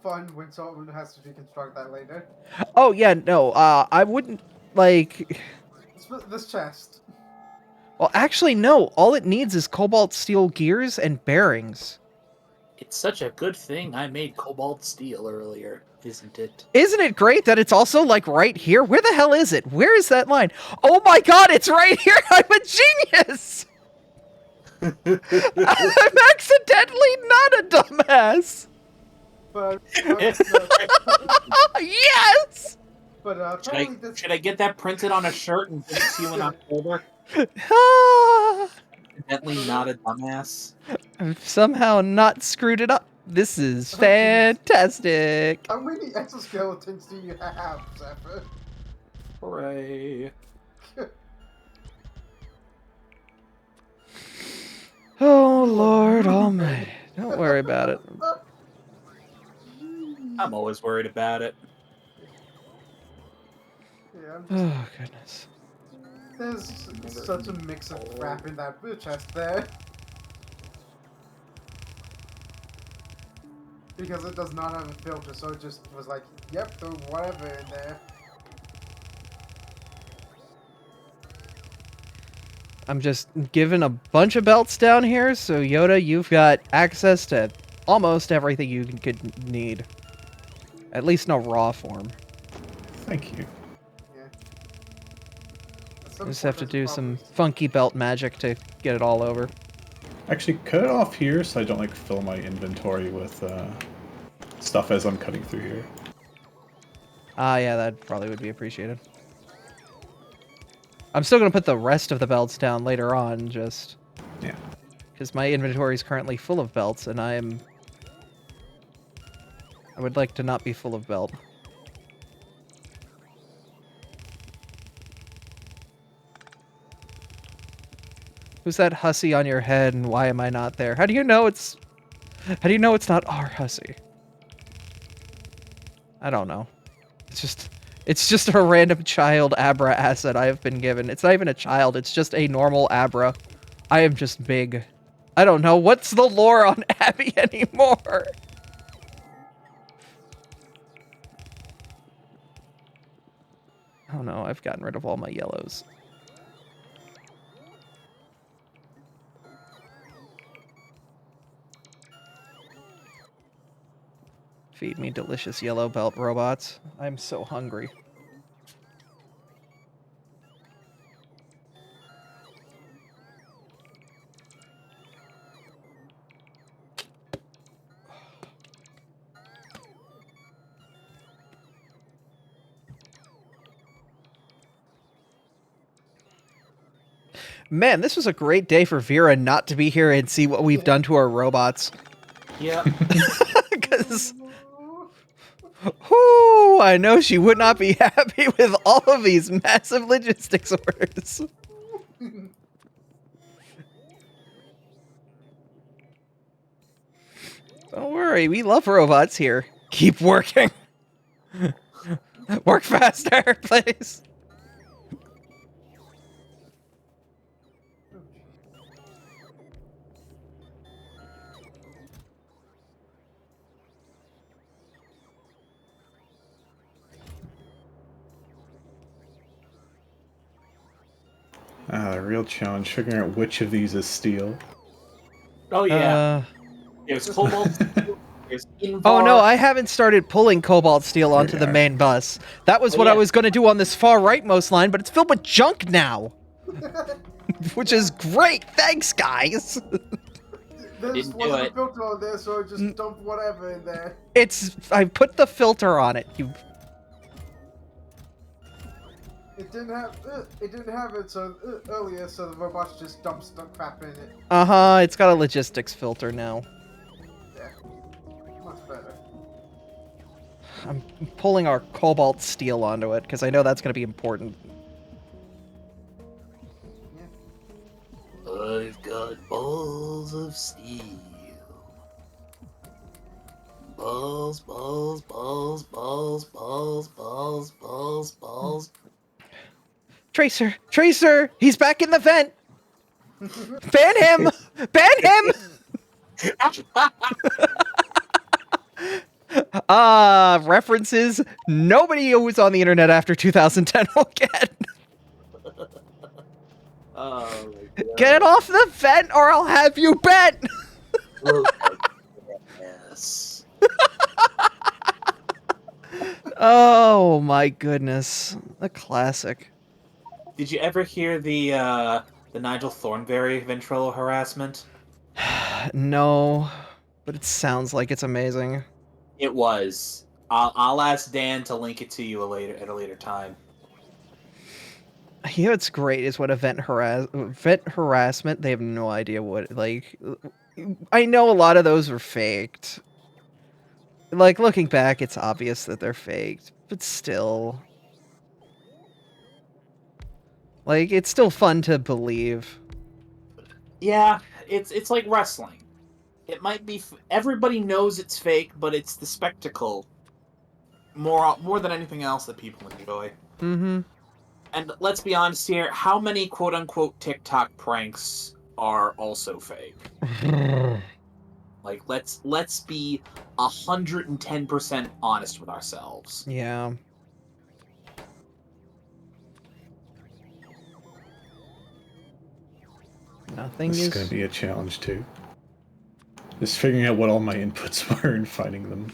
fun when someone has to deconstruct that later. Oh, yeah, no, I wouldn't, like... This chest. Well, actually, no. All it needs is cobalt steel gears and bearings. It's such a good thing I made cobalt steel earlier, isn't it? Isn't it great that it's also, like, right here? Where the hell is it? Where is that line? Oh my god, it's right here! I'm a genius! I'm accidentally not a dumbass! But Yes! apparently Should I get that printed on a shirt and give it to you in October? Ah, Definitely not a dumbass. I've somehow not screwed it up. This is fantastic. How many exoskeletons do you have, Zephyr? Hooray. Oh, Lord Almighty. Don't worry about it. I'm always worried about it. Yeah, Oh, goodness. there's such a mix of crap in that chest there. Because it does not have a filter, so it just was like, yep, throw whatever in there. I'm just giving a bunch of belts down here, so Yoda, you've got access to almost everything you could need. At least no raw form. Thank you. Yeah. You just have to do some funky belt magic to get it all over. Actually, cut it off here so I don't like fill my inventory with stuff as I'm cutting through here. Ah, yeah, that probably would be appreciated. I'm still going to put the rest of the belts down later on, just... Yeah. Because my inventory is currently full of belts, and I would like to not be full of belt. Who's that hussy on your head, and why am I not there? How do you know it's not our hussy? I don't know. It's just a random child Abra asset I have been given. It's not even a child, it's just a normal Abra. I am just big. I don't know. What's the lore on Abby anymore? Oh no, I've gotten rid of all my yellows. Feed me delicious yellow belt robots. I'm so hungry. Man, this was a great day for Vera not to be here and see what we've done to our robots. Yeah. Because... Whoo! I know she would not be happy with all of these massive logistics orders. Don't worry, we love robots here. Keep working. Work faster, please. The real challenge, figuring out which of these is steel. Oh yeah. There's cobalt. There's Invar. Oh no, I haven't started pulling cobalt steel onto the main bus. That was what I was going to do on this far rightmost line, but it's filled with junk now. Which is great. Thanks, guys. There's wasn't a filter on there, so I just dumped whatever in there. I put the filter on it. It didn't have it so earlier, so the robots just dumps the crap in it. It's got a logistics filter now. Yeah, much better. I'm pulling our cobalt steel onto it because I know that's going to be important. Yeah. I've got balls of steel. Balls, balls, balls, balls, balls, balls, balls, balls. Tracer, he's back in the vent. Ban him, ban him. References nobody who was on the internet after 2010 will get. Oh my god. Get off the vent or I'll have you bet. Yes. Oh my goodness. A classic. Did you ever hear the Nigel Thornberry ventrilo harassment? No, but it sounds like it's amazing. It was. I'll ask Dan to link it to you at a later time. You know what's great is what vent harassment, they have no idea what, like, I know a lot of those are faked. Like, looking back, it's obvious that they're faked, but still. Like, it's still fun to believe. Yeah, it's like wrestling. It might be everybody knows it's fake, but it's the spectacle more than anything else that people enjoy. Mm-hmm. And let's be honest here, how many quote-unquote TikTok pranks are also fake? Like, let's be 110% honest with ourselves. Yeah. Nothing This is going to be a challenge too. Just figuring out what all my inputs were and finding them.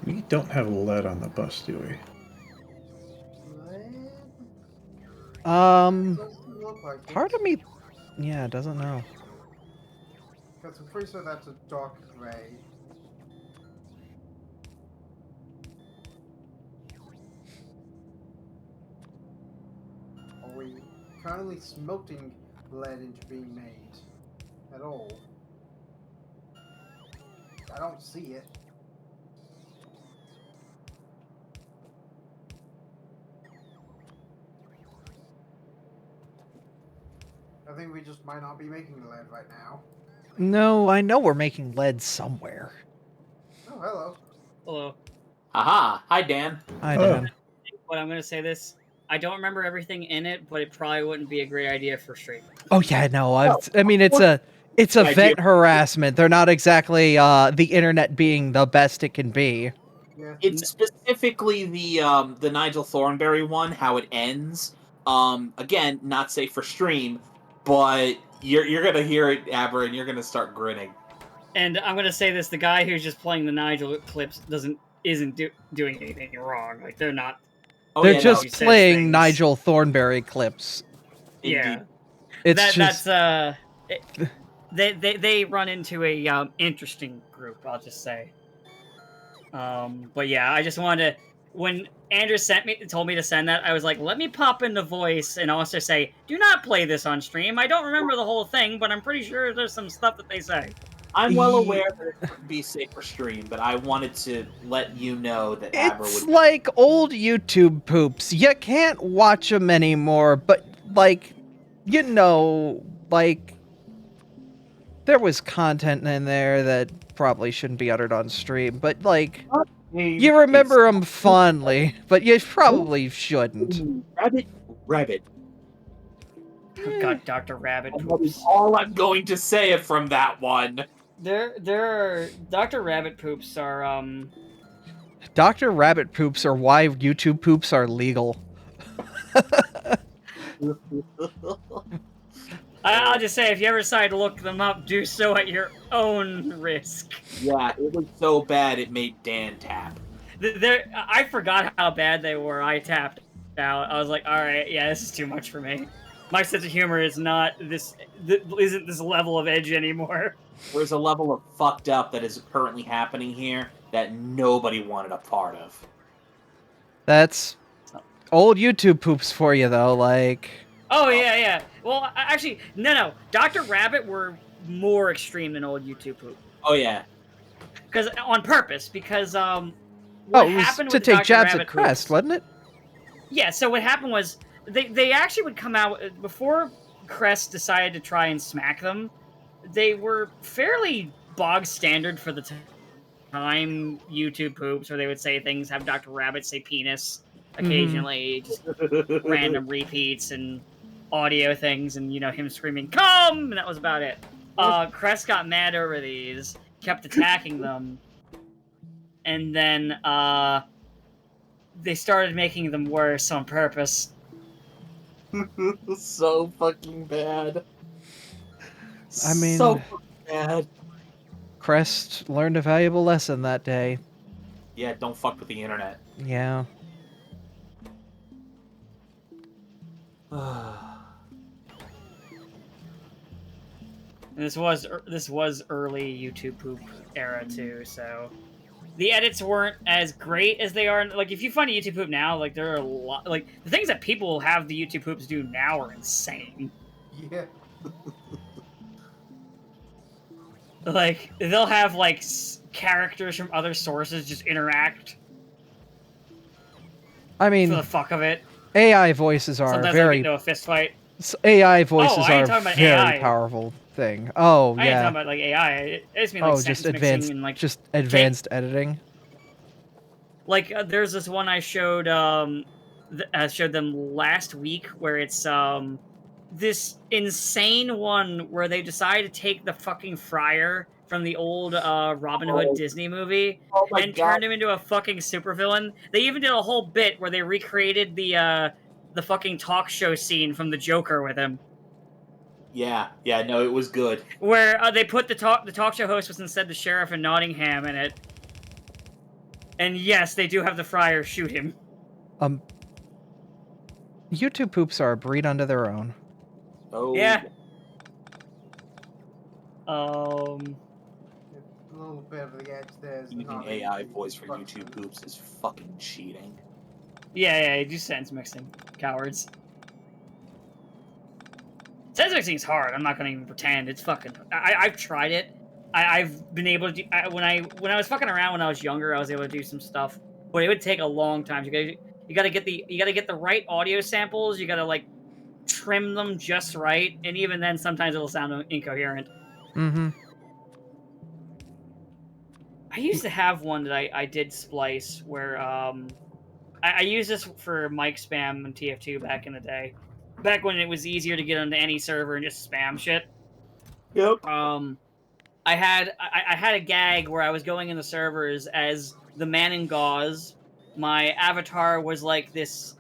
We don't have lead on the bus, do we? Doesn't look like Part it. of me, yeah, doesn't know. Because I'm pretty sure that's a dark gray. Are we currently smelting lead into being made at all? I don't see it. I think we just might not be making lead right now. No, I know we're making lead somewhere. Oh, hello. Hello. Aha! Hi, Dan. Hi, Oh. Dan. But I'm gonna say this. I don't remember everything in it, but it probably wouldn't be a great idea for stream. Oh yeah, no. I mean, it's a vent harassment. They're not exactly the internet being the best it can be. Yeah. It's specifically the Nigel Thornberry one, how it ends. Again, not safe for stream, but you're gonna hear it, Aber, and you're gonna start grinning. And I'm gonna say this: the guy who's just playing the Nigel clips isn't doing anything wrong. Like they're not. Oh, They're yeah, just he says playing things. Nigel Thornberry clips. Yeah, It's just they run into a interesting group. I'll just say. But yeah, I just wanted to. When Andrew told me to send that, I was like, let me pop in the voice and also say, do not play this on stream. I don't remember the whole thing, but I'm pretty sure there's some stuff that they say. I'm well aware that it wouldn't be safe for stream, but I wanted to let you know that Aber It's would. like old YouTube poops. You can't watch them anymore, but like, you know, like there was content in there that probably shouldn't be uttered on stream, but like you remember them fondly, but you probably shouldn't. Rabbit. Oh God, Dr. Rabbit That is poops. all I'm going to say from that one. There are Dr. Rabbit poops are Dr. Rabbit poops are why YouTube poops are legal. I'll just say if you ever decide to look them up, do so at your own risk. Yeah, it was so bad it made Dan tap. I forgot how bad they were. I tapped out. I was like, all right, yeah, this is too much for me. My sense of humor is not isn't this level of edge anymore. There's a level of fucked up that is currently happening here that nobody wanted a part of. That's old YouTube poops for you, though. Like, Oh yeah. Well, actually, no. Dr. Rabbit were more extreme than old YouTube poop. Oh yeah. Because on purpose. Because what it was happened to with the take Dr. jabs Rabbit at Crest, poops, wasn't it? Yeah. So what happened was they actually would come out before Crest decided to try and smack them. They were fairly bog standard for the time YouTube poops, where they would say things, have Dr. Rabbit say penis occasionally, just random repeats and audio things, and him screaming "come," and that was about it. Crest got mad over these, kept attacking them, and then they started making them worse on purpose. So fucking bad. I mean, so fucking bad. Crest learned a valuable lesson that day. Yeah, don't fuck with the internet. Yeah. And this was early YouTube poop era too, so the edits weren't as great as they are. Like, if you find a YouTube poop now, like, there are a lot, like, the things that people have the YouTube poops do now are insane. Yeah. Like, they'll have like characters from other sources just interact I for mean, the fuck of it. AI voices are Sometimes I very get into a fist fight. AI voices I ain't are a talking about very AI. powerful thing. Oh I ain't yeah. talking about like AI. I just mean like Just sentence advanced, mixing and like editing. Like, there's this one I showed showed them last week, where it's this insane one where they decided to take the fucking friar from the old Robin Hood Disney movie and turned him into a fucking supervillain. They even did a whole bit where they recreated the fucking talk show scene from the Joker with him. Yeah, no, it was good. Where they put the talk show host was instead the sheriff in Nottingham in it. And yes, they do have the friar shoot him. YouTube poops are a breed unto their own. Oh Yeah. A little bit of the edge there. Using AI voice for YouTube poops is fucking cheating. Yeah, do sentence mixing. Cowards. Sentence mixing is hard. I'm not gonna even pretend. It's fucking. I've tried it. I've been able to do. When I was fucking around when I was younger, I was able to do some stuff, but it would take a long time. You gotta get the right audio samples. You gotta like trim them just right, and even then, sometimes it'll sound incoherent. Mm-hmm. I used to have one that I did splice where I used this for mic spam and TF2 back in the day. Back when it was easier to get onto any server and just spam shit. Yep. I had a gag where I was going in the servers as the man in gauze. My avatar was like this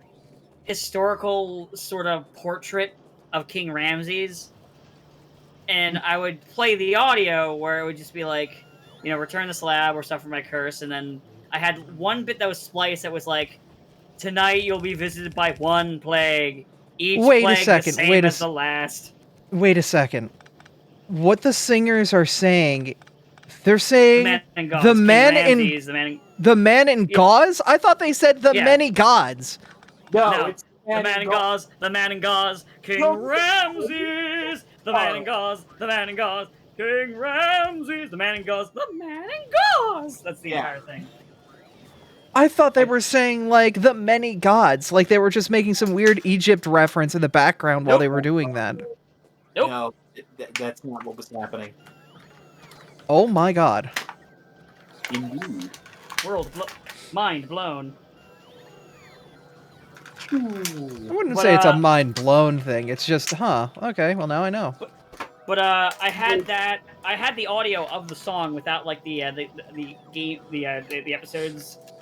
historical sort of portrait of King Ramses. And I would play the audio where it would just be like, return the slab or suffer my curse. And then I had one bit that was spliced that was like, tonight you'll be visited by one plague. Each plague the same as the last. Wait a second. What the singers are saying, they're saying the man in gauze? I thought they said the many gods. No, it's the man in gauze, the man in gauze, King Ramses, the man in gauze, the man in gauze, King Ramses, the man in gauze, the man in gauze. That's the entire thing. I thought they were saying, like, the many gods. Like, they were just making some weird Egypt reference in the background while they were doing that. Nope. No, that's not what was happening. Oh my god. Indeed. Mind blown. I wouldn't say it's a mind-blown thing. It's just, okay, well now I know. But I had that. I had the audio of the song without like the episodes.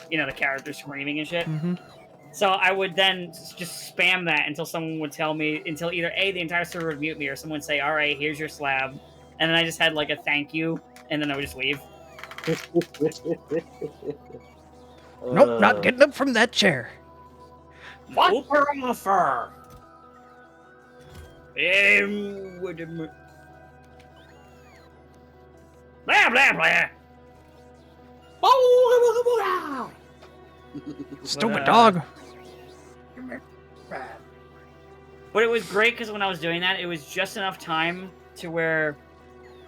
The characters screaming and shit. Mm-hmm. So I would then just spam that until someone would tell me, until either A, the entire server would mute me, or someone would say, all right, here's your slab. And then I just had like a thank you, and then I would just leave. Nope, not getting up from that chair. What's your offer? Blah, blah, blah. Stupid dog. Bad. But it was great because when I was doing that, it was just enough time to where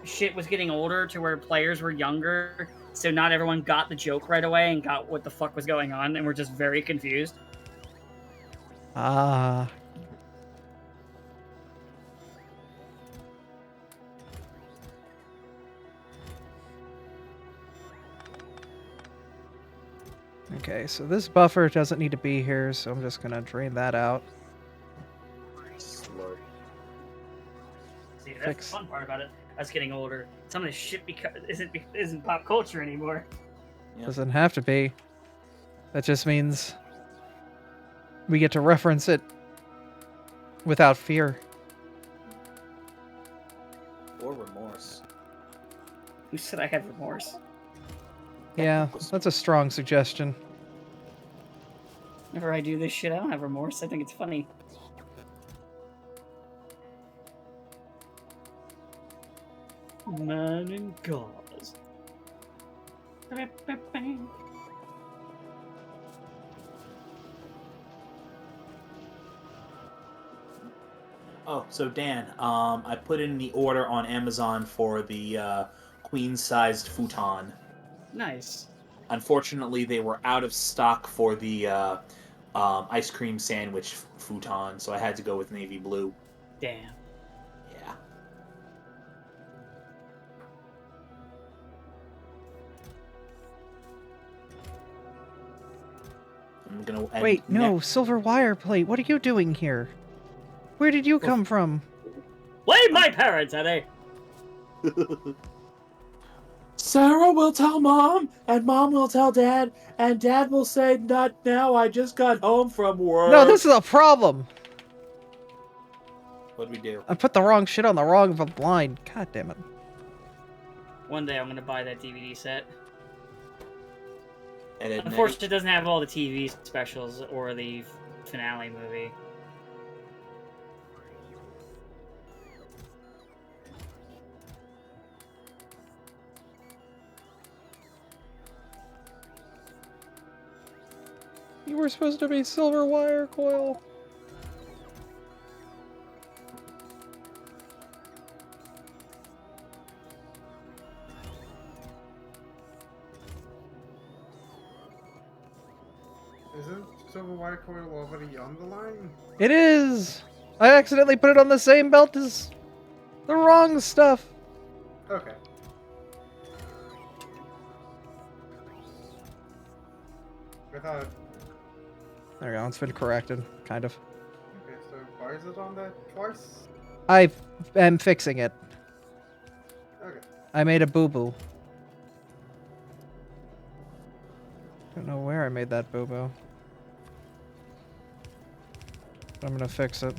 shit was getting older, to where players were younger, so not everyone got the joke right away and got what the fuck was going on, and were just very confused. Ah. Okay, so this buffer doesn't need to be here, so I'm just gonna drain that out. Slurp. See, that's Fix. the fun part about it. Us getting older. Some of this shit isn't pop culture anymore. Yep. Doesn't have to be. That just means we get to reference it without fear. Or remorse. Who said I had remorse? Yeah, that's a strong suggestion. Whenever I do this shit, I don't have remorse. I think it's funny. Man in gauze. Oh, so Dan, I put in the order on Amazon for the queen-sized futon. Nice. Unfortunately, they were out of stock for the ice cream sandwich futon, so I had to go with navy blue. Damn. Yeah. I'm gonna Wait, no, silver wire plate. What are you doing here? Where did you come from? Blame my parents, Eddie! Sarah will tell Mom, and Mom will tell Dad, and Dad will say, "Not now, I just got home from work." No, this is a problem. What'd we do? I put the wrong shit on the wrong line. God damn it. One day I'm gonna buy that DVD set. And Unfortunately, it doesn't have all the TV specials or the finale movie. You were supposed to be silver wire coil. Isn't silver wire coil already on the line? It is! I accidentally put it on the same belt as the wrong stuff. Okay. I thought. There we go, it's been corrected, kind of. Okay, so why is it on there twice? I am fixing it. Okay. I made a boo-boo. Don't know where I made that boo-boo. I'm gonna fix it.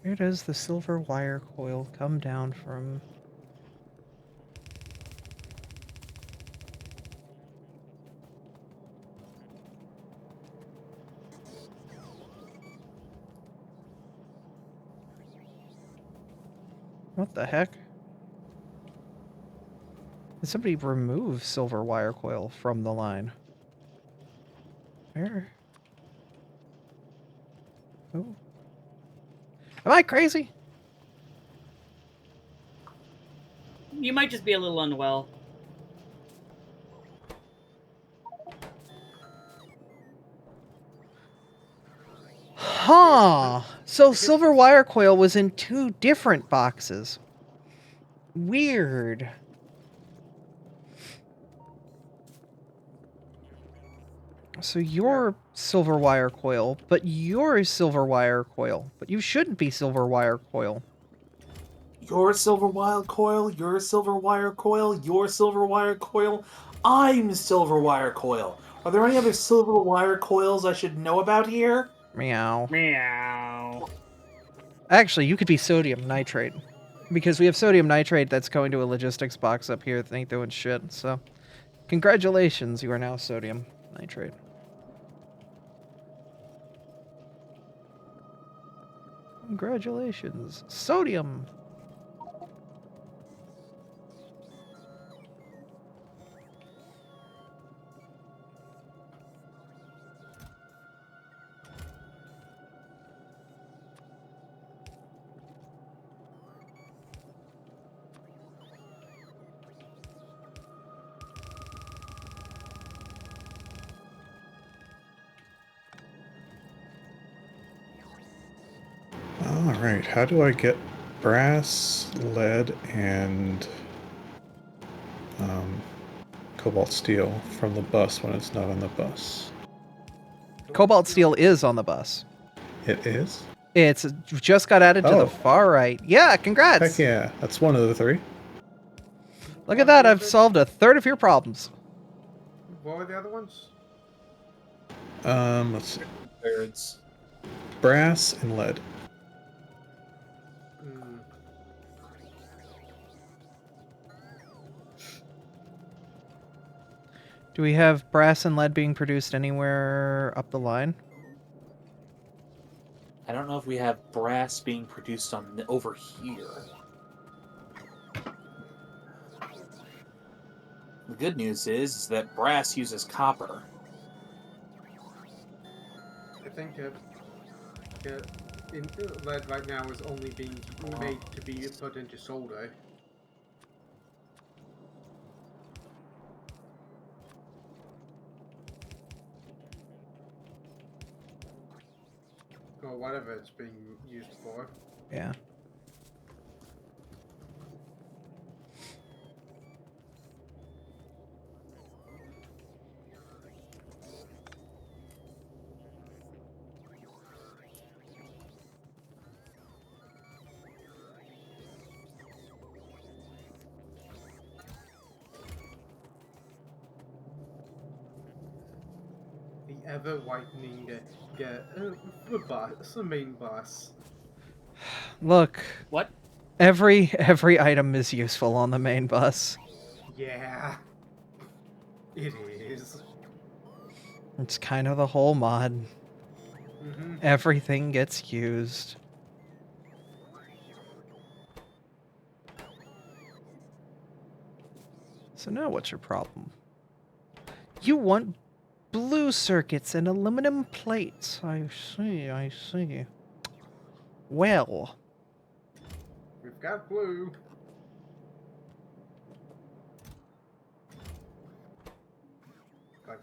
Where does the silver wire coil come down from? What the heck? Did somebody remove silver wire coil from the line? Where? Oh. Am I crazy? You might just be a little unwell. Huh. So silver wire coil was in 2 different boxes. Weird. So you're silver wire coil, but you're silver wire coil. But you shouldn't be silver wire coil. You're silver wire coil, you're silver wire coil, you're silver wire coil, I'm silver wire coil. Are there any other silver wire coils I should know about here? Meow. Meow. Actually, you could be sodium nitrate. Because we have sodium nitrate that's going to a logistics box up here that ain't doing shit, so... Congratulations, you are now sodium nitrate. Congratulations. Sodium! Alright, how do I get brass, lead, and cobalt steel from the bus when it's not on the bus? Cobalt steel is on the bus. It is? It's just got added to the far right. Yeah, congrats! Heck yeah, that's one of the three. Look at that, I've solved a third of your problems. What were the other ones? Let's see. Birds. Brass and lead. Hmm. Do we have brass and lead being produced anywhere up the line? I don't know if we have brass being produced over here. The good news is that brass uses copper. I think lead right now is only being made to be put into solder. Or whatever it's being used for. Yeah. The ever-widening the main bus. Look, What? every item is useful on the main bus. Yeah, it is. It's kind of the whole mod. Mm-hmm. Everything gets used. So now what's your problem? You want blue circuits and aluminum plates. I see. Well, We've got blue. Like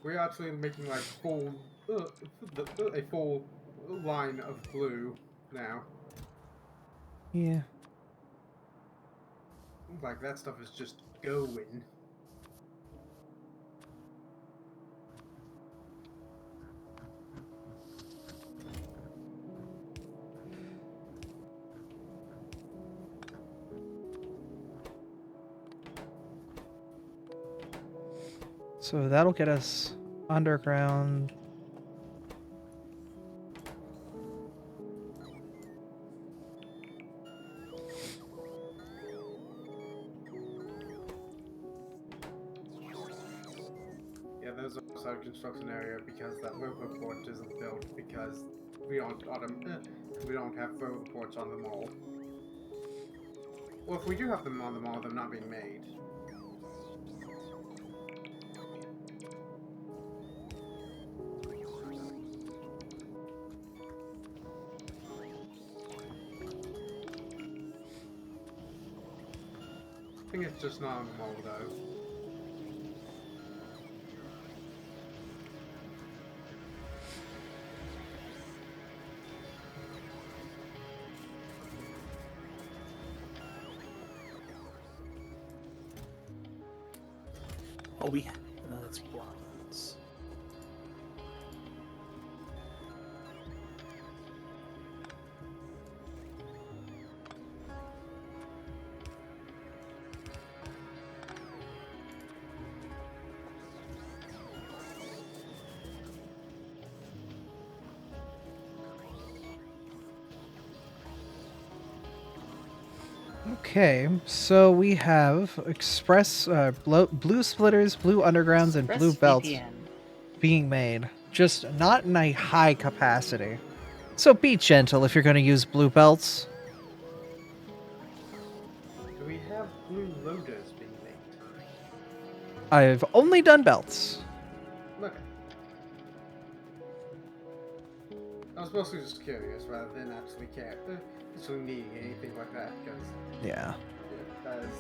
we're actually making like a full line of blue now. yeah. Like that stuff is just going. So that'll get us underground. Yeah, there's also a construction area because that vertiport isn't built because we don't have vertiports on the mall. Well, if we do have them on the mall, they're not being made. I think it's just not on the mall though. Oh, no, that's bronze. Okay, so we have express blue splitters, blue undergrounds, and blue belts ExpressVPN. being made. Just not in a high capacity. So be gentle if you're going to use blue belts. Do we have blue loaders being made? I've only done belts. Okay. I was mostly just curious rather than actually actually needing anything like that, because Yeah. that is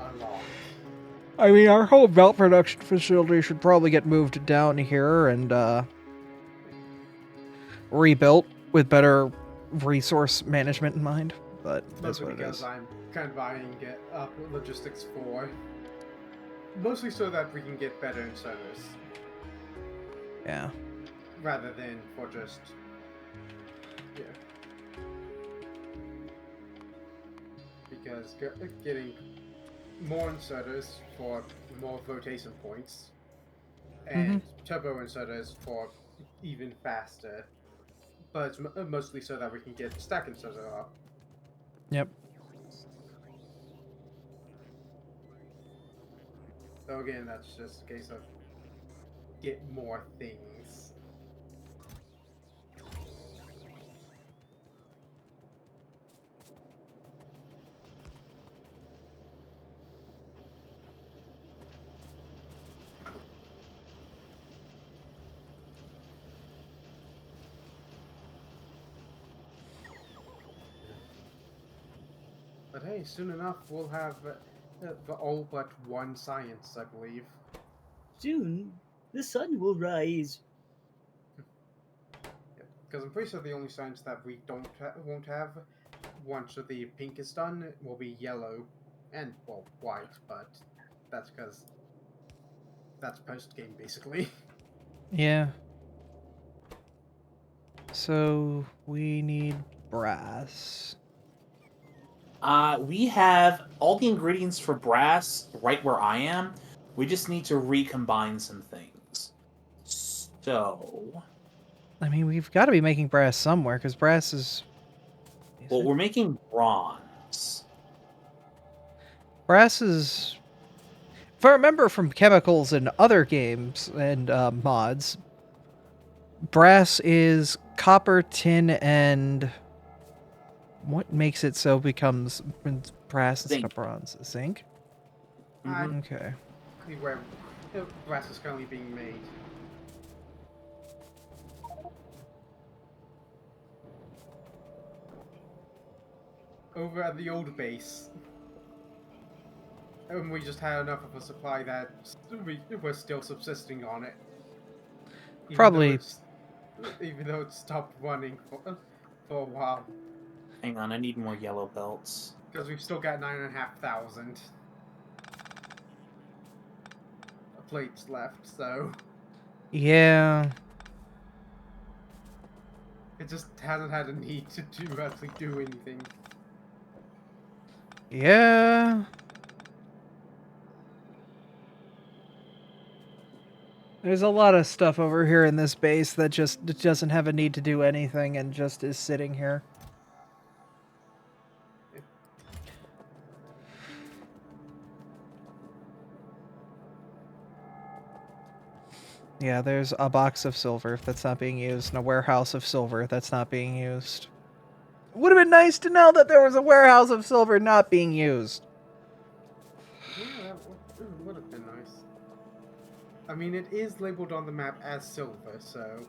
unlocked. I mean, our whole belt production facility should probably get moved down here and rebuilt with better resource management in mind. But that's Mostly what it because is. I'm kind of eyeing it up logistics for. Mostly so that we can get better in service, Yeah. rather than for just. Yeah. Because getting more inserters for more rotation points, and turbo inserters for even faster, but it's mostly so that we can get stack inserter up. Yep. So again, that's just a case of get more things. But hey, soon enough we'll have the all but one science, I believe. Soon, the sun will rise. Because I'm pretty sure the only science that we won't have once the pink is done will be yellow, and well white, but that's because that's post game basically. Yeah. So we need brass. We have all the ingredients for brass right where I am. We just need to recombine some things. So, I mean, we've got to be making brass somewhere because brass is. well, we're making bronze. Brass is. If I remember from chemicals in other games and mods, brass is copper, tin, and what makes it so it becomes brass instead Zinc. of bronze? Zinc? Mhm. Okay. Where brass is currently being made. Over at the old base. And we just had enough of a supply that we're still subsisting on it. Probably. Even though it stopped running for a while. Hang on, I need more yellow belts. Because we've still got 9,500 plates left, so Yeah. it just hasn't had a need to actually do anything. Yeah. There's a lot of stuff over here in this base that just doesn't have a need to do anything and just is sitting here. Yeah, there's a box of silver that's not being used and a warehouse of silver that's not being used. It would have been nice to know that there was a warehouse of silver not being used. Yeah, that would have been nice. I mean, it is labeled on the map as silver, so...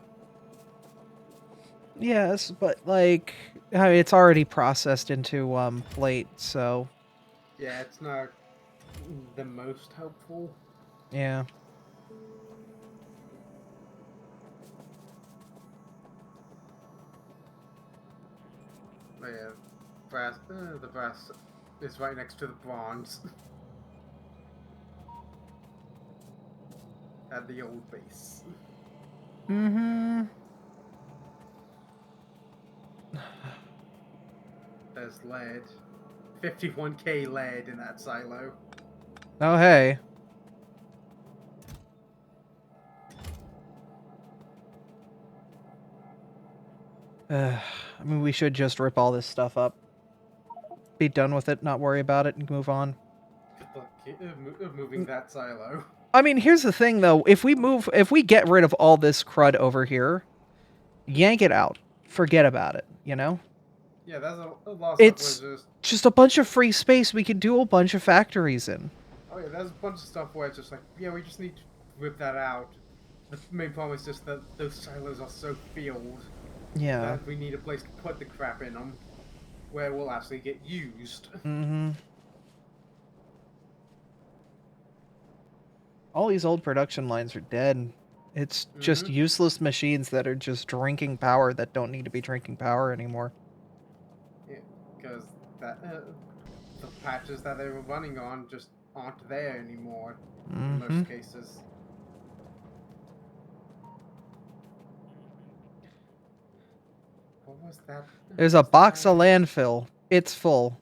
Yes, but like, it's already processed into plate, so Yeah, it's not the most helpful. yeah. But yeah, the brass is right next to the bronze. At the old base. Mm-hmm. There's lead. 51k lead in that silo. Oh hey. I mean, we should just rip all this stuff up. be done with it, not worry about it, and move on. Good luck moving that silo. I mean, here's the thing, though. If we get rid of all this crud over here, yank it out. Forget about it, you know? Yeah, that's a lot of It's stuff where just a bunch of free space we can do a bunch of factories in. oh yeah, there's a bunch of stuff where it's just like, yeah, we just need to rip that out. The main problem is just that those silos are so filled Yeah. that we need a place to put the crap in them where it will actually get used. Mm-hmm. All these old production lines are dead. It's just useless machines that are just drinking power that don't need to be drinking power anymore. Yeah, because that the patches that they were running on just aren't there anymore in most cases. What was that? There's a box of landfill. It's full.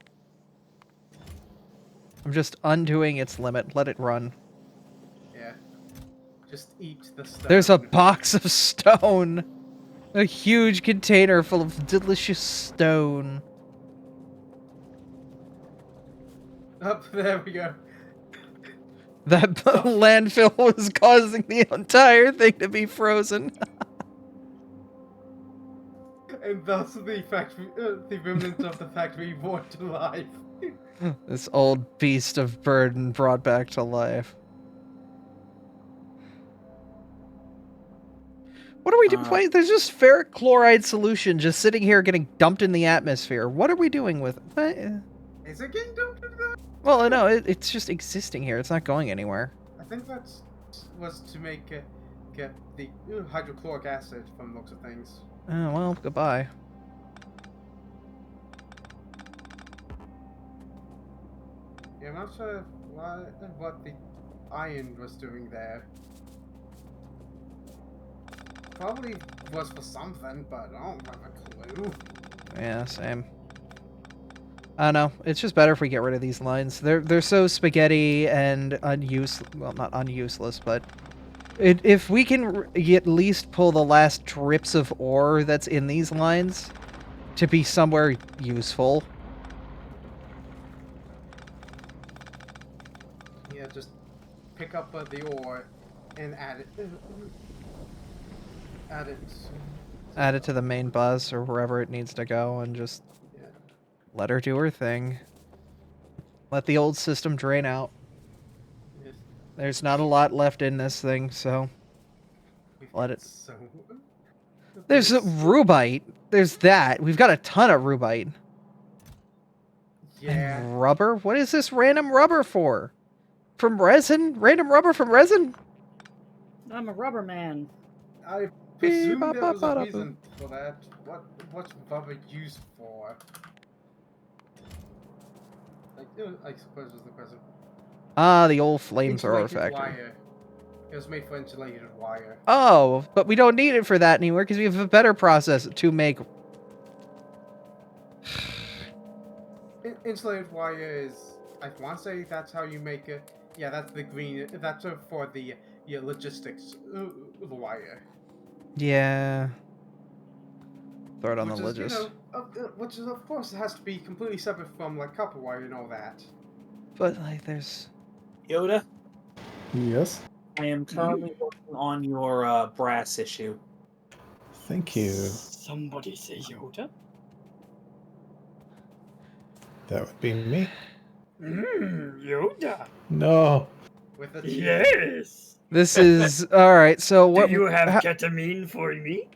I'm just undoing its limit. Let it run. Yeah. Just eat the stone. There's a box of stone. A huge container full of delicious stone. Up there we go. That landfill was causing the entire thing to be frozen. And thus the factory, the remnants of the factory brought to life. This old beast of burden brought back to life. What are we doing? There's just ferric chloride solution just sitting here getting dumped in the atmosphere. What are we doing with it? Is it getting dumped into that? Well, no, it's just existing here. It's not going anywhere. I think that was to make get the hydrochloric acid from the looks of things. Oh, well, goodbye. Yeah, I'm not sure what the iron was doing there. Probably was for something, but I don't have a clue. Yeah, same. I don't know. It's just better if we get rid of these lines. They're so spaghetti and well, not unuseless, but if we can at least pull the last drips of ore that's in these lines to be somewhere useful. Yeah, just pick up the ore and add it. Add it to the main bus or wherever it needs to go and just let her do her thing. Let the old system drain out. Yes. There's not a lot left in this thing, so let it. There's a rubite. There's that. We've got a ton of rubite. Yeah. And rubber? What is this random rubber for? From resin? Random rubber from resin? I'm a rubber man. I presume there was a reason for that. What's rubber used for? I suppose was the question. Ah, the old flamethrower factory. Wire. It was made for insulated wire. Oh, but we don't need it for that anymore because we have a better process to make. Insulated wire is, I want to say that's how you make it. Yeah, that's the green. That's for the logistics. The wire. Yeah. Throw it on the Which logis. is, which is of course has to be completely separate from like copper wire and all that. But like, there's. Yoda, Yes. I am currently working on your brass issue. Thank you. Somebody say Yoda? That would be me. Yoda. No. With a Yes. This is all right. So what? Do you have ketamine for me?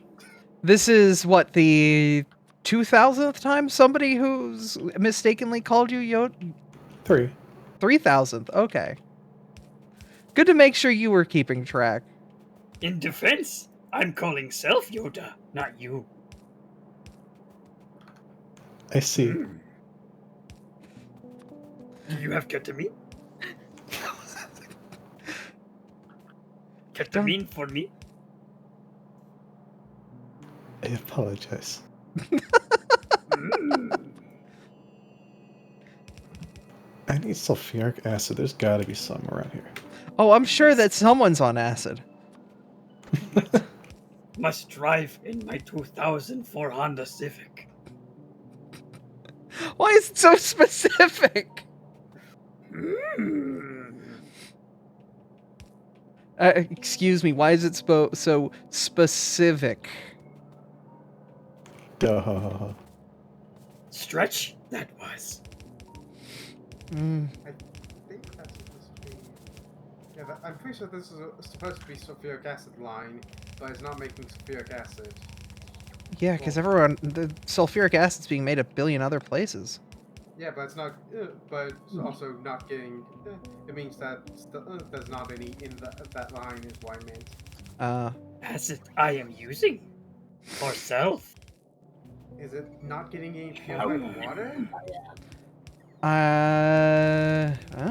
This is what, the 2000th time somebody who's mistakenly called you Yoda? 3000th. Okay. Good to make sure you were keeping track. In defense, I'm calling self Yoda, not you. I see. Do you have ketamine? Ketamine for me? I apologize. I need sulfuric acid. There's got to be some around here. Oh, I'm sure that someone's on acid. Must drive in my 2004 Honda Civic. Why is it so specific? Excuse me, why is it so specific? Duh. Stretch that was. Mm. I think that's supposed to be. Yeah, I'm pretty sure this is supposed to be sulfuric acid line, but it's not making sulfuric acid. Yeah, because the sulfuric acid's being made a billion other places. Yeah, but it's not. But it's also not getting. It means that there's not any in that line. Is what I meant. Acid I am using? For self? Is it not getting any purified water?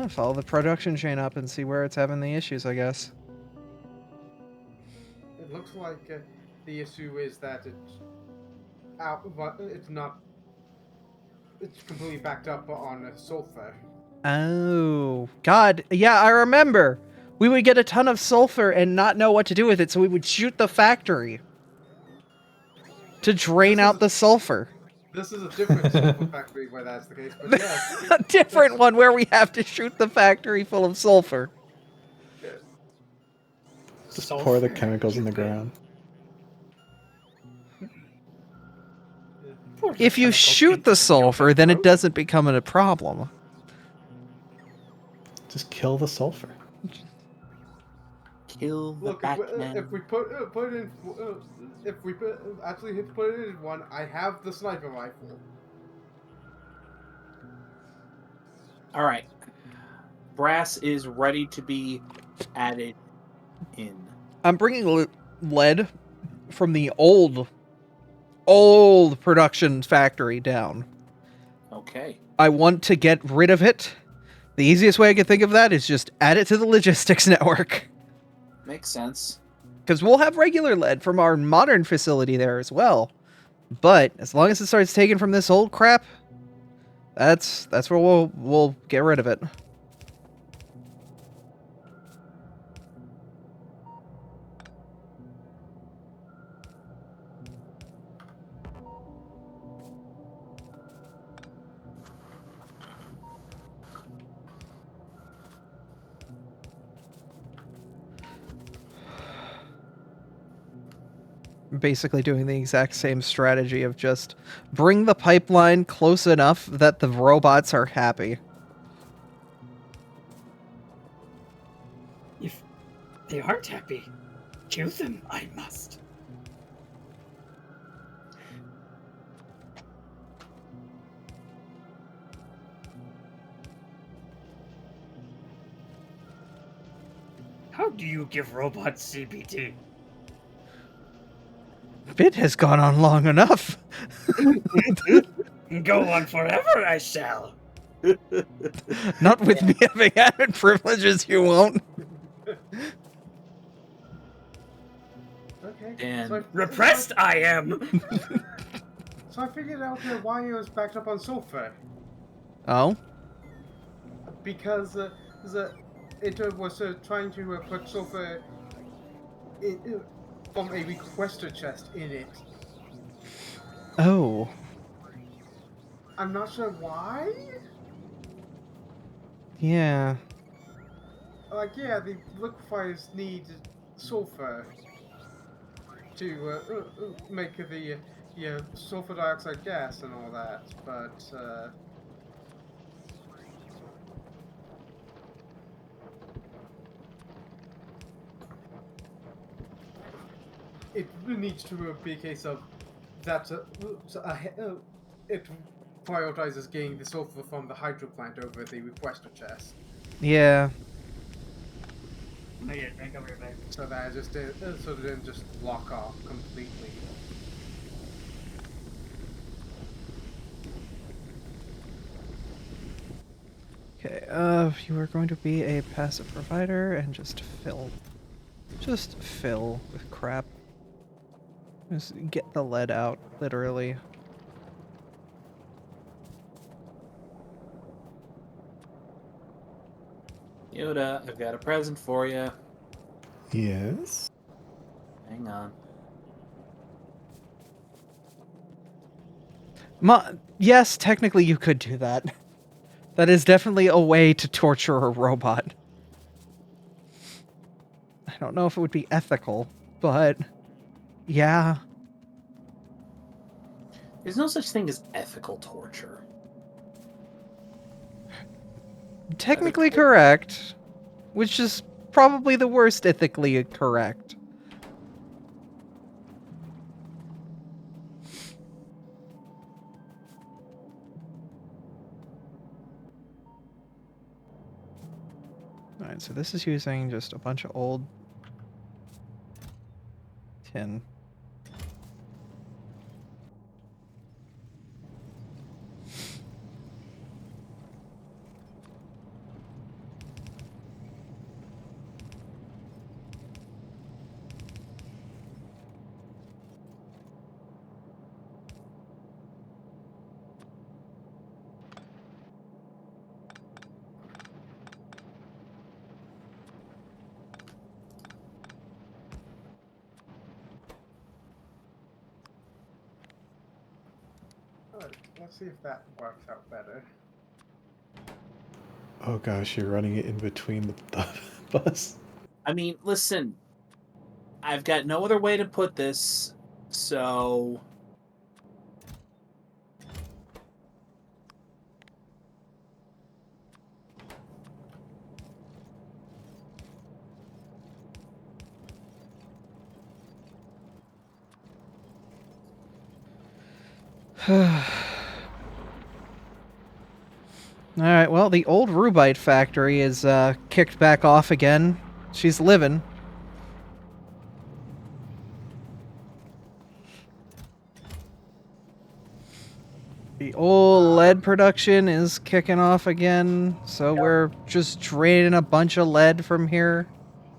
Follow the production chain up and see where it's having the issues, I guess. It looks like the issue is that it's out. It's not. It's completely backed up on sulfur. Oh, God. Yeah, I remember. We would get a ton of sulfur and not know what to do with it, so we would shoot the factory to drain out the sulfur. This is a different sulfur factory where that's the case, but yes. A different one where we have to shoot the factory full of sulfur. Just pour the chemicals in the ground. If you shoot the sulfur, then it doesn't become a problem. Just kill the sulfur. Kill the Look, Batman. if we put it in, if we actually hit put it in one, I have the sniper rifle. All right. Brass is ready to be added in. I'm bringing lead from the old production factory down. Okay. I want to get rid of it. The easiest way I can think of that is just add it to the logistics network. Makes sense. Because we'll have regular lead from our modern facility there as well. But as long as it starts taking from this old crap, that's where we'll get rid of it. Basically doing the exact same strategy of just bring the pipeline close enough that the robots are happy. If they aren't happy, kill them, I must. How do you give robots CBT? It has gone on long enough. Go on forever, I shall. Not with me having added privileges, you won't. Okay. And Repressed I am. So I figured out why it was backed up on sulfur. Oh? Because it was trying to put sulfur from a requester chest in it. Oh. I'm not sure why. Yeah. Like, yeah, the liquefiers need sulfur to make the sulfur dioxide gas and all that, but it needs to be a case of that it prioritizes getting the sulfur from the hydro plant over the requester chest. Yeah. Oh yeah, drink over your bag. So that just so it didn't just lock off completely. Okay, you are going to be a passive provider and just fill with crap. Just get the lead out, literally. Yoda, I've got a present for you. Yes. Hang on. Yes, technically you could do that. That is definitely a way to torture a robot. I don't know if it would be ethical, but yeah. There's no such thing as ethical torture. Technically correct, which is probably the worst ethically correct. Alright, so this is using just a bunch of old tin. Alright, let's see if that works out better. Oh gosh, you're running it in between the bus. I mean, listen, I've got no other way to put this, so Alright, well, the old Rubite factory is kicked back off again. She's living. The old lead production is kicking off again, so we're just draining a bunch of lead from here.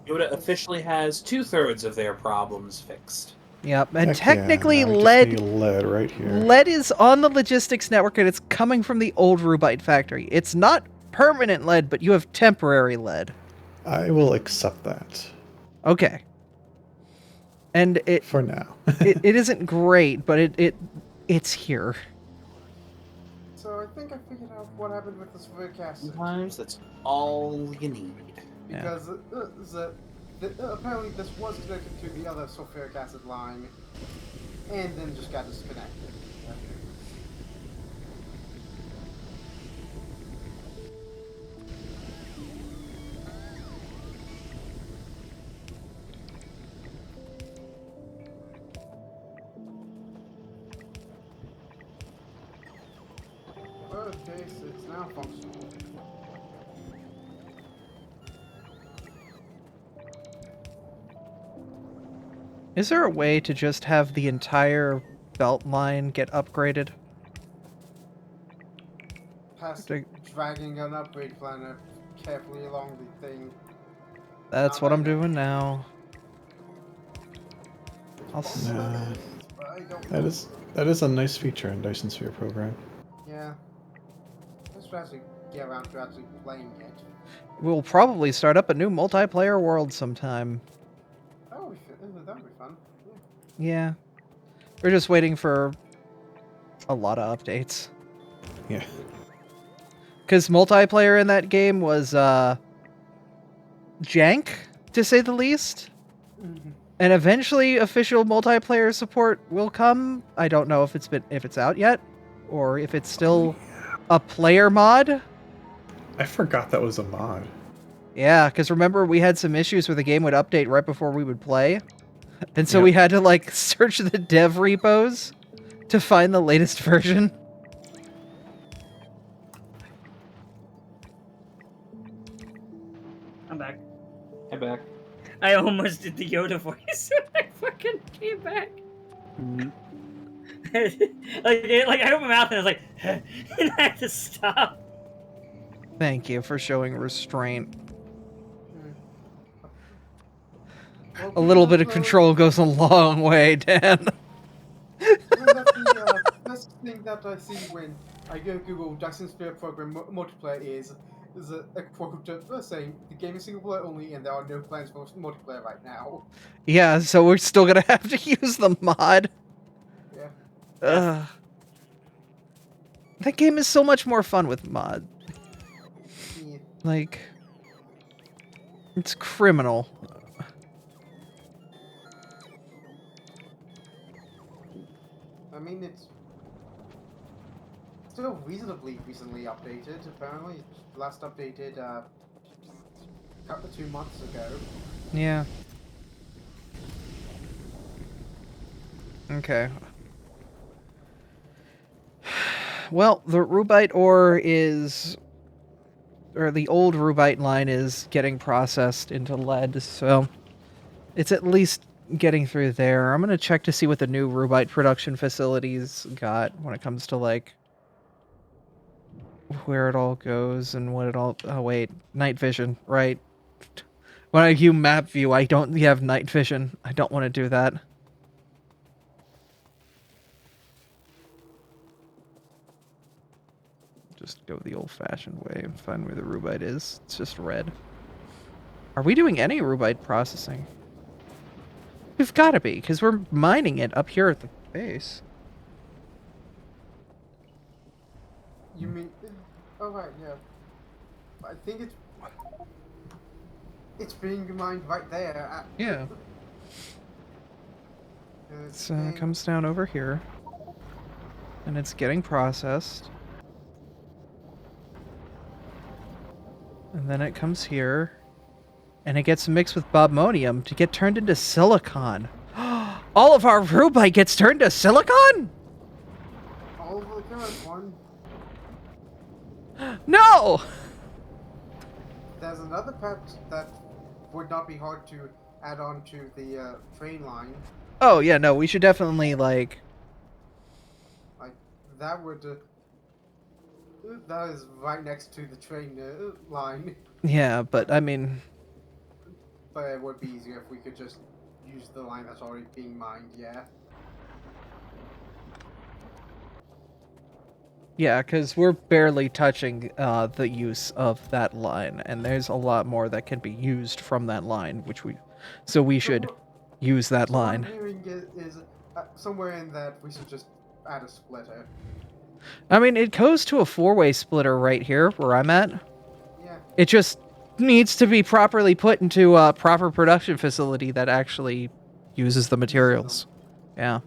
Yoda officially has 2/3 of their problems fixed. Yep, and Heck technically yeah, now I just lead need lead right here. lead is on the logistics network and it's coming from the old Rubite factory. It's not permanent lead, but you have temporary lead. I will accept that. Okay. And it For now. it isn't great, but it's here. So I think I figured out what happened with the sulfuric acid. Sometimes that's all you need. Because apparently this was connected to the other sulfuric acid line, and then just got disconnected. Okay, so it's now functional. Is there a way to just have the entire belt line get upgraded? Past To- dragging an upgrade planner carefully along the thing. That's Not what right I'm now. doing now. Nah, But I don't know. that is a nice feature in Dyson Sphere program. Yeah. Let's actually get around to actually playing it. We'll probably start up a new multiplayer world sometime. That would be fun. Yeah. Yeah. We're just waiting for a lot of updates. Yeah. Because multiplayer in that game was, jank, to say the least. And eventually official multiplayer support will come. I don't know if it's out yet, or if it's still a player mod. I forgot that was a mod. Yeah, because remember we had some issues where the game would update right before we would play. And so Yep. we had to, like, search the dev repos to find the latest version. I'm back. Head back. I almost did the Yoda voice when I fucking came back. like I opened my mouth and I was like, and I had to stop. Thank you for showing restraint. Well, A little bit of control goes a long way, Dan. That's the best thing that I see when I go Google Dyson Sphere program multiplayer is a quote saying the game is single player only and there are no plans for multiplayer right now. Yeah, so we're still gonna have to use the mod. Yeah. Ugh. That game is so much more fun with mod. Yeah. Like, it's criminal. I mean, it's still reasonably recently updated. Apparently, it's last updated 2 months ago. Yeah. Okay. Well, the Rubite ore is... or the old Rubite line is getting processed into lead, so it's at least getting through there. I'm going to check to see what the new Rubite production facilities got when it comes to, like, where it all goes and what it all... Oh, wait. Night vision, right. When I view map view, I don't have night vision. I don't want to do that. Just go the old-fashioned way and find where the Rubite is. It's just red. Are we doing any Rubite processing? We've got to be, because we're mining it up here at the base. You mean? Oh right, yeah. I think it's being mined right there. Yeah. So it comes down over here. And it's getting processed. And then it comes here. And it gets mixed with bobmonium to get turned into silicon. All of our Rubite gets turned to silicon? All of the current one. No! There's another part that would not be hard to add on to the train line. Oh, yeah, no, we should definitely, like... Like, that would... that is right next to the train line. Yeah, but, I mean... But it would be easier if we could just use the line that's already being mined, yeah. Yeah, because we're barely touching the use of that line, and there's a lot more that can be used from that line, so we should use that line. What I'm hearing is somewhere in that we should just add a splitter. I mean, it goes to a 4-way splitter right here, where I'm at. Yeah. It just needs to be properly put into a proper production facility that actually uses the materials. Yeah.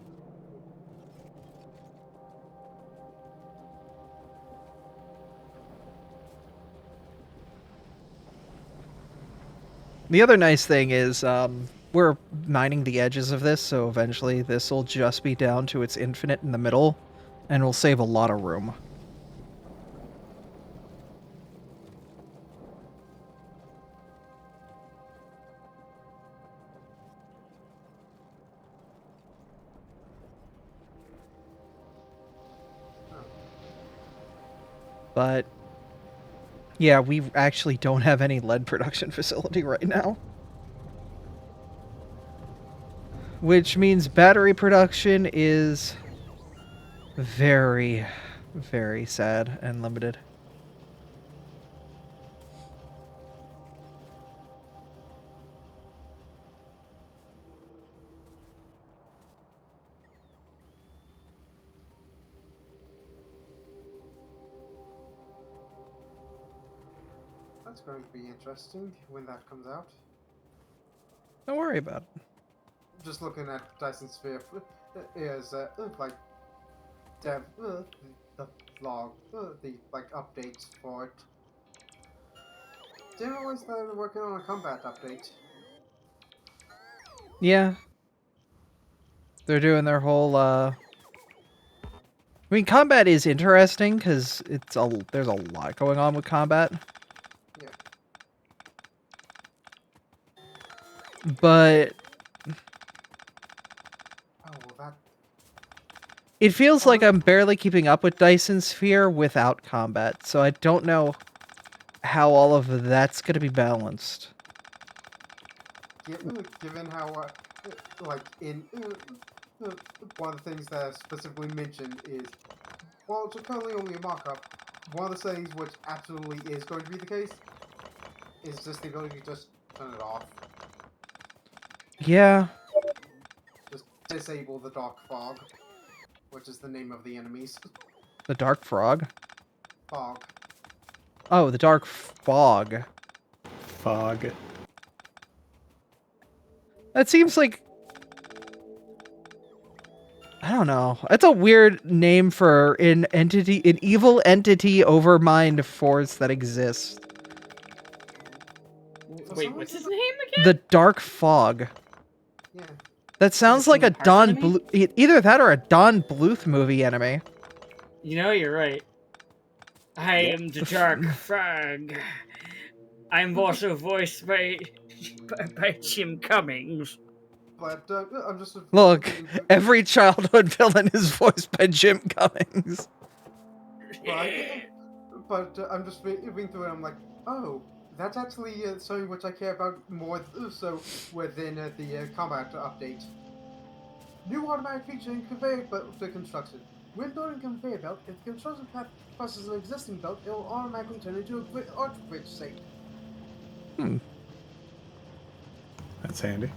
The other nice thing is we're mining the edges of this, so eventually this will just be down to its infinite in the middle, and will save a lot of room. But yeah, we actually don't have any lead production facility right now. Which means battery production is very, very sad and limited. That's going to be interesting when that comes out. Don't worry about it. Just looking at Dyson Sphere is like dev the vlog, the like updates for it. Didn't realize that they're working on a combat update. Yeah. They're doing their whole I mean, combat is interesting because there's a lot going on with combat. Yeah. But it feels like I'm barely keeping up with Dyson Sphere without combat, so I don't know how all of that's going to be balanced. Given how, like, in one of the things that I specifically mentioned is, well, it's currently only a mock-up. One of the settings which absolutely is going to be the case is just the ability to just turn it off. Yeah. Just disable the dark fog, which is the name of the enemies. The dark frog? Fog. Oh, the dark fog. Fog. That seems like... I don't know. That's a weird name for an evil entity overmind force that exists. Wait, what's his name again? The dark fog. Yeah. That sounds like a Kingdom Hearts Don enemy? Bluth... Either that or a Don Bluth movie enemy. You know, you're right. I am the Dark Frog. I'm also voiced by Jim Cummings. But I'm just Look, looking through- every childhood villain is voiced by Jim Cummings. But I'm just reading through it. I'm like, oh, that's actually something which I care about more. So within the combat update, new automatic feature in conveyor belt construction. When building a conveyor belt, if the construction path crosses an existing belt, it will automatically turn into a arch bridge shape. That's handy.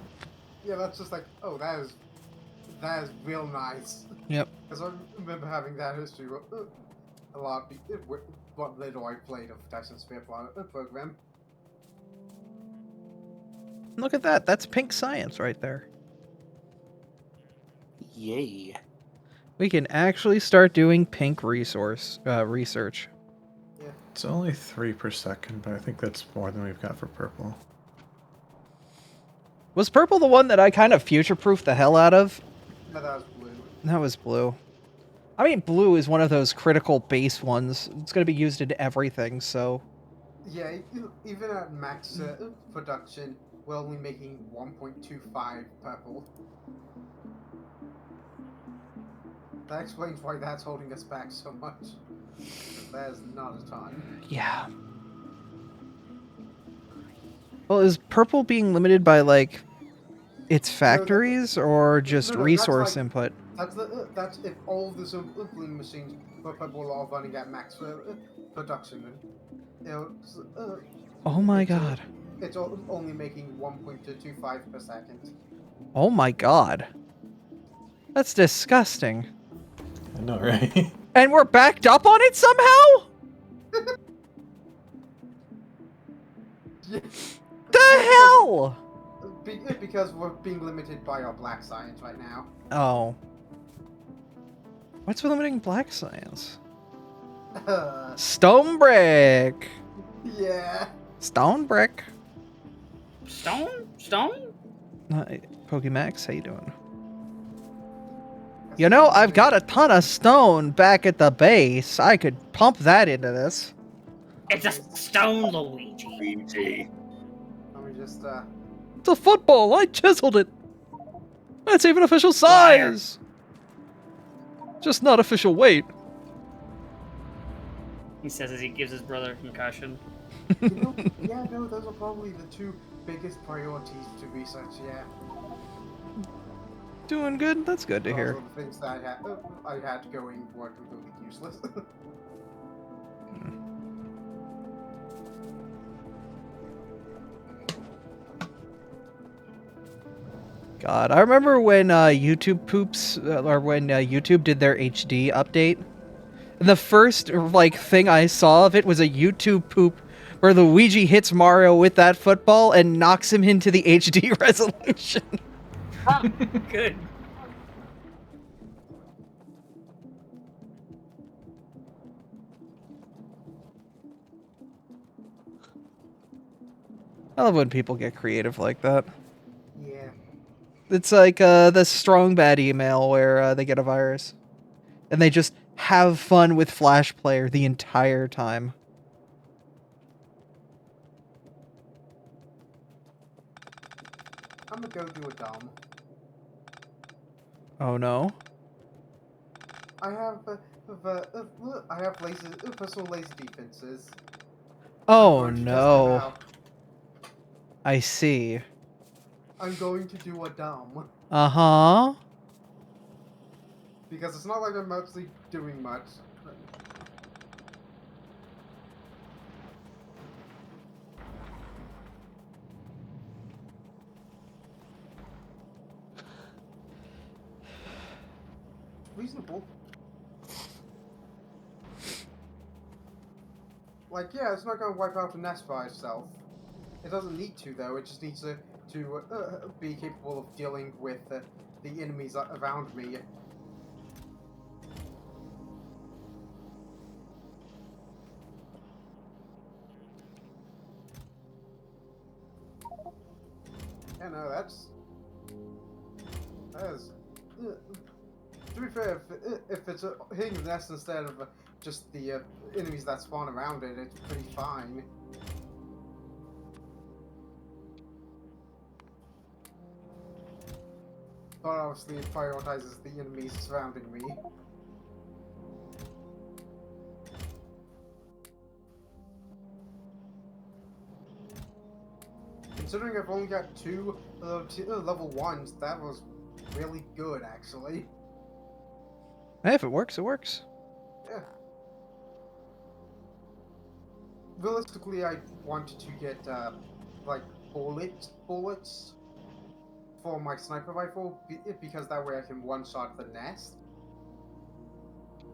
Yeah, that's just like, oh, that is real nice. Yep. Because I remember having that history a lot with what little I played of Dyson Sphere program. Look at that. That's pink science right there. Yay. We can actually start doing pink research. It's only 3 per second, but I think that's more than we've got for purple. Was purple the one that I kind of future-proofed the hell out of? No, that was blue. That was blue. I mean, blue is one of those critical base ones. It's going to be used in everything, so... Yeah, even at max production, we're only making 1.25 purple. That explains why that's holding us back so much. That is not a ton. Yeah. Well, is purple being limited by, like, its factories, or just No, resource that's like- input? That's if all the sampling machines for purple are running at max production. Oh my god. It's only making 1.25 per second. Oh my god. That's disgusting. I know, right? And we're backed up on it somehow? Yeah. The hell? Because we're being limited by our black science right now. Oh. What's limiting black science? Stone brick. Yeah. Stone brick. Stone? Pokemax, how you doing? You know, I've got a ton of stone back at the base. I could pump that into this. It's a stone, Luigi. Luigi. Let me just It's a football. I chiseled it. That's even official size. Just not official weight. He says as he gives his brother a concussion. yeah, no, those are probably the two biggest priorities to research, yeah. Doing good? That's good to Those hear. are the things that I had going were completely useless. God, I remember when YouTube poops, or when YouTube did their HD update. And the first, like, thing I saw of it was a YouTube poop where Luigi hits Mario with that football and knocks him into the HD resolution. Good. I love when people get creative like that. Yeah. It's like the strong bad email where they get a virus. And they just have fun with Flash Player the entire time. I'm gonna go do a dom. Oh no. I have personal laser defenses. Oh I'm going to test them no. out. I see. I'm going to do a dom. Uh-huh. Because it's not like I'm actually doing much. Reasonable. Like, yeah, it's not gonna wipe out the nest by itself. It doesn't need to, though. It just needs to be capable of dealing with the enemies around me. Yeah, no, that's... To be fair, if it's hitting the nest instead of just the enemies that spawn around it, it's pretty fine. But obviously it prioritizes the enemies surrounding me. Considering I've only got two level 1s, that was really good, actually. Hey, if it works, it works. Yeah. Realistically, I wanted to get, like, bullets for my sniper rifle, because that way I can one-shot the nest.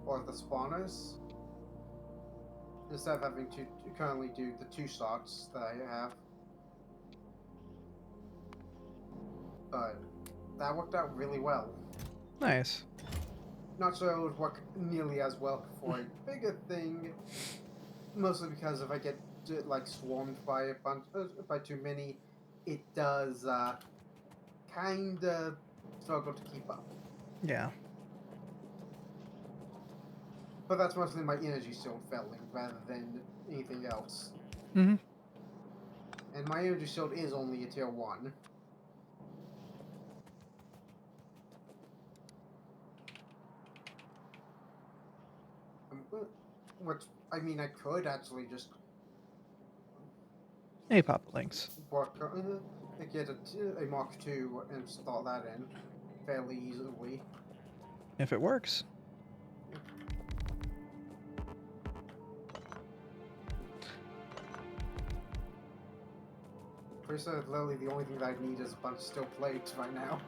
Or the spawners. Instead of having to currently do the 2 shots that I have. But that worked out really well. Nice. Not sure it would work nearly as well for a bigger thing. Mostly because if I get like swarmed by a bunch, by too many, it does kind of struggle to keep up. Yeah. But that's mostly my energy shield failing rather than anything else. Mm-hmm. And my energy shield is only a tier 1. Which, I mean, I could actually just Hey, Papa Links. work, get a Mark II and install that in fairly easily. If it works. Pretty sure literally the only thing that I need is a bunch of steel plates right now.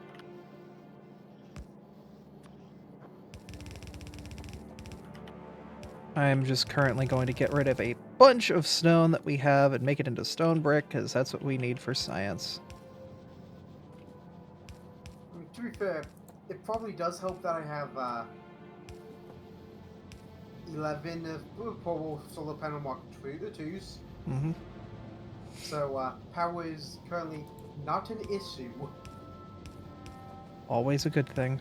I'm just currently going to get rid of a bunch of stone that we have and make it into stone brick, because that's what we need for science. I mean, to be fair, it probably does help that I have 11 portable solar panel Mark IIs. Mm-hmm. So power is currently not an issue. Always a good thing.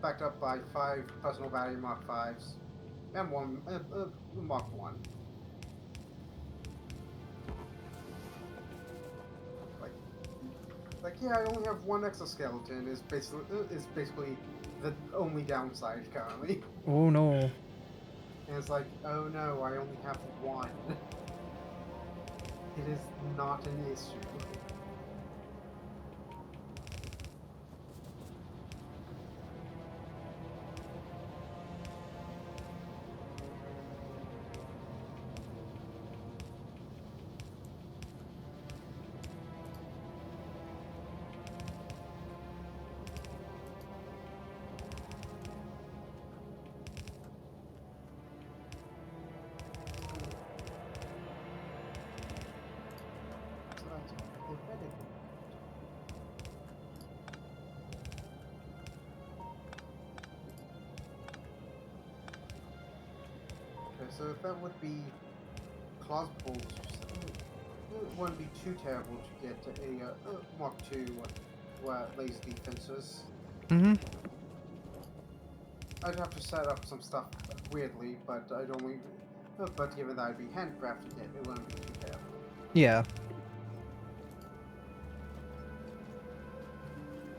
Backed up by 5 personal value Mark 5s and 1 Mark 1. Like, yeah, I only have 1 exoskeleton. Is basically the only downside currently. Oh no. And it's like, oh no, I only have 1. It is not an issue. Okay, so that would be plausible. It wouldn't be too terrible to get a Mark II laser defenses. Mm-hmm. I'd have to set up some stuff weirdly, but I'd only. But given that I'd be handcrafting it wouldn't be too terrible. Yeah.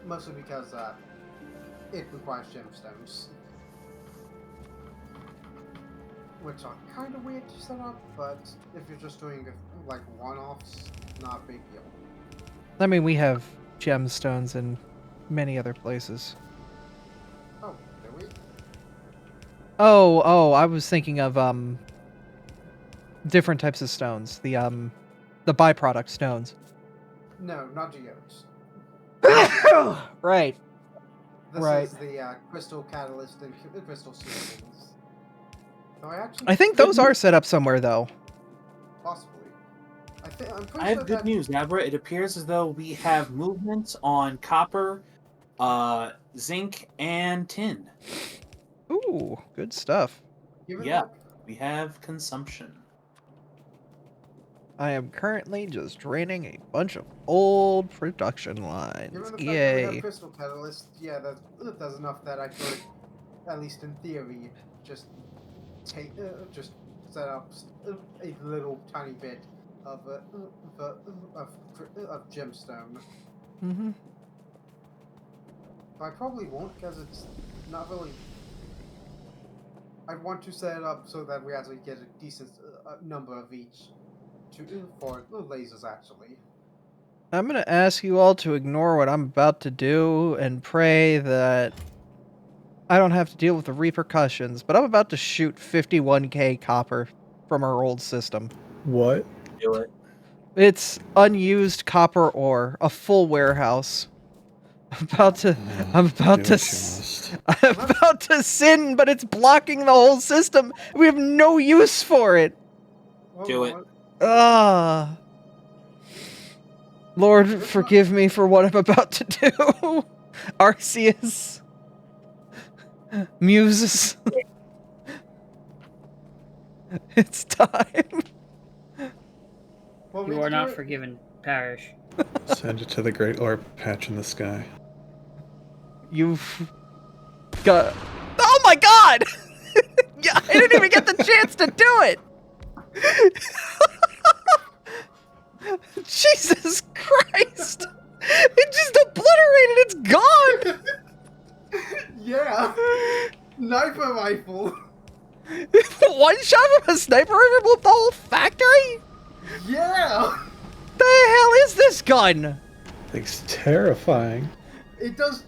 Mostly because it requires gemstones. Which are kind of weird to set up, but if you're just doing like one-offs, not a big deal. I mean, we have gemstones in many other places. Oh, do we? Oh, I was thinking of different types of stones. The byproduct stones. No, not geodes. Right. This Right. is the crystal catalyst and crystal sealings. No, I think those are set up somewhere, though. possibly. I'm pretty I have sure good that news, Abra. It appears as though we have movement on copper, zinc, and tin. Ooh, good stuff. given Yeah, that we have consumption. I am currently just draining a bunch of old production lines. given the fact that we Yay. have crystal catalyst, yeah, that's enough that I could, at least in theory, just just set up a little tiny bit of of gemstone. Mm-hmm. I probably won't because it's not really. I want to set it up so that we actually get a decent number of each for lasers actually. I'm gonna ask you all to ignore what I'm about to do and pray that I don't have to deal with the repercussions, but I'm about to shoot 51k copper from our old system. What? Do it. It's unused copper ore, a full warehouse. I'm about to Do what you must. I'm about to sin, but it's blocking the whole system. We have no use for it. Do it. Ah. Lord, forgive me for what I'm about to do. Arceus. Muses. It's time. Well, You are not forgiven, Parish. Send it to the great orb patch in the sky. You've got... Oh my god! Yeah, I didn't even get the chance to do it! Jesus Christ! It just obliterated, it's gone! Yeah, sniper rifle. One shot from a sniper rifle blew up the whole factory? Yeah, The hell is this gun? Thing's terrifying. it does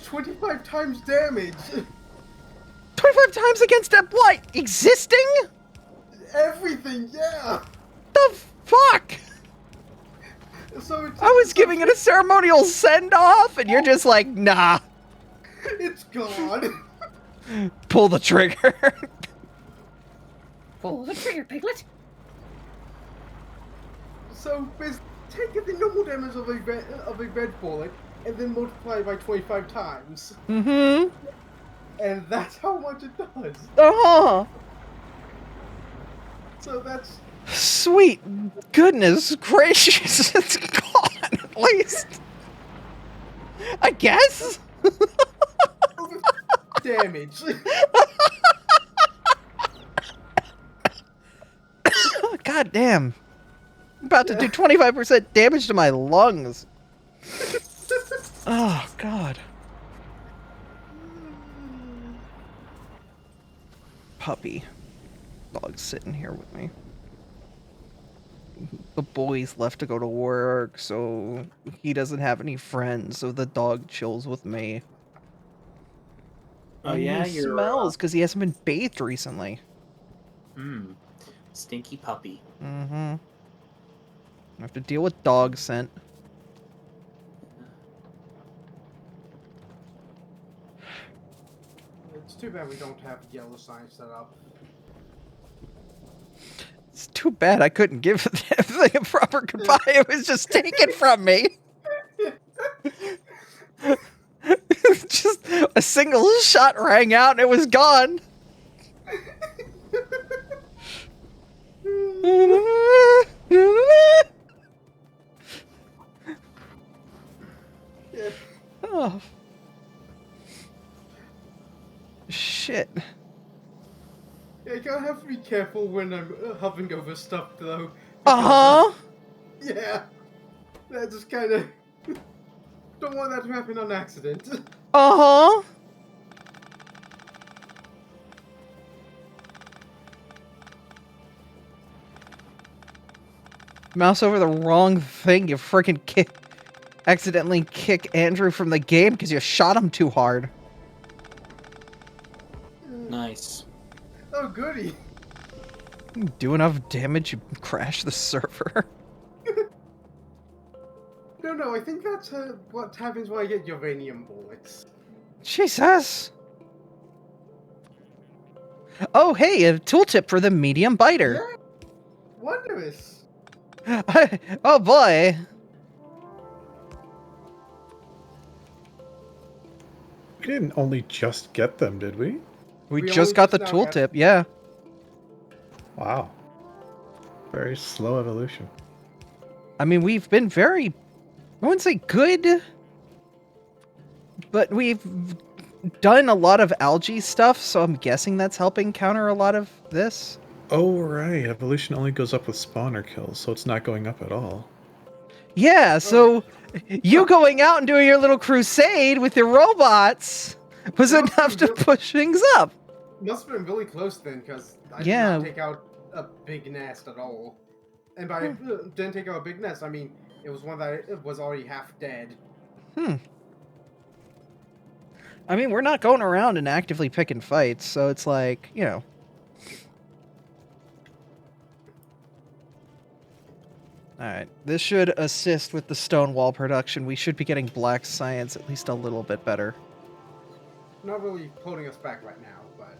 25 times damage. 25 times against a what? Existing? Everything, yeah. The fuck? So I was giving it a ceremonial send-off, and you're just like, nah. It's gone. Pull the trigger. Pull the trigger, Piglet. So basically, take the normal damage of a red bullet and then multiply it by 25 times, Mm-hmm. and that's how much it does. Uh-huh. So that's Sweet goodness gracious, it's gone at least. I guess? damage. God damn. I'm about to do 25% damage to my lungs. Oh, God. Puppy. Dog's sitting here with me. The boy's left to go to work, so he doesn't have any friends, so the dog chills with me. Oh And yeah, he you're smells because he hasn't been bathed recently. Stinky puppy. Mm-hmm. I have to deal with dog scent. It's too bad we don't have yellow signs set up. It's too bad I couldn't give the damn thing a proper goodbye. It was just taken from me. Just a single shot rang out and it was gone. Oh. Shit. Yeah, I gotta have to be careful when I'm hovering over stuff, though. Uh-huh. Yeah. That just kind of... Don't want that to happen on accident. Uh-huh. Mouse over the wrong thing, you freaking accidentally kick Andrew from the game because you shot him too hard. Nice. Oh, goody. You do enough damage, you crash the server. No, I think that's what happens when I get uranium bullets. Jesus. Oh, hey, a tooltip for the medium biter. Yeah. Wondrous. Oh boy. We didn't only just get them, did we? We We just only got the just now got- tooltip, yeah. Wow. Very slow evolution. I mean, we've been very, I wouldn't say good, but we've done a lot of algae stuff, so I'm guessing that's helping counter a lot of this. Oh, right. Evolution only goes up with spawner kills, so it's not going up at all. Yeah, so you going out and doing your little crusade with your robots was It must enough be to real- push things up. Must have been really close then, because I Yeah. did not take out a big nest at all. And by didn't take out a big nest, I mean it was one that was already half dead. I mean, we're not going around and actively picking fights, so it's like, you know. Alright, this should assist with the stone wall production. We should be getting black science at least a little bit better. Not really holding us back right now, but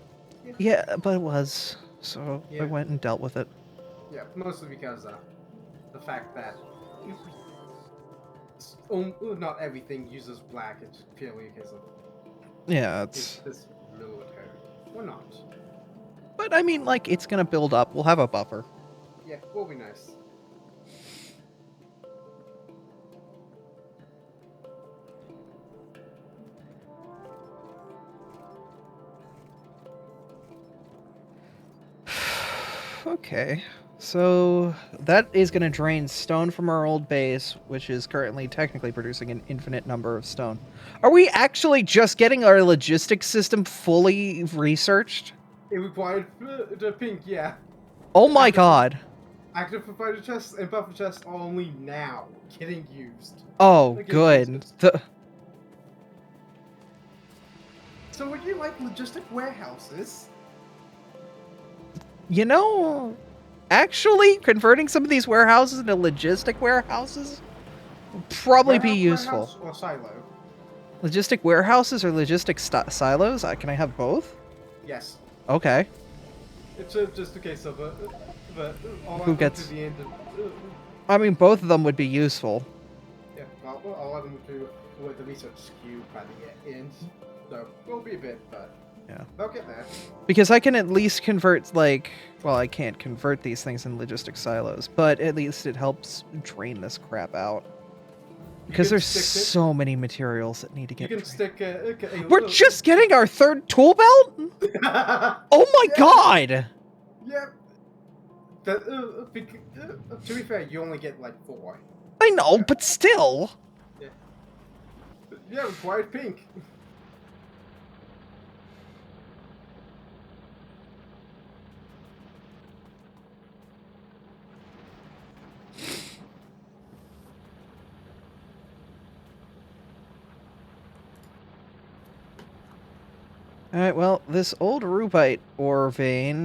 Yeah, but it was. So I Yeah. went and dealt with it. yeah, mostly because the fact that not everything uses black. It's purely a case of Yeah, it's this military or not. But I mean, like, it's gonna build up. We'll have a buffer. Yeah, will be nice. Okay. So that is going to drain stone from our old base, which is currently technically producing an infinite number of stone. Are we actually just getting our logistics system fully researched? It required the pink, yeah. Oh my god. Active provider chests and buffer chests are only now getting used. Oh, They're getting good. used. The, So would you like logistic warehouses? you know, actually converting some of these warehouses into logistic warehouses would probably be Warehouse, useful. warehouse, or silo? Logistic warehouses or logistic silos? Can I have both? Yes. Okay. It's just a case of all Who up gets- to the end of, I mean, both of them would be useful. yeah, I'll let them do with the research queue by the end. So will be a bit, but Yeah. they'll get there. Because I can at least convert, like, well, I can't convert these things in logistic silos, but at least it helps drain this crap out. Because can there's stick it- so many materials that need to You get can drained. stick a We're just getting our third tool belt? Oh my Yeah. god! Yep. To be fair, you only get like 4. I know, but still. Yeah, required pink. Alright, well, this old rubite ore vein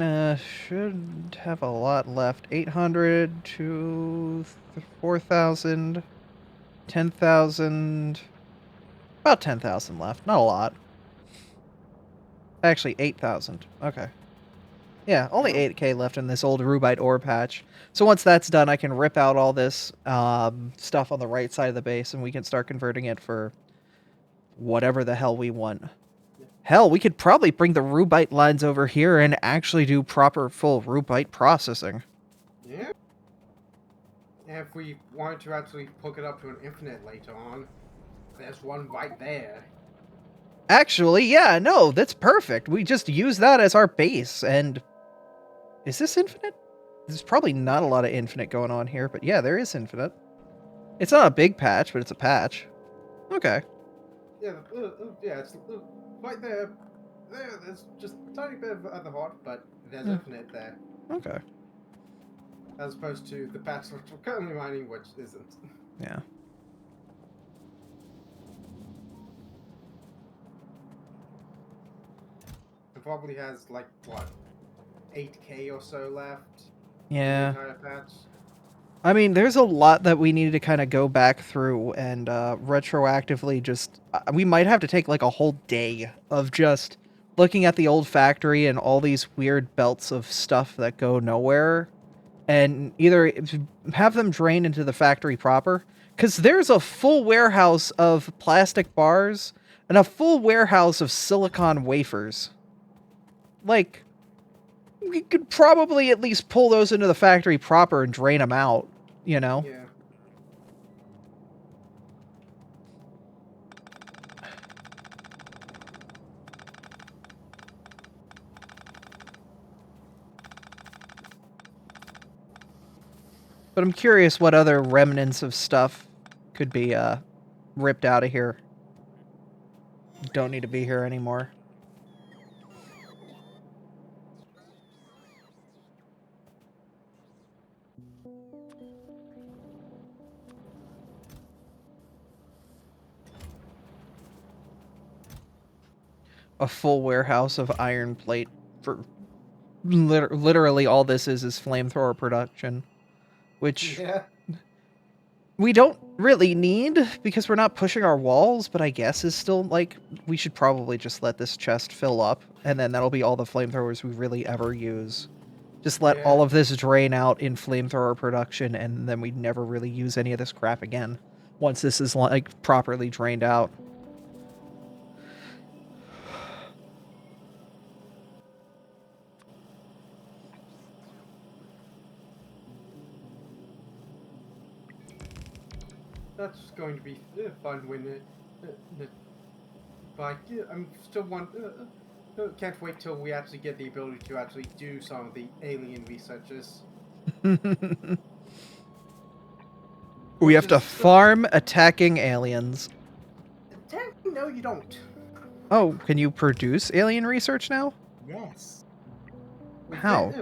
should have a lot left. 800 to 4,000, 10,000, about 10,000 left. Not a lot. Actually, 8,000. Okay. Yeah, only 8k left in this old rubite ore patch. So once that's done, I can rip out all this stuff on the right side of the base, and we can start converting it for whatever the hell we want. Hell, we could probably bring the rubite lines over here and actually do proper full rubite processing. Yeah. And if we wanted to actually hook it up to an infinite later on, there's one right there. Actually, yeah, no, that's perfect. We just use that as our base, and... Is this infinite? There's probably not a lot of infinite going on here, but yeah, there is infinite. It's not a big patch, but it's a patch. Okay. Yeah, yeah, it's right there. There's just a tiny bit at the heart, but there's infinite there. Okay. As opposed to the patch which we're currently mining, which isn't. Yeah. It probably has, like, what, 8k or so left? Yeah. The entire patch? I mean, there's a lot that we need to kind of go back through and retroactively just... we might have to take like a whole day of just looking at the old factory and all these weird belts of stuff that go nowhere, and either have them drain into the factory proper, because there's a full warehouse of plastic bars and a full warehouse of silicon wafers. Like, we could probably at least pull those into the factory proper and drain them out, you know? Yeah. But I'm curious what other remnants of stuff could be ripped out of here. Don't need to be here anymore. A full warehouse of iron plate for literally all this is flamethrower production, which Yeah. we don't really need because we're not pushing our walls, but I guess is still like we should probably just let this chest fill up and then that'll be all the flamethrowers we really ever use. Just let Yeah. all of this drain out in flamethrower production and then we never really use any of this crap again once this is like properly drained out. That's going to be fun when but I'm still can't wait till we actually get the ability to actually do some of the alien researches. We have to farm attacking aliens. Technically, no, you don't. Oh, can you produce alien research now? Yes. How?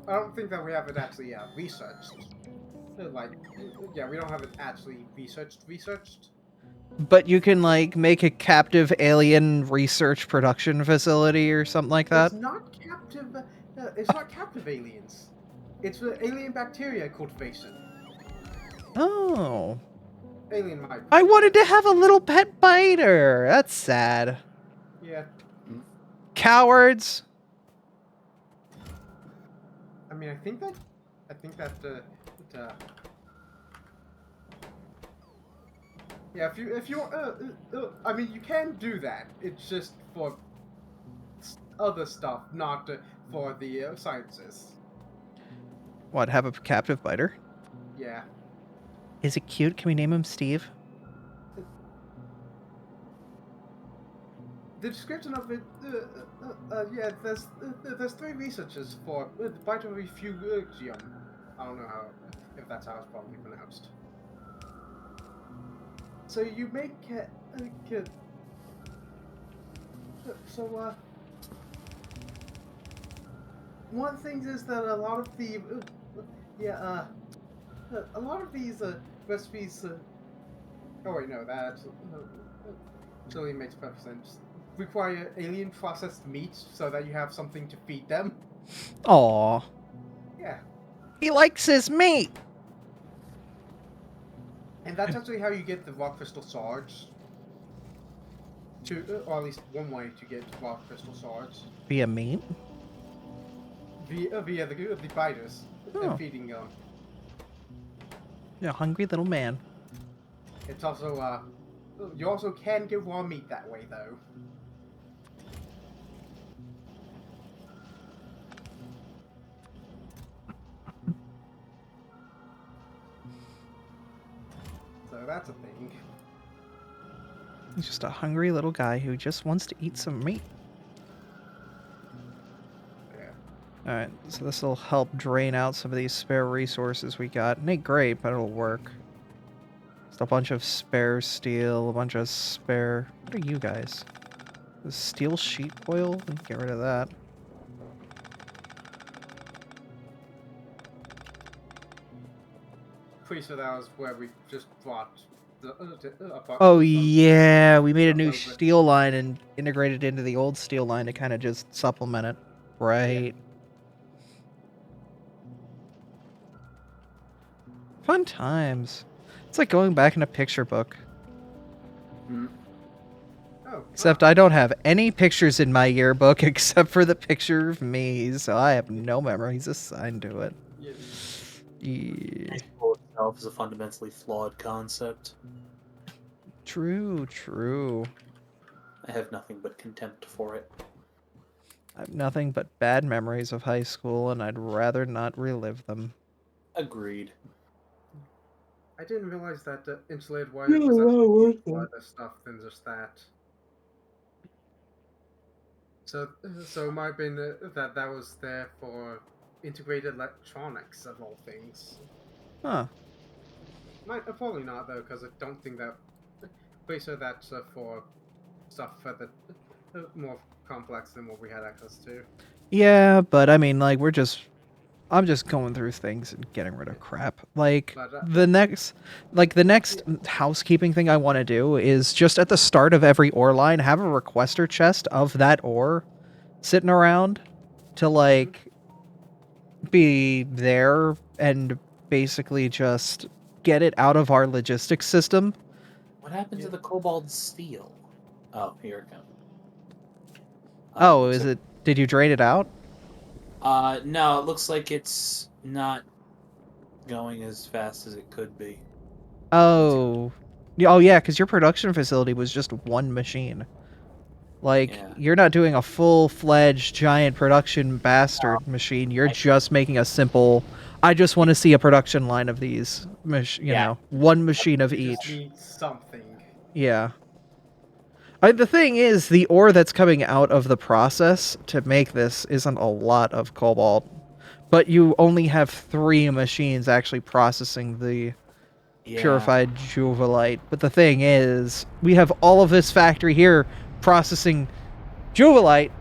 I don't think that we have it actually researched. Yeah, we don't have it actually researched. But you can, like, make a captive alien research production facility or something like that? It's not captive. It's not captive aliens. It's alien bacteria cultivation. Oh. Alien microbes. I wanted to have a little pet biter. That's sad. Yeah. Cowards. I mean, I think that yeah, if you I mean, you can do that. It's just for other stuff, not for the sciences. What, have a captive biter? Yeah. Is it cute? Can we name him Steve? The description of it, yeah, there's 3 researchers for the Bitorefugium. I don't know if that's how it's probably pronounced. So you make one of the things is that a lot of the a lot of these recipes. Oh wait, no, that actually makes perfect sense. Require alien processed meat so that you have something to feed them. Aw. Yeah. He likes his meat. And that's actually how you get the rock crystal shards. Or at least one way to get rock crystal shards. Via meat? Via the biters and feeding them. You're a hungry little man. It's also you also can get raw meat that way though. So that's a thing. He's just a hungry little guy who just wants to eat some meat. Yeah. Alright, so this will help drain out some of these spare resources we got. It ain't great, but it'll work. Just a bunch of spare steel, a bunch of spare... What are you guys? This steel sheet oil? We can get rid of that. Pretty sure that was where we just brought the Oh yeah, we made a new steel line and integrated into the old steel line to kind of just supplement it. Right. Yeah. Fun times. It's like going back in a picture book. Oh Oh, Except I don't have any pictures in my yearbook except for the picture of me, so I have no memories assigned to it. Yeah. Yeah. High school itself is a fundamentally flawed concept. True, true. I have nothing but contempt for it. I have nothing but bad memories of high school, and I'd rather not relive them. Agreed. I didn't realize that insulated wire was actually used for other stuff than just that. So it might have been that was there for integrated electronics of all things. Huh. Probably not though, because I don't think that. Pretty sure that's for stuff further more complex than what we had access to. Yeah, but I mean, like, I'm just going through things and getting rid of crap. Like, But the next housekeeping thing I want to do is just at the start of every ore line, have a requester chest of that ore sitting around to, like, be there and basically just get it out of our logistics system. What happened to the cobalt steel? Oh, here it comes. Oh, did you drain it out? No, it looks like it's not going as fast as it could be. Oh. Oh, yeah, because your production facility was just one machine. Like, Yeah. you're not doing a full-fledged giant production bastard machine. You're just making a simple, I just want to see a production line of these. One machine of you just each. need something. Yeah. The thing is, the ore that's coming out of the process to make this isn't a lot of cobalt. But you only have 3 machines actually processing the purified juvelite. But the thing is, we have all of this factory here processing juvelite,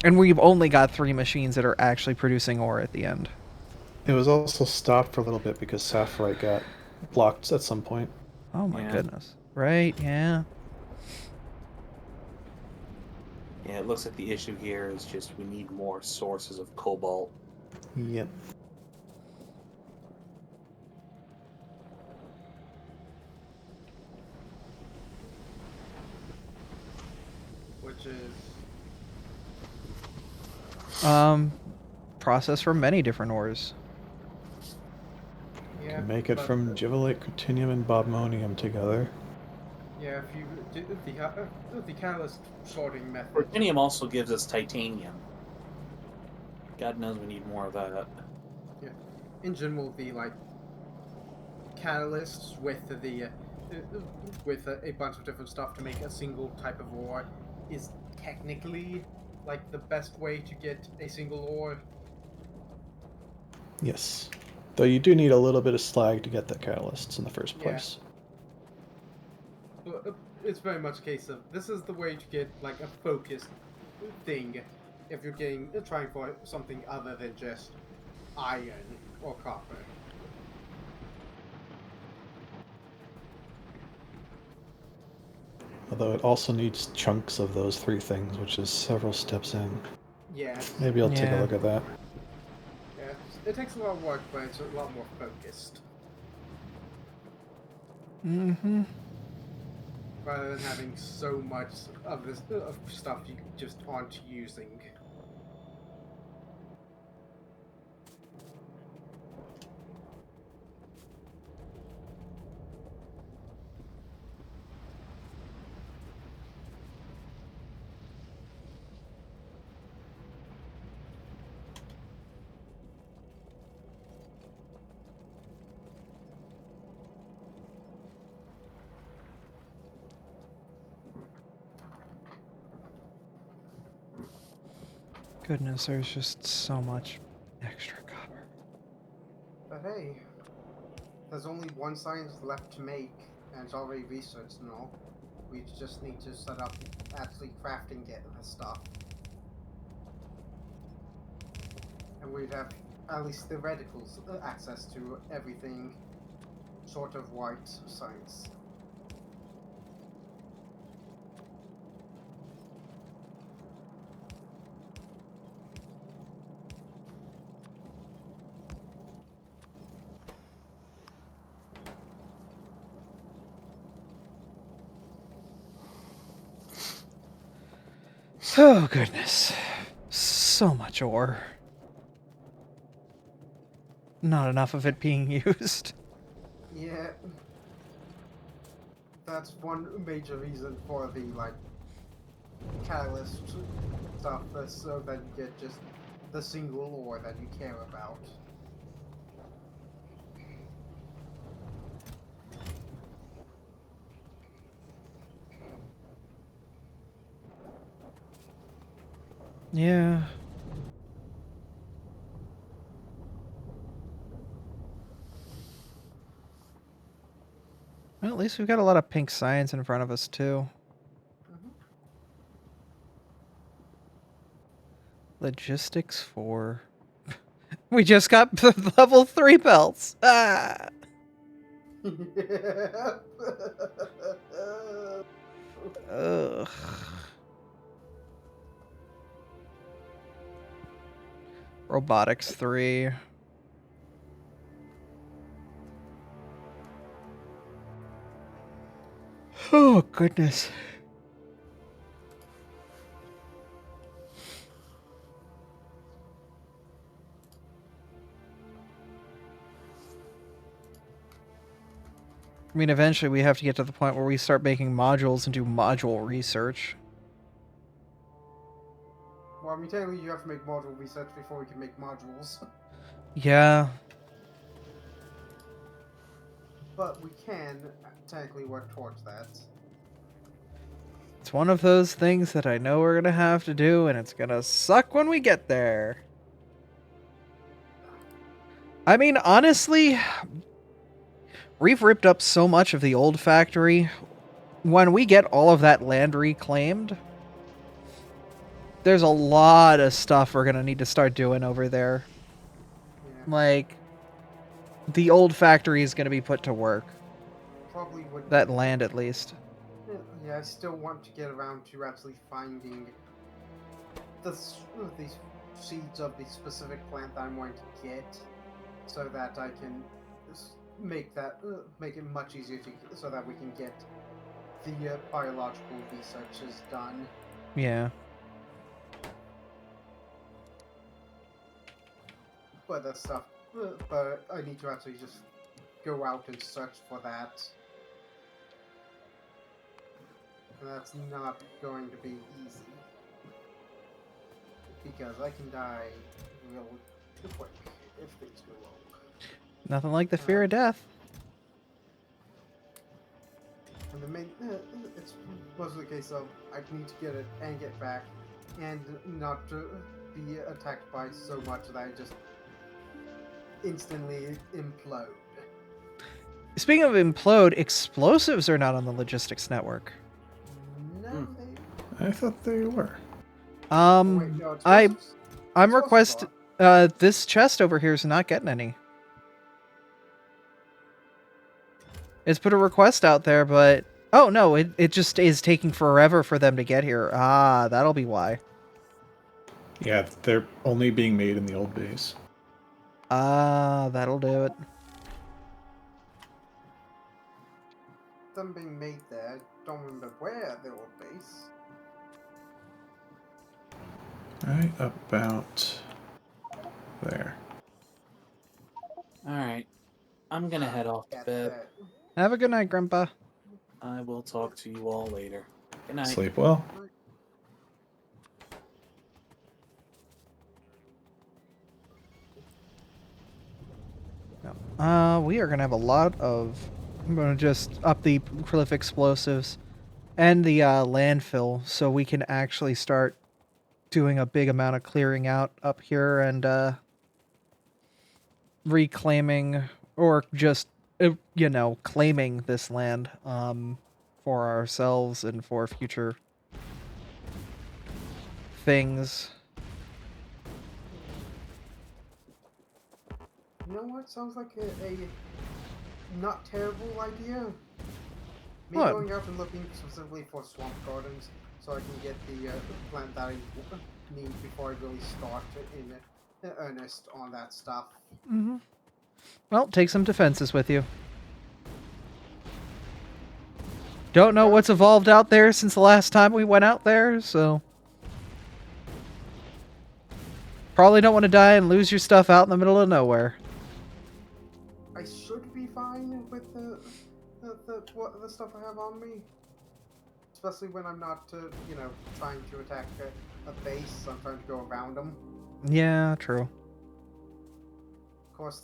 and we've only got 3 machines that are actually producing ore at the end. It was also stopped for a little bit because Sapphirite got blocked at some point. Oh my goodness. Right, yeah. Yeah, it looks like the issue here is just we need more sources of cobalt. Yep. Which is Process from many different ores. yeah. Can make it from Juvelite, Crucinium, and Bobmonium together. Yeah, if you do the catalyst sorting method. Ruthenium also gives us titanium. God knows we need more of that. Yeah, engine will be like catalysts with a bunch of different stuff to make a single type of ore is technically like the best way to get a single ore. Yes. Though you do need a little bit of slag to get the catalysts in the first place. But it's very much a case of this is the way to get like a focused thing if you're trying for something other than just iron or copper. Although it also needs chunks of those 3 things, which is several steps in. Yeah. Maybe I'll take a look at that. Yeah, it takes a lot of work, but it's a lot more focused. Mm-hmm. Rather than having so much of this of stuff you just aren't using. Goodness, there's just so much extra copper. But hey, there's only one science left to make, and it's already researched and all. We just need to set up actually crafting it and stuff. And we'd have at least theoretical access to everything sort of white science. Oh, goodness. So much ore. Not enough of it being used. Yeah. That's one major reason for the, like, catalyst stuff, so that you get just the single ore that you care about. Yeah. Well, at least we've got a lot of pink science in front of us, too. Logistics 4. We just got level 3 belts. Ah! Ugh. Robotics 3. Oh, goodness. I mean, eventually we have to get to the point where we start making modules and do module research. Well, I mean, technically you have to make module research before we can make modules. Yeah. But we can technically work towards that. It's one of those things that I know we're going to have to do, and it's going to suck when we get there. I mean, honestly, we've ripped up so much of the old factory. When we get all of that land reclaimed, there's a lot of stuff we're going to need to start doing over there. Yeah. Like, the old factory is going to be put to work. Probably would. That land, at least. Yeah, I still want to get around to actually finding these seeds of the specific plant that I'm going to get, so that I can make it much easier so that we can get the biological researches done. Yeah. But that stuff, but I need to actually just go out and search for that. And that's not going to be easy. Because I can die real quick if things go wrong. Nothing like the fear of death. And the main, it's mostly a case of I need to get it and get back, and not to be attacked by so much that I just instantly implode. Speaking of implode, explosives are not on the logistics network. No, I thought they were. wait, no, I'm explosives request. are. This chest over here is not getting any. It's put a request out there, but oh no, it just is taking forever for them to get here. Ah, that'll be why. Yeah, they're only being made in the old base. Ah, that'll do it. Them being made there, I don't remember where they were based. Right about there. Alright. I'm gonna head off to At bed. that. Have a good night, Grandpa. I will talk to you all later. Good night. Sleep well. We are gonna have a lot of. I'm gonna just up the prolific explosives and the landfill, so we can actually start doing a big amount of clearing out up here and reclaiming or just claiming this land for ourselves and for future things. You know what? Sounds like a not terrible idea. Me What? going out and looking specifically for swamp gardens so I can get the plant that I need before I really start in earnest on that stuff. Mm-hmm. Well, take some defenses with you. Don't know what's evolved out there since the last time we went out there, so Probably don't want to die and lose your stuff out in the middle of nowhere. I should be fine with the stuff I have on me. Especially when I'm not, trying to attack a base. I'm trying to go around them. Yeah, true. Of course,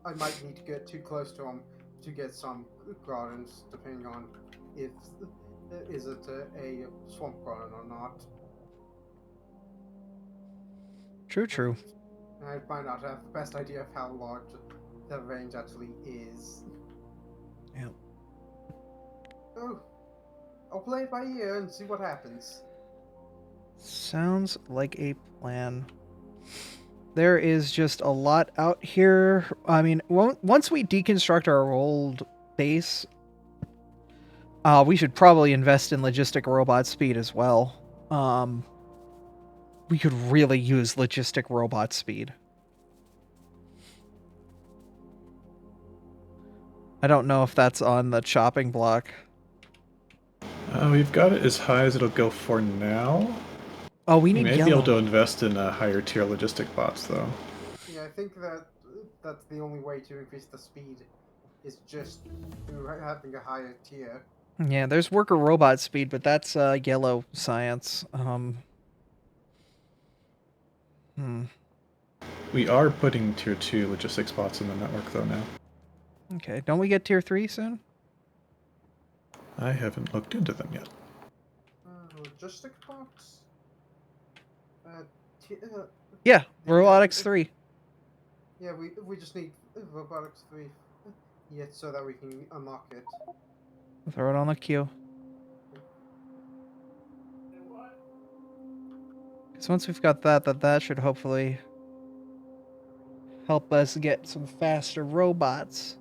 I might need to get too close to them to get some gardens, depending on if is it a swamp garden or not. True. And I might not have the best idea of how large the range actually is. Yeah. Oh, I'll play it by ear and see what happens. Sounds like a plan. There is just a lot out here. I mean, once we deconstruct our old base, we should probably invest in logistic robot speed as well. We could really use logistic robot speed. I don't know if that's on the chopping block. We've got it as high as it'll go for now. Oh, we We need may yellow. be able to invest in higher tier logistic bots, though. Yeah, I think that's the only way to increase the speed, is just through having a higher tier. Yeah, there's worker robot speed, but that's yellow science. We are putting tier 2 logistics bots in the network, though, now. Okay, don't we get tier 3 soon? I haven't looked into them yet. Logistic box? Yeah, robotics 3. Yeah, we just need robotics 3 yet so that we can unlock it. Throw it on the queue. Because once we've got that should hopefully help us get some faster robots.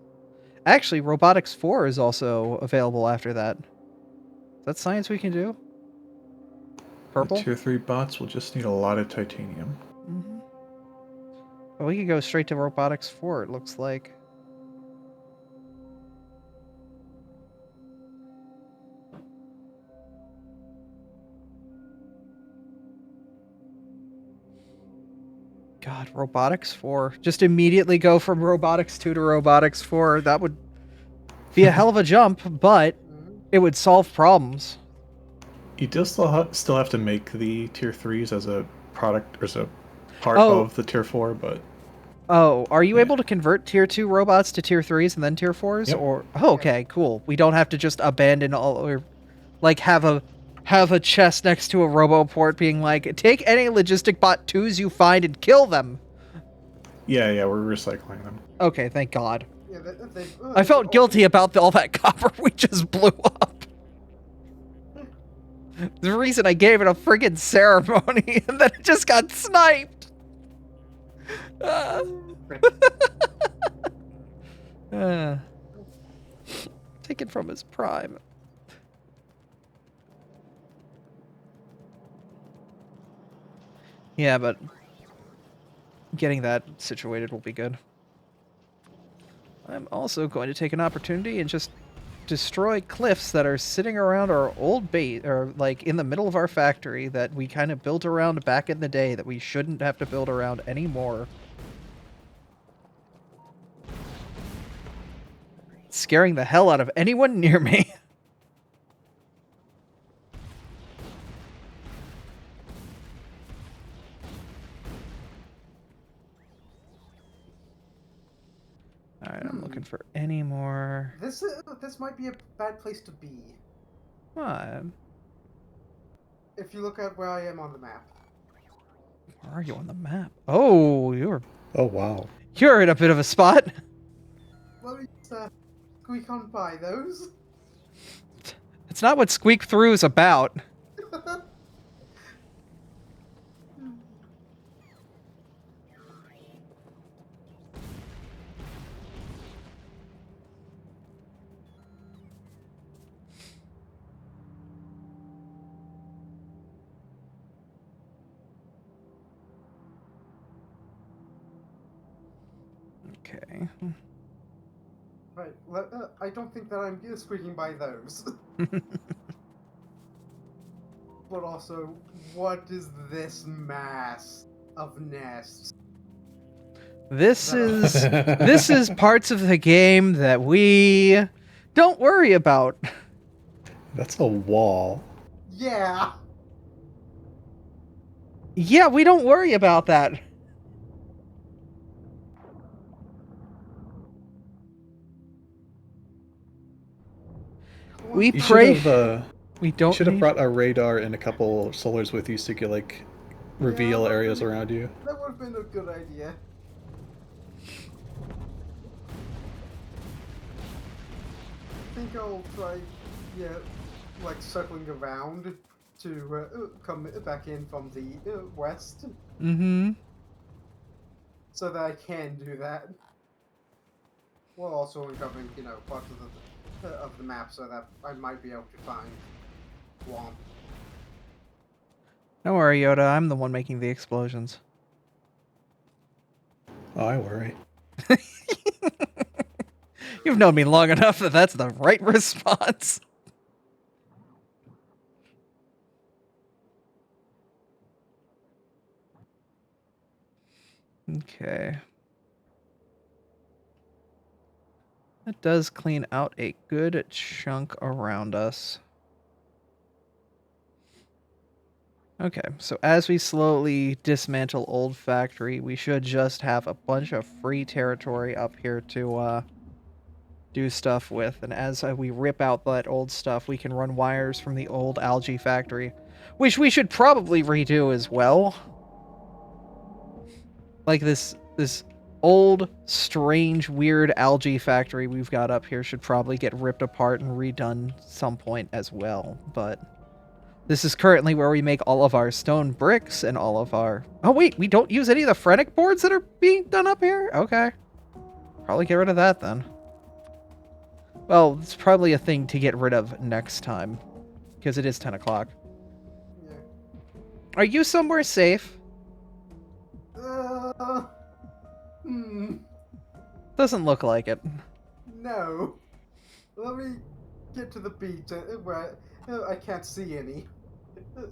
Actually, robotics 4 is also available after that. Is that science we can do? Purple? The tier 3 bots will just need a lot of titanium. Mm-hmm. Well, we could go straight to robotics 4, it looks like. God, robotics 4. Just immediately go from robotics 2 to robotics 4. That would be a hell of a jump, but it would solve problems. You do still have to make the tier 3s as a product, or as a part Oh. of the tier 4, but... Oh, are you able to convert tier 2 robots to tier 3s and then tier 4s? Yep. Or okay, cool. We don't have to just abandon all, or like have a chest next to a roboport being like, take any logistic bot 2s you find and kill them. Yeah, we're recycling them. Okay, thank God. Yeah, I felt guilty about all that copper we just blew up. The reason I gave it a friggin' ceremony and then it just got sniped. Taken from his prime. Yeah, but getting that situated will be good. I'm also going to take an opportunity and just destroy cliffs that are sitting around our old base, or like in the middle of our factory that we kind of built around back in the day that we shouldn't have to build around anymore. It's scaring the hell out of anyone near me. Alright, I'm looking for any more. This might be a bad place to be. What? If you look at where I am on the map. Where are you on the map? Oh, you're Oh, wow. in a bit of a spot. Well, squeak on by those. It's not what Squeak Through is about. Okay. Right. I don't think that I'm squeaking by those. But also, what is this mass? of nests. This is parts of the game that we don't worry about. That's a wall. Yeah. Yeah, we don't worry about that. We You pray. should have. We don't. You should have need- brought a radar and a couple solars with you so you could like reveal Yeah, areas around you. That would have been a good idea. I think I'll try, like circling around to come back in from the west, Mm-hmm. so that I can do that. While also uncovering, parts of the map, so that I might be able to find Swamp. Don't worry, Yoda. I'm the one making the explosions. Oh, I worry. You've known me long enough that that's the right response. Okay. That does clean out a good chunk around us. Okay, so as we slowly dismantle Old Factory, we should just have a bunch of free territory up here to do stuff with. And as we rip out that old stuff, we can run wires from the old algae factory, which we should probably redo as well. Like this old, strange, weird algae factory we've got up here should probably get ripped apart and redone some point as well, but this is currently where we make all of our stone bricks and all of our... Oh wait, we don't use any of the Phrenic boards that are being done up here? Okay. Probably get rid of that then. Well, it's probably a thing to get rid of next time, because it is 10 o'clock. Yeah. Are you somewhere safe? Doesn't look like it. No. Let me get to the beach where I can't see any.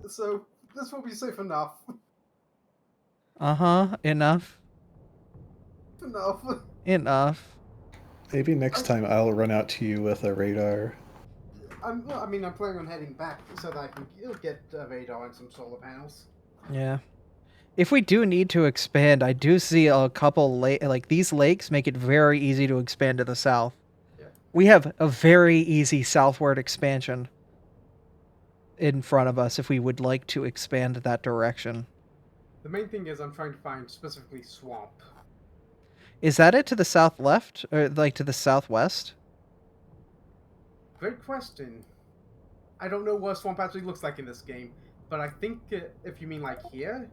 So this will be safe enough. Uh-huh. Enough. Enough. Maybe next time I'll run out to you with a radar. I'm planning on heading back so that I can get a radar and some solar panels. Yeah. If we do need to expand, I do see a couple like these lakes make it very easy to expand to the south. Yeah. We have a very easy southward expansion in front of us if we would like to expand that direction. The main thing is I'm trying to find specifically swamp. Is that it to the south left or like to the southwest? Great question. I don't know what swamp actually looks like in this game, but I think if you mean like here.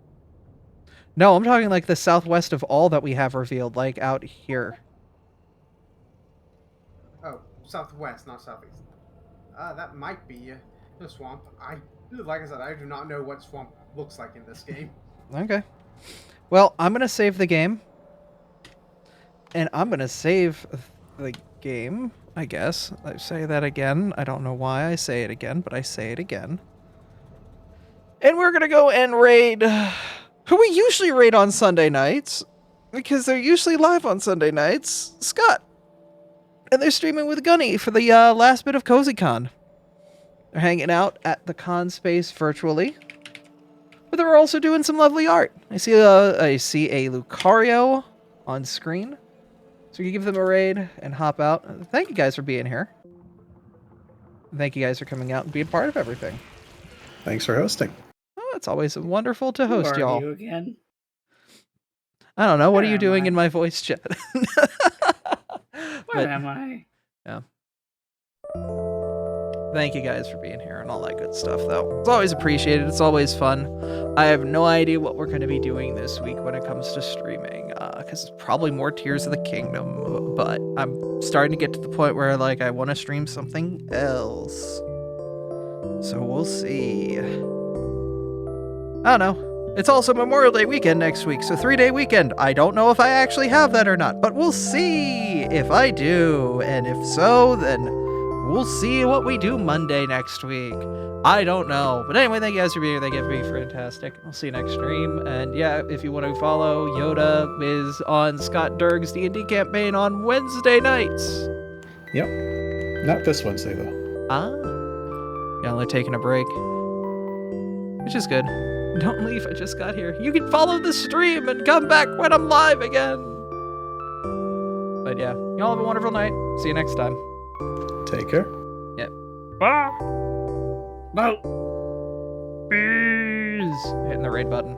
No, I'm talking like the southwest of all that we have revealed, like out here. Oh, southwest, not southeast. That might be the swamp. Like I said, I do not know what swamp looks like in this game. Okay. Well, I'm going to save the game. And I'm going to save the game, I guess. I say that again. I don't know why I say it again, but I say it again. And we're going to go and raid who we usually raid on Sunday nights, because they're usually live on Sunday nights, Scott. And they're streaming with Gunny for the last bit of CozyCon. They're hanging out at the con space virtually. But they're also doing some lovely art. I see a Lucario on screen. So you give them a raid and hop out. Thank you guys for being here. Thank you guys for coming out and being part of everything. Thanks for hosting. Oh, it's always wonderful to host Who are y'all. you again? I don't know. What are Where you am doing I? in my voice chat? Where am I? Thank you guys for being here and all that good stuff, though. It's always appreciated. It's always fun. I have no idea what we're going to be doing this week when it comes to streaming, because it's probably more Tears of the Kingdom, but I'm starting to get to the point where, like, I want to stream something else. So we'll see. I don't know. It's also Memorial Day weekend next week, so 3-day weekend. I don't know if I actually have that or not, but we'll see if I do. And if so, then we'll see what we do Monday next week. I don't know. But anyway, thank you guys for being here. Thank you for being fantastic. I'll see you next stream. And yeah, if you want to follow, Yoda is on Scott Durg's D&D campaign on Wednesday nights. Yep. Not this Wednesday, though. Yeah, only taking a break. Which is good. Don't leave, I just got here. You can follow the stream and come back when I'm live again. But yeah, y'all have a wonderful night. See you next time. Take care. Yep. Bye. Peace. Hitting the raid button.